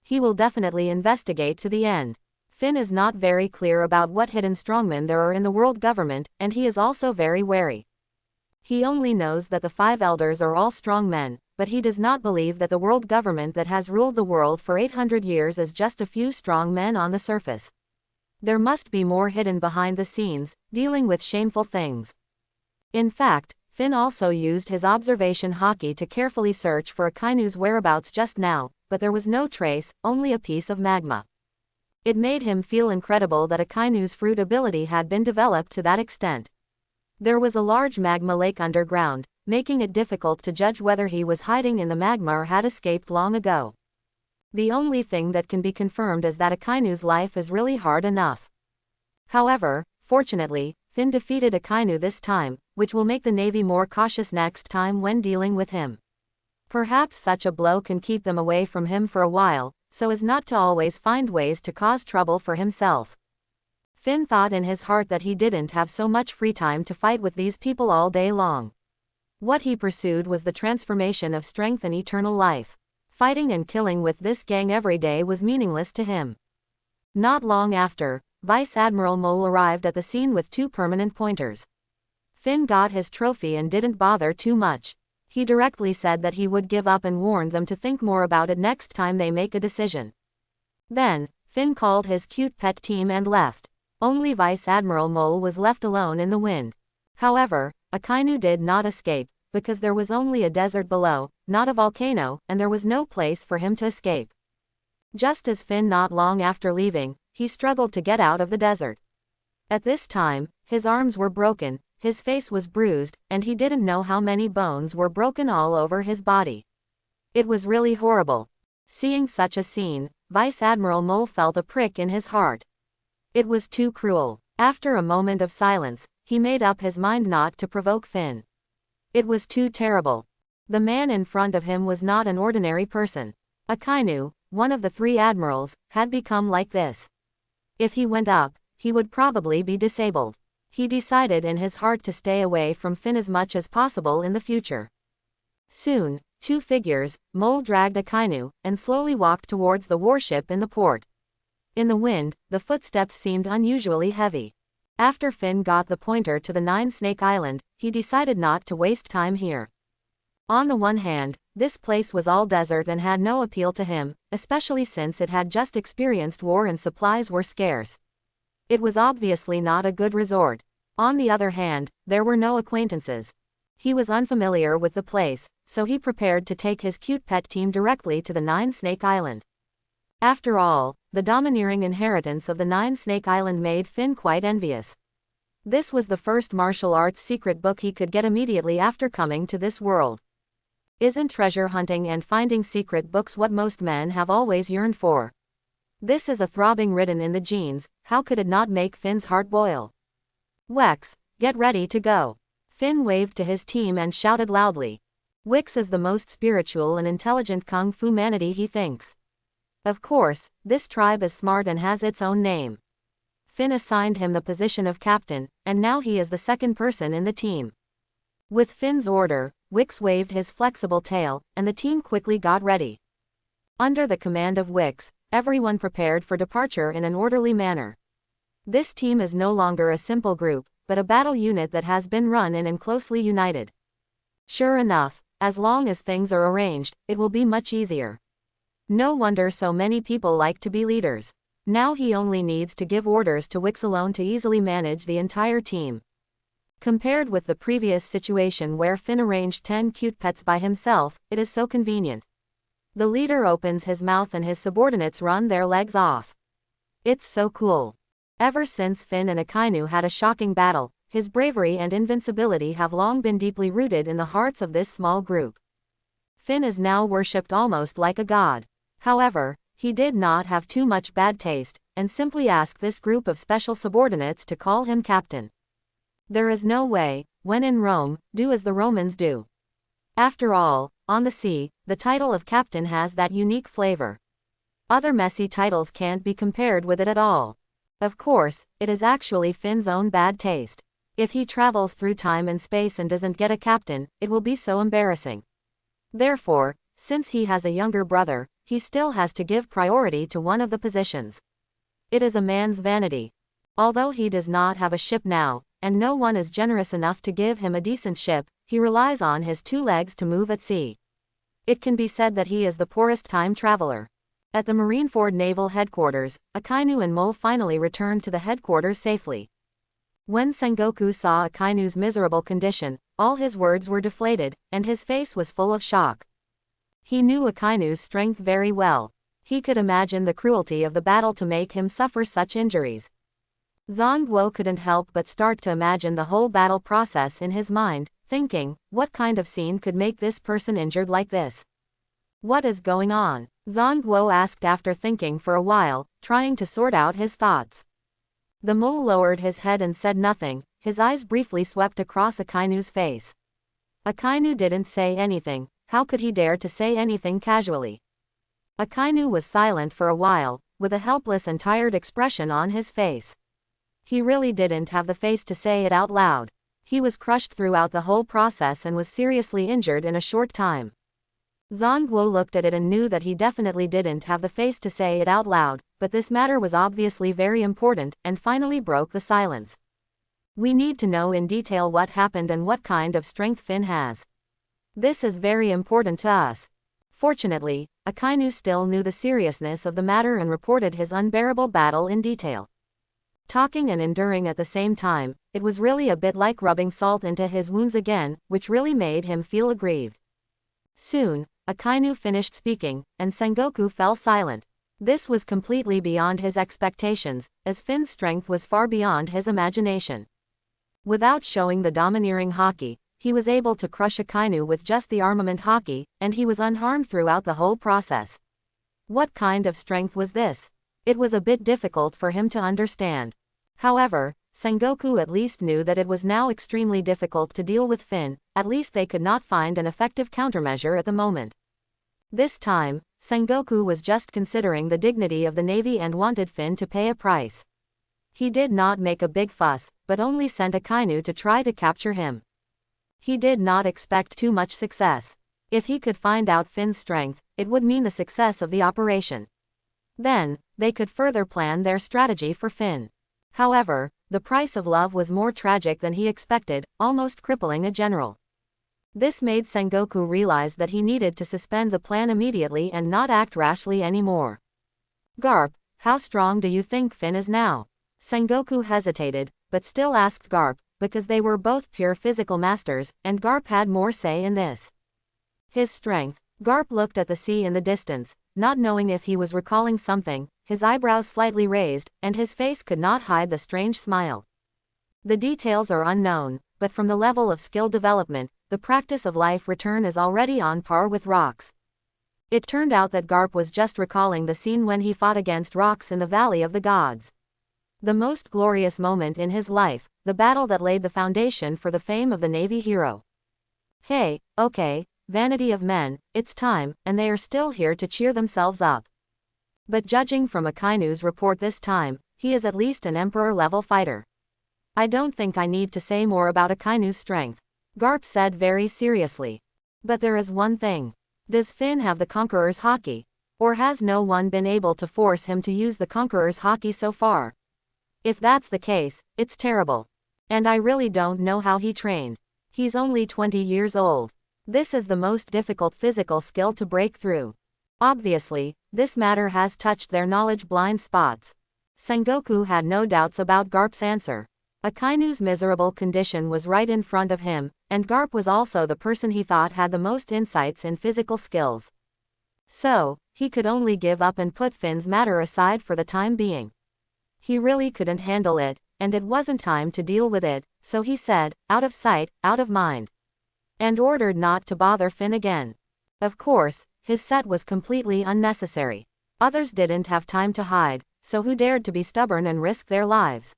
Speaker 1: He will definitely investigate to the end. Finn is not very clear about what hidden strongmen there are in the world government, and he is also very wary. He only knows that the 5 elders are all strong men, but he does not believe that the world government that has ruled the world for 800 years is just a few strong men on the surface. There must be more hidden behind the scenes, dealing with shameful things. In fact, Finn also used his observation hockey to carefully search for Akainu's whereabouts just now, but there was no trace, only a piece of magma. It made him feel incredible that Akainu's fruit ability had been developed to that extent. There was a large magma lake underground, making it difficult to judge whether he was hiding in the magma or had escaped long ago. The only thing that can be confirmed is that Akainu's life is really hard enough. However, fortunately, Finn defeated Akainu this time, which will make the Navy more cautious next time when dealing with him. Perhaps such a blow can keep them away from him for a while, so as not to always find ways to cause trouble for himself. Finn thought in his heart that he didn't have so much free time to fight with these people all day long. What he pursued was the transformation of strength and eternal life. Fighting and killing with this gang every day was meaningless to him. Not long after, Vice Admiral Mole arrived at the scene with 2 permanent pointers. Finn got his trophy and didn't bother too much. He directly said that he would give up and warned them to think more about it next time they make a decision. Then, Finn called his cute pet team and left. Only Vice Admiral Mole was left alone in the wind. However, Akainu did not escape, because there was only a desert below, not a volcano, and there was no place for him to escape. Just as Finn not long after leaving, he struggled to get out of the desert. At this time, his arms were broken, his face was bruised, and he didn't know how many bones were broken all over his body. It was really horrible. Seeing such a scene, Vice Admiral Mole felt a prick in his heart. It was too cruel. After a moment of silence, he made up his mind not to provoke Finn. It was too terrible. The man in front of him was not an ordinary person. Akainu, one of the 3 admirals, had become like this. If he went up, he would probably be disabled. He decided in his heart to stay away from Finn as much as possible in the future. Soon, 2 figures, Mole dragged Akainu, and slowly walked towards the warship in the port. In the wind, the footsteps seemed unusually heavy. After Finn got the pointer to the 9 Snake Island, he decided not to waste time here. On the one hand, this place was all desert and had no appeal to him, especially since it had just experienced war and supplies were scarce. It was obviously not a good resort. On the other hand, there were no acquaintances. He was unfamiliar with the place, so he prepared to take his cute pet team directly to the Nine Snake Island. After all, the domineering inheritance of the Nine Snake Island made Finn quite envious. This was the first martial arts secret book he could get immediately after coming to this world. Isn't treasure hunting and finding secret books what most men have always yearned for? This is a throbbing written in the genes, how could it not make Finn's heart boil? Wex, get ready to go. Finn waved to his team and shouted loudly. Wix is the most spiritual and intelligent kung fu manatee, he thinks. Of course, this tribe is smart and has its own name. Finn assigned him the position of captain, and now he is the second person in the team. With Finn's order, Wix waved his flexible tail, and the team quickly got ready. Under the command of Wix, everyone prepared for departure in an orderly manner. This team is no longer a simple group, but a battle unit that has been run in and closely united. Sure enough, as long as things are arranged, it will be much easier. No wonder so many people like to be leaders. Now he only needs to give orders to Wix alone to easily manage the entire team. Compared with the previous situation where Finn arranged 10 cute pets by himself, it is so convenient. The leader opens his mouth and his subordinates run their legs off. It's so cool. Ever since Finn and Akainu had a shocking battle, his bravery and invincibility have long been deeply rooted in the hearts of this small group. Finn is now worshipped almost like a god. However, he did not have too much bad taste, and simply asked this group of special subordinates to call him captain. There is no way, when in Rome, do as the Romans do. After all, on the sea, the title of captain has that unique flavor. Other messy titles can't be compared with it at all. Of course, it is actually Finn's own bad taste. If he travels through time and space and doesn't get a captain, it will be so embarrassing. Therefore, since he has a younger brother, he still has to give priority to one of the positions. It is a man's vanity. Although he does not have a ship now, and no one is generous enough to give him a decent ship, he relies on his 2 legs to move at sea. It can be said that he is the poorest time traveler. At the Marineford Naval Headquarters, Akainu and Mole finally returned to the headquarters safely. When Sengoku saw Akainu's miserable condition, all his words were deflated, and his face was full of shock. He knew Akainu's strength very well. He could imagine the cruelty of the battle to make him suffer such injuries. Zongguo couldn't help but start to imagine the whole battle process in his mind, thinking, what kind of scene could make this person injured like this? What is going on? Zongguo asked after thinking for a while, trying to sort out his thoughts. The mole lowered his head and said nothing, his eyes briefly swept across Akainu's face. Akainu didn't say anything, how could he dare to say anything casually? Akainu was silent for a while, with a helpless and tired expression on his face. He really didn't have the face to say it out loud. He was crushed throughout the whole process and was seriously injured in a short time. Zongguo looked at it and knew that he definitely didn't have the face to say it out loud, but this matter was obviously very important, and finally broke the silence. We need to know in detail what happened and what kind of strength Finn has. This is very important to us. Fortunately, Akainu still knew the seriousness of the matter and reported his unbearable battle in detail. Talking and enduring at the same time, it was really a bit like rubbing salt into his wounds again, which really made him feel aggrieved. Soon, Akainu finished speaking, and Sengoku fell silent. This was completely beyond his expectations, as Finn's strength was far beyond his imagination. Without showing the domineering haki, he was able to crush Akainu with just the armament haki, and he was unharmed throughout the whole process. What kind of strength was this? It was a bit difficult for him to understand. However, Sengoku at least knew that it was now extremely difficult to deal with Finn, at least they could not find an effective countermeasure at the moment. This time, Sengoku was just considering the dignity of the Navy and wanted Finn to pay a price. He did not make a big fuss, but only sent Akainu to try to capture him. He did not expect too much success. If he could find out Finn's strength, it would mean the success of the operation. Then, they could further plan their strategy for Finn. However, the price of love was more tragic than he expected, almost crippling a general. This made Sengoku realize that he needed to suspend the plan immediately and not act rashly anymore. Garp, how strong do you think Finn is now? Sengoku hesitated, but still asked Garp, because they were both pure physical masters, and Garp had more say in this. His strength. Garp looked at the sea in the distance, not knowing if he was recalling something, his eyebrows slightly raised, and his face could not hide the strange smile. The details are unknown, but from the level of skill development, the practice of life return is already on par with rocks. It turned out that Garp was just recalling the scene when he fought against rocks in the Valley of the Gods. The most glorious moment in his life, the battle that laid the foundation for the fame of the Navy hero. Hey, okay, vanity of men, it's time, and they are still here to cheer themselves up. But judging from Akainu's report this time, he is at least an emperor-level fighter. I don't think I need to say more about Akainu's strength, Garp said very seriously. But there is one thing. Does Finn have the Conqueror's Haki? Or has no one been able to force him to use the Conqueror's Haki so far? If that's the case, it's terrible. And I really don't know how he trained. He's only 20 years old. This is the most difficult physical skill to break through. Obviously, this matter has touched their knowledge blind spots. Sengoku had no doubts about Garp's answer. Akainu's miserable condition was right in front of him, and Garp was also the person he thought had the most insights in physical skills. So, he could only give up and put Finn's matter aside for the time being. He really couldn't handle it, and it wasn't time to deal with it, so he said, out of sight, out of mind. And ordered not to bother Finn again. Of course, his set was completely unnecessary. Others didn't have time to hide, so who dared to be stubborn and risk their lives?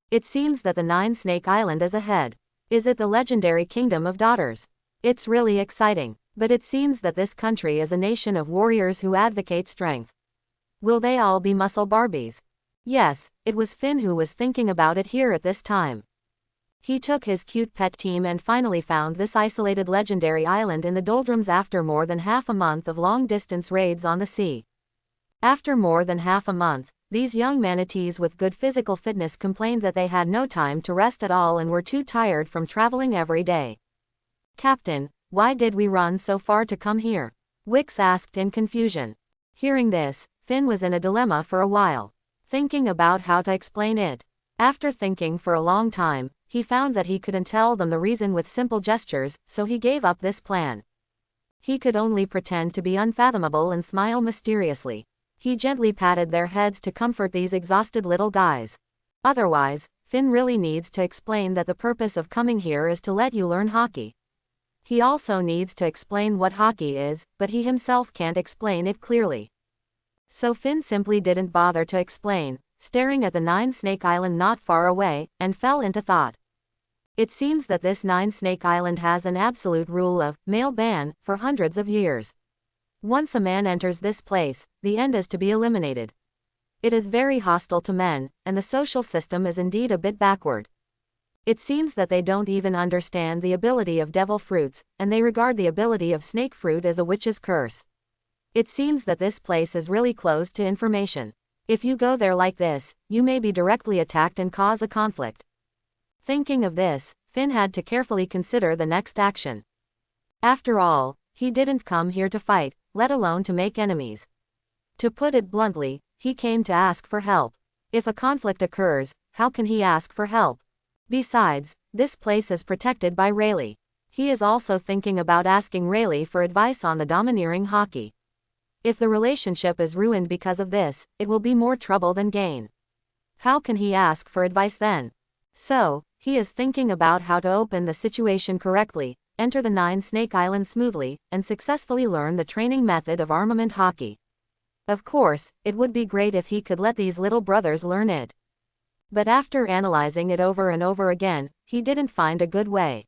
Speaker 1: It seems that the Nine-Snake Island is ahead. Is it the legendary Kingdom of Daughters? It's really exciting, but it seems that this country is a nation of warriors who advocate strength. Will they all be muscle Barbies? Yes, it was Finn who was thinking about it here at this time. He took his cute pet team and finally found this isolated legendary island in the doldrums after more than half a month of long-distance raids on the sea. After more than half a month, these young manatees with good physical fitness complained that they had no time to rest at all and were too tired from traveling every day. Captain, why did we run so far to come here? Wix asked in confusion. Hearing this, Finn was in a dilemma for a while, thinking about how to explain it. After thinking for a long time, he found that he couldn't tell them the reason with simple gestures, so he gave up this plan. He could only pretend to be unfathomable and smile mysteriously. He gently patted their heads to comfort these exhausted little guys. Otherwise, Finn really needs to explain that the purpose of coming here is to let you learn hockey. He also needs to explain what hockey is, but he himself can't explain it clearly. So Finn simply didn't bother to explain, staring at the Nine-Snake Island not far away, and fell into thought. It seems that this Nine-Snake Island has an absolute rule of male ban for hundreds of years. Once a man enters this place, the end is to be eliminated. It is very hostile to men, and the social system is indeed a bit backward. It seems that they don't even understand the ability of devil fruits, and they regard the ability of snake fruit as a witch's curse. It seems that this place is really closed to information. If you go there like this, you may be directly attacked and cause a conflict. Thinking of this, Finn had to carefully consider the next action. After all, he didn't come here to fight, let alone to make enemies. To put it bluntly, he came to ask for help. If a conflict occurs, how can he ask for help? Besides, this place is protected by Rayleigh. He is also thinking about asking Rayleigh for advice on the domineering hockey. If the relationship is ruined because of this, it will be more trouble than gain. How can he ask for advice then? So, he is thinking about how to open the situation correctly, enter the Nine-Snake Island smoothly, and successfully learn the training method of armament hockey. Of course, it would be great if he could let these little brothers learn it. But after analyzing it over and over again, he didn't find a good way.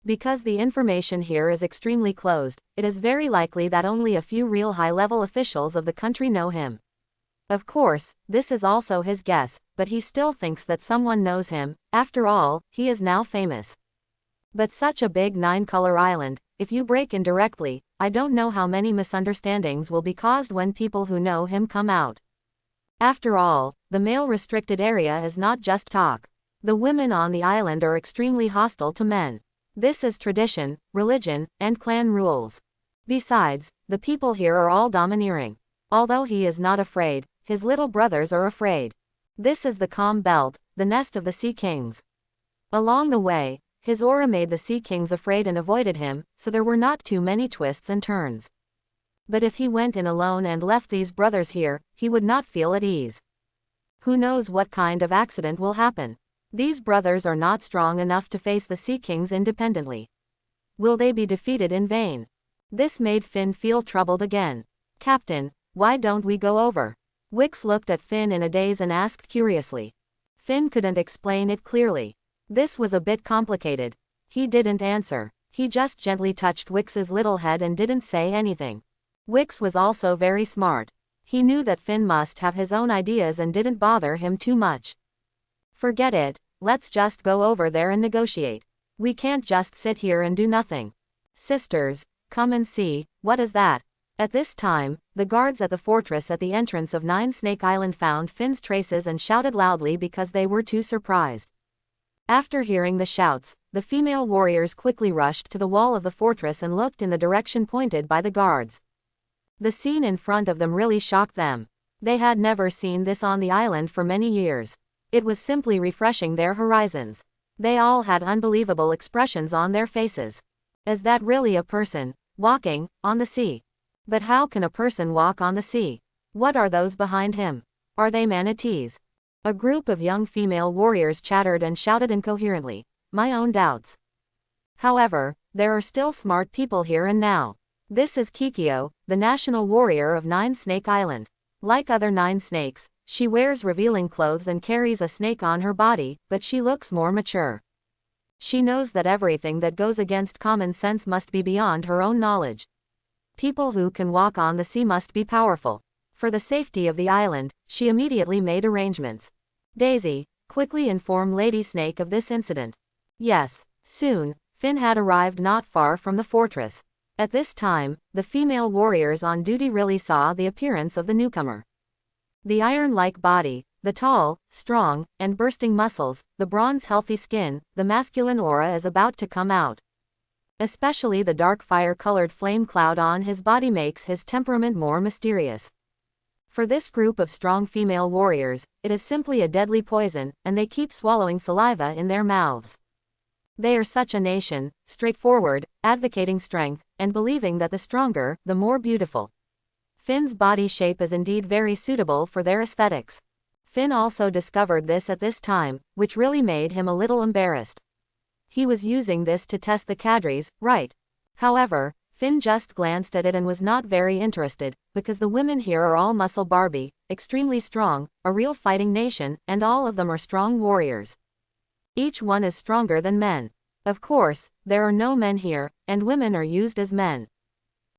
Speaker 1: Because the information here is extremely closed, it is very likely that only a few real high-level officials of the country know him. Of course, this is also his guess, but he still thinks that someone knows him. After all, he is now famous. But such a big nine-color island, if you break in directly, I don't know how many misunderstandings will be caused when people who know him come out. After all, the male-restricted area is not just talk. The women on the island are extremely hostile to men. This is tradition, religion, and clan rules. Besides, the people here are all domineering. Although he is not afraid, his little brothers are afraid. This is the calm belt, the nest of the Sea Kings. Along the way, his aura made the Sea Kings afraid and avoided him, so there were not too many twists and turns. But if he went in alone and left these brothers here, he would not feel at ease. Who knows what kind of accident will happen? These brothers are not strong enough to face the Sea Kings independently. Will they be defeated in vain? This made Finn feel troubled again. Captain, why don't we go over? Wix looked at Finn in a daze and asked curiously. Finn couldn't explain it clearly. This was a bit complicated. He didn't answer. He just gently touched Wix's little head and didn't say anything. Wix was also very smart. He knew that Finn must have his own ideas and didn't bother him too much. Forget it, let's just go over there and negotiate. We can't just sit here and do nothing. Sisters, come and see, what is that? At this time, the guards at the fortress at the entrance of Nine Snake Island found Finn's traces and shouted loudly because they were too surprised. After hearing the shouts, the female warriors quickly rushed to the wall of the fortress and looked in the direction pointed by the guards. The scene in front of them really shocked them. They had never seen this on the island for many years. It was simply refreshing their horizons. They all had unbelievable expressions on their faces. Is that really a person, walking, on the sea? But how can a person walk on the sea? What are those behind him? Are they manatees? A group of young female warriors chattered and shouted incoherently. My own doubts. However, there are still smart people here and now. This is Kikyo, the national warrior of Nine Snake Island. Like other Nine Snakes, she wears revealing clothes and carries a snake on her body, but she looks more mature. She knows that everything that goes against common sense must be beyond her own knowledge. People who can walk on the sea must be powerful. For the safety of the island, she immediately made arrangements. Daisy, quickly inform Lady Snake of this incident. Yes, soon, Finn had arrived not far from the fortress. At this time, the female warriors on duty really saw the appearance of the newcomer. The iron-like body, the tall, strong, and bursting muscles, the bronze-healthy skin, the masculine aura is about to come out. Especially the dark fire-colored flame cloud on his body makes his temperament more mysterious. For this group of strong female warriors, it is simply a deadly poison, and they keep swallowing saliva in their mouths. They are such a nation, straightforward, advocating strength, and believing that the stronger, the more beautiful. Finn's body shape is indeed very suitable for their aesthetics. Finn also discovered this at this time, which really made him a little embarrassed. He was using this to test the cadres, right? However, Finn just glanced at it and was not very interested, because the women here are all muscle Barbie, extremely strong, a real fighting nation, and all of them are strong warriors. Each one is stronger than men. Of course, there are no men here, and women are used as men.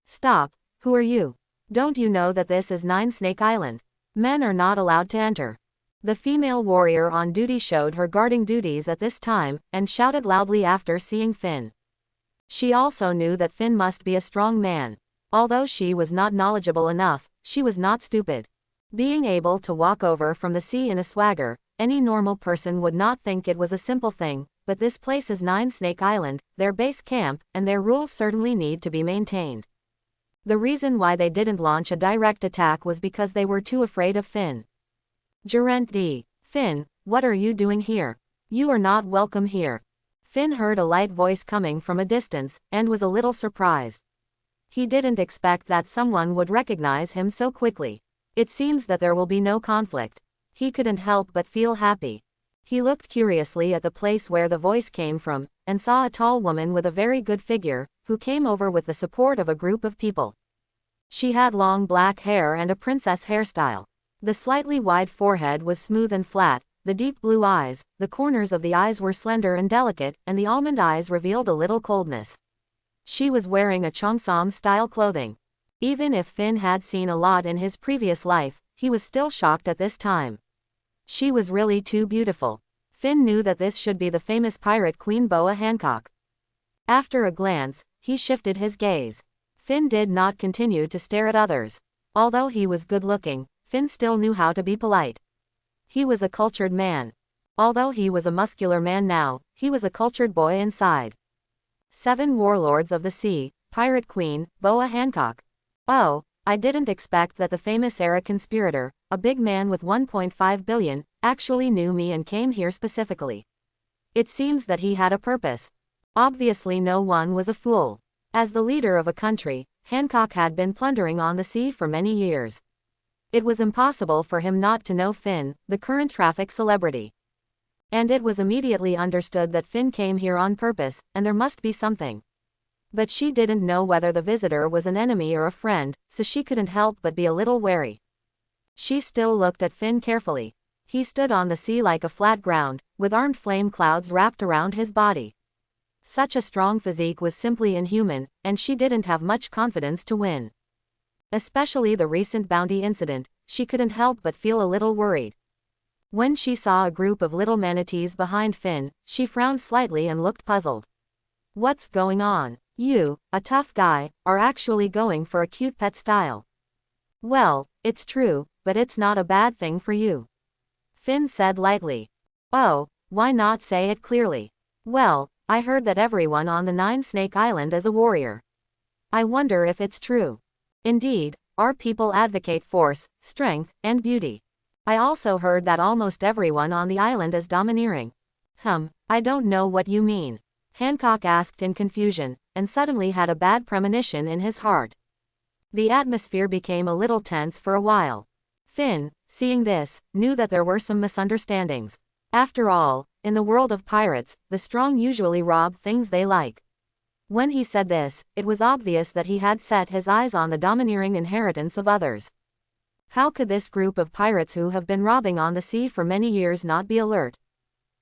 Speaker 1: Stop, who are you? Don't you know that this is Nine Snake Island? Men are not allowed to enter. The female warrior on duty showed her guarding duties at this time, and shouted loudly after seeing Finn. She also knew that Finn must be a strong man. Although she was not knowledgeable enough, she was not stupid. Being able to walk over from the sea in a swagger, any normal person would not think it was a simple thing, but this place is Nine Snake Island, their base camp, and their rules certainly need to be maintained. The reason why they didn't launch a direct attack was because they were too afraid of Finn. Gerent D. Finn, what are you doing here? You are not welcome here. Finn heard a light voice coming from a distance, and was a little surprised. He didn't expect that someone would recognize him so quickly. It seems that there will be no conflict. He couldn't help but feel happy. He looked curiously at the place where the voice came from, and saw a tall woman with a very good figure, who came over with the support of a group of people. She had long black hair and a princess hairstyle. The slightly wide forehead was smooth and flat, the deep blue eyes, the corners of the eyes were slender and delicate, and the almond eyes revealed a little coldness. She was wearing a Cheongsam-style clothing. Even if Finn had seen a lot in his previous life, he was still shocked at this time. She was really too beautiful. Finn knew that this should be the famous pirate Queen Boa Hancock. After a glance, he shifted his gaze. Finn did not continue to stare at others. Although he was good-looking, Finn still knew how to be polite. He was a cultured man. Although he was a muscular man now, he was a cultured boy inside. 7 Warlords of the Sea, Pirate Queen, Boa Hancock. Oh, I didn't expect that the famous era conspirator, a big man with 1.5 billion, actually knew me and came here specifically. It seems that he had a purpose. Obviously no one was a fool. As the leader of a country, Hancock had been plundering on the sea for many years. It was impossible for him not to know Finn, the current traffic celebrity. And it was immediately understood that Finn came here on purpose, and there must be something. But she didn't know whether the visitor was an enemy or a friend, so she couldn't help but be a little wary. She still looked at Finn carefully. He stood on the sea like a flat ground, with armed flame clouds wrapped around his body. Such a strong physique was simply inhuman, and she didn't have much confidence to win. Especially the recent bounty incident, she couldn't help but feel a little worried. When she saw a group of little manatees behind Finn, she frowned slightly and looked puzzled. What's going on? You, a tough guy, are actually going for a cute pet style. Well, it's true, but it's not a bad thing for you. Finn said lightly. Oh, why not say it clearly? Well, I heard that everyone on the Nine-Snake Island is a warrior. I wonder if it's true. Indeed, our people advocate force, strength, and beauty. I also heard that almost everyone on the island is domineering. I don't know what you mean. Hancock asked in confusion, and suddenly had a bad premonition in his heart. The atmosphere became a little tense for a while. Finn, seeing this, knew that there were some misunderstandings. After all, in the world of pirates, the strong usually rob things they like. When he said this, it was obvious that he had set his eyes on the domineering inheritance of others. How could this group of pirates who have been robbing on the sea for many years not be alert?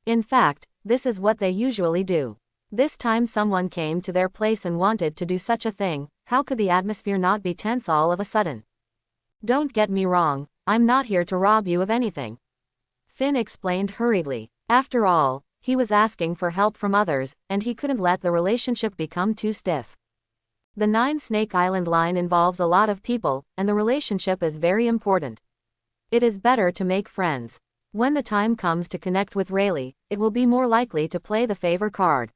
Speaker 1: In fact, this is what they usually do. This time someone came to their place and wanted to do such a thing. How could the atmosphere not be tense all of a sudden? Don't get me wrong, I'm not here to rob you of anything. Finn explained hurriedly. After all, he was asking for help from others, and he couldn't let the relationship become too stiff. The Nine-Snake Island line involves a lot of people, and the relationship is very important. It is better to make friends. When the time comes to connect with Rayleigh, it will be more likely to play the favor card.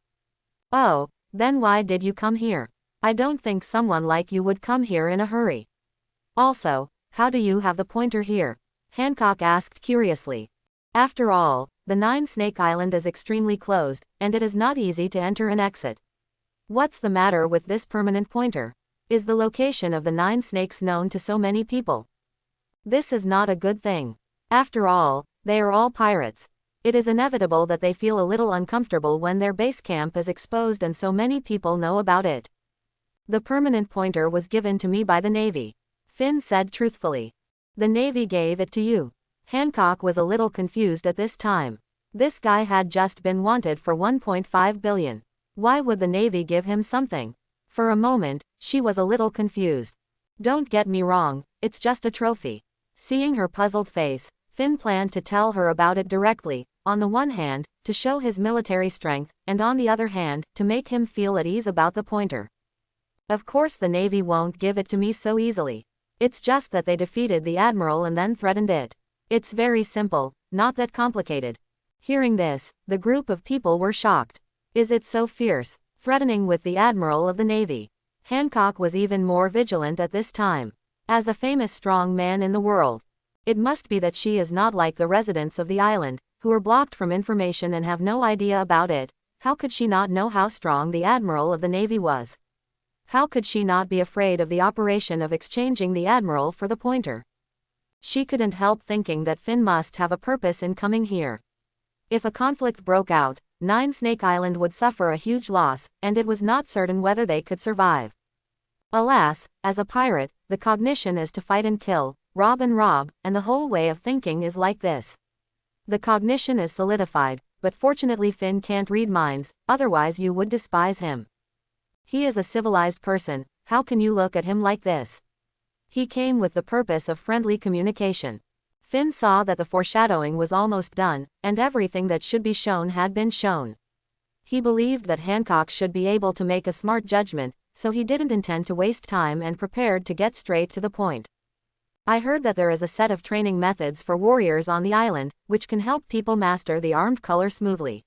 Speaker 1: Oh, then why did you come here? I don't think someone like you would come here in a hurry. Also, how do you have the pointer here? Hancock asked curiously. After all, the Nine-Snake Island is extremely closed, and it is not easy to enter and exit. What's the matter with this permanent pointer? Is the location of the Nine Snakes known to so many people? This is not a good thing. After all, they are all pirates. It is inevitable that they feel a little uncomfortable when their base camp is exposed and so many people know about it. The permanent pointer was given to me by the Navy. Finn said truthfully. The Navy gave it to you. Hancock was a little confused at this time. This guy had just been wanted for 1.5 billion. Why would the Navy give him something? For a moment, she was a little confused. Don't get me wrong, it's just a trophy. Seeing her puzzled face, Finn planned to tell her about it directly, on the one hand, to show his military strength, and on the other hand, to make him feel at ease about the pointer. Of course the Navy won't give it to me so easily. It's just that they defeated the Admiral and then threatened it. It's very simple, not that complicated. Hearing this, the group of people were shocked. Is it so fierce, threatening with the Admiral of the Navy? Hancock was even more vigilant at this time. As a famous strong man in the world, it must be that she is not like the residents of the island, who are blocked from information and have no idea about it. How could she not know how strong the Admiral of the Navy was? How could she not be afraid of the operation of exchanging the Admiral for the pointer? She couldn't help thinking that Finn must have a purpose in coming here. If a conflict broke out, Nine-Snake Island would suffer a huge loss, and it was not certain whether they could survive. Alas, as a pirate, the cognition is to fight and kill, rob, and the whole way of thinking is like this. The cognition is solidified, but fortunately Finn can't read minds, otherwise you would despise him. He is a civilized person, how can you look at him like this? He came with the purpose of friendly communication. Finn saw that the foreshadowing was almost done, and everything that should be shown had been shown. He believed that Hancock should be able to make a smart judgment, so he didn't intend to waste time and prepared to get straight to the point. I heard that there is a set of training methods for warriors on the island, which can help people master the armed color smoothly.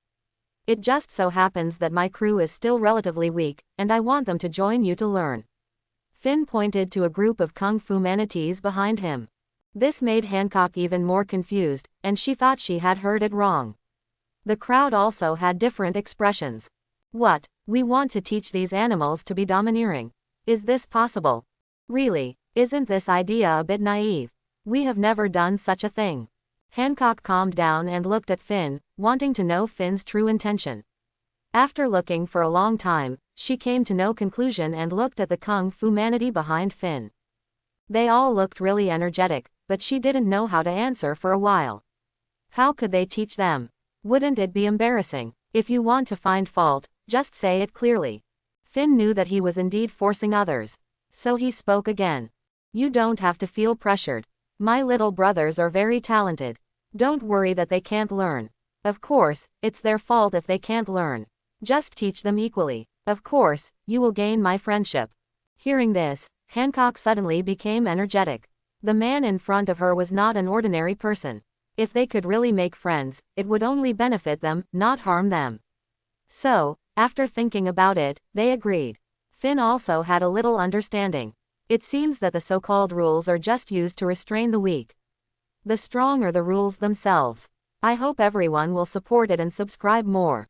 Speaker 1: It just so happens that my crew is still relatively weak, and I want them to join you to learn. Finn pointed to a group of kung fu manatees behind him. This made Hancock even more confused, and she thought she had heard it wrong. The crowd also had different expressions. What? We want to teach these animals to be domineering. Is this possible? Really, isn't this idea a bit naive? We have never done such a thing. Hancock calmed down and looked at Finn, wanting to know Finn's true intention. After looking for a long time, she came to no conclusion and looked at the kung fu manatee behind Finn. They all looked really energetic, but she didn't know how to answer for a while. How could they teach them? Wouldn't it be embarrassing? If you want to find fault, just say it clearly. Finn knew that he was indeed forcing others. So he spoke again. You don't have to feel pressured. My little brothers are very talented. Don't worry that they can't learn. Of course, it's their fault if they can't learn. Just teach them equally. Of course, you will gain my friendship. Hearing this, Hancock suddenly became energetic. The man in front of her was not an ordinary person. If they could really make friends, it would only benefit them, not harm them. So, after thinking about it, they agreed. Finn also had a little understanding. It seems that the so-called rules are just used to restrain the weak. The strong are the rules themselves. I hope everyone will support it and subscribe more.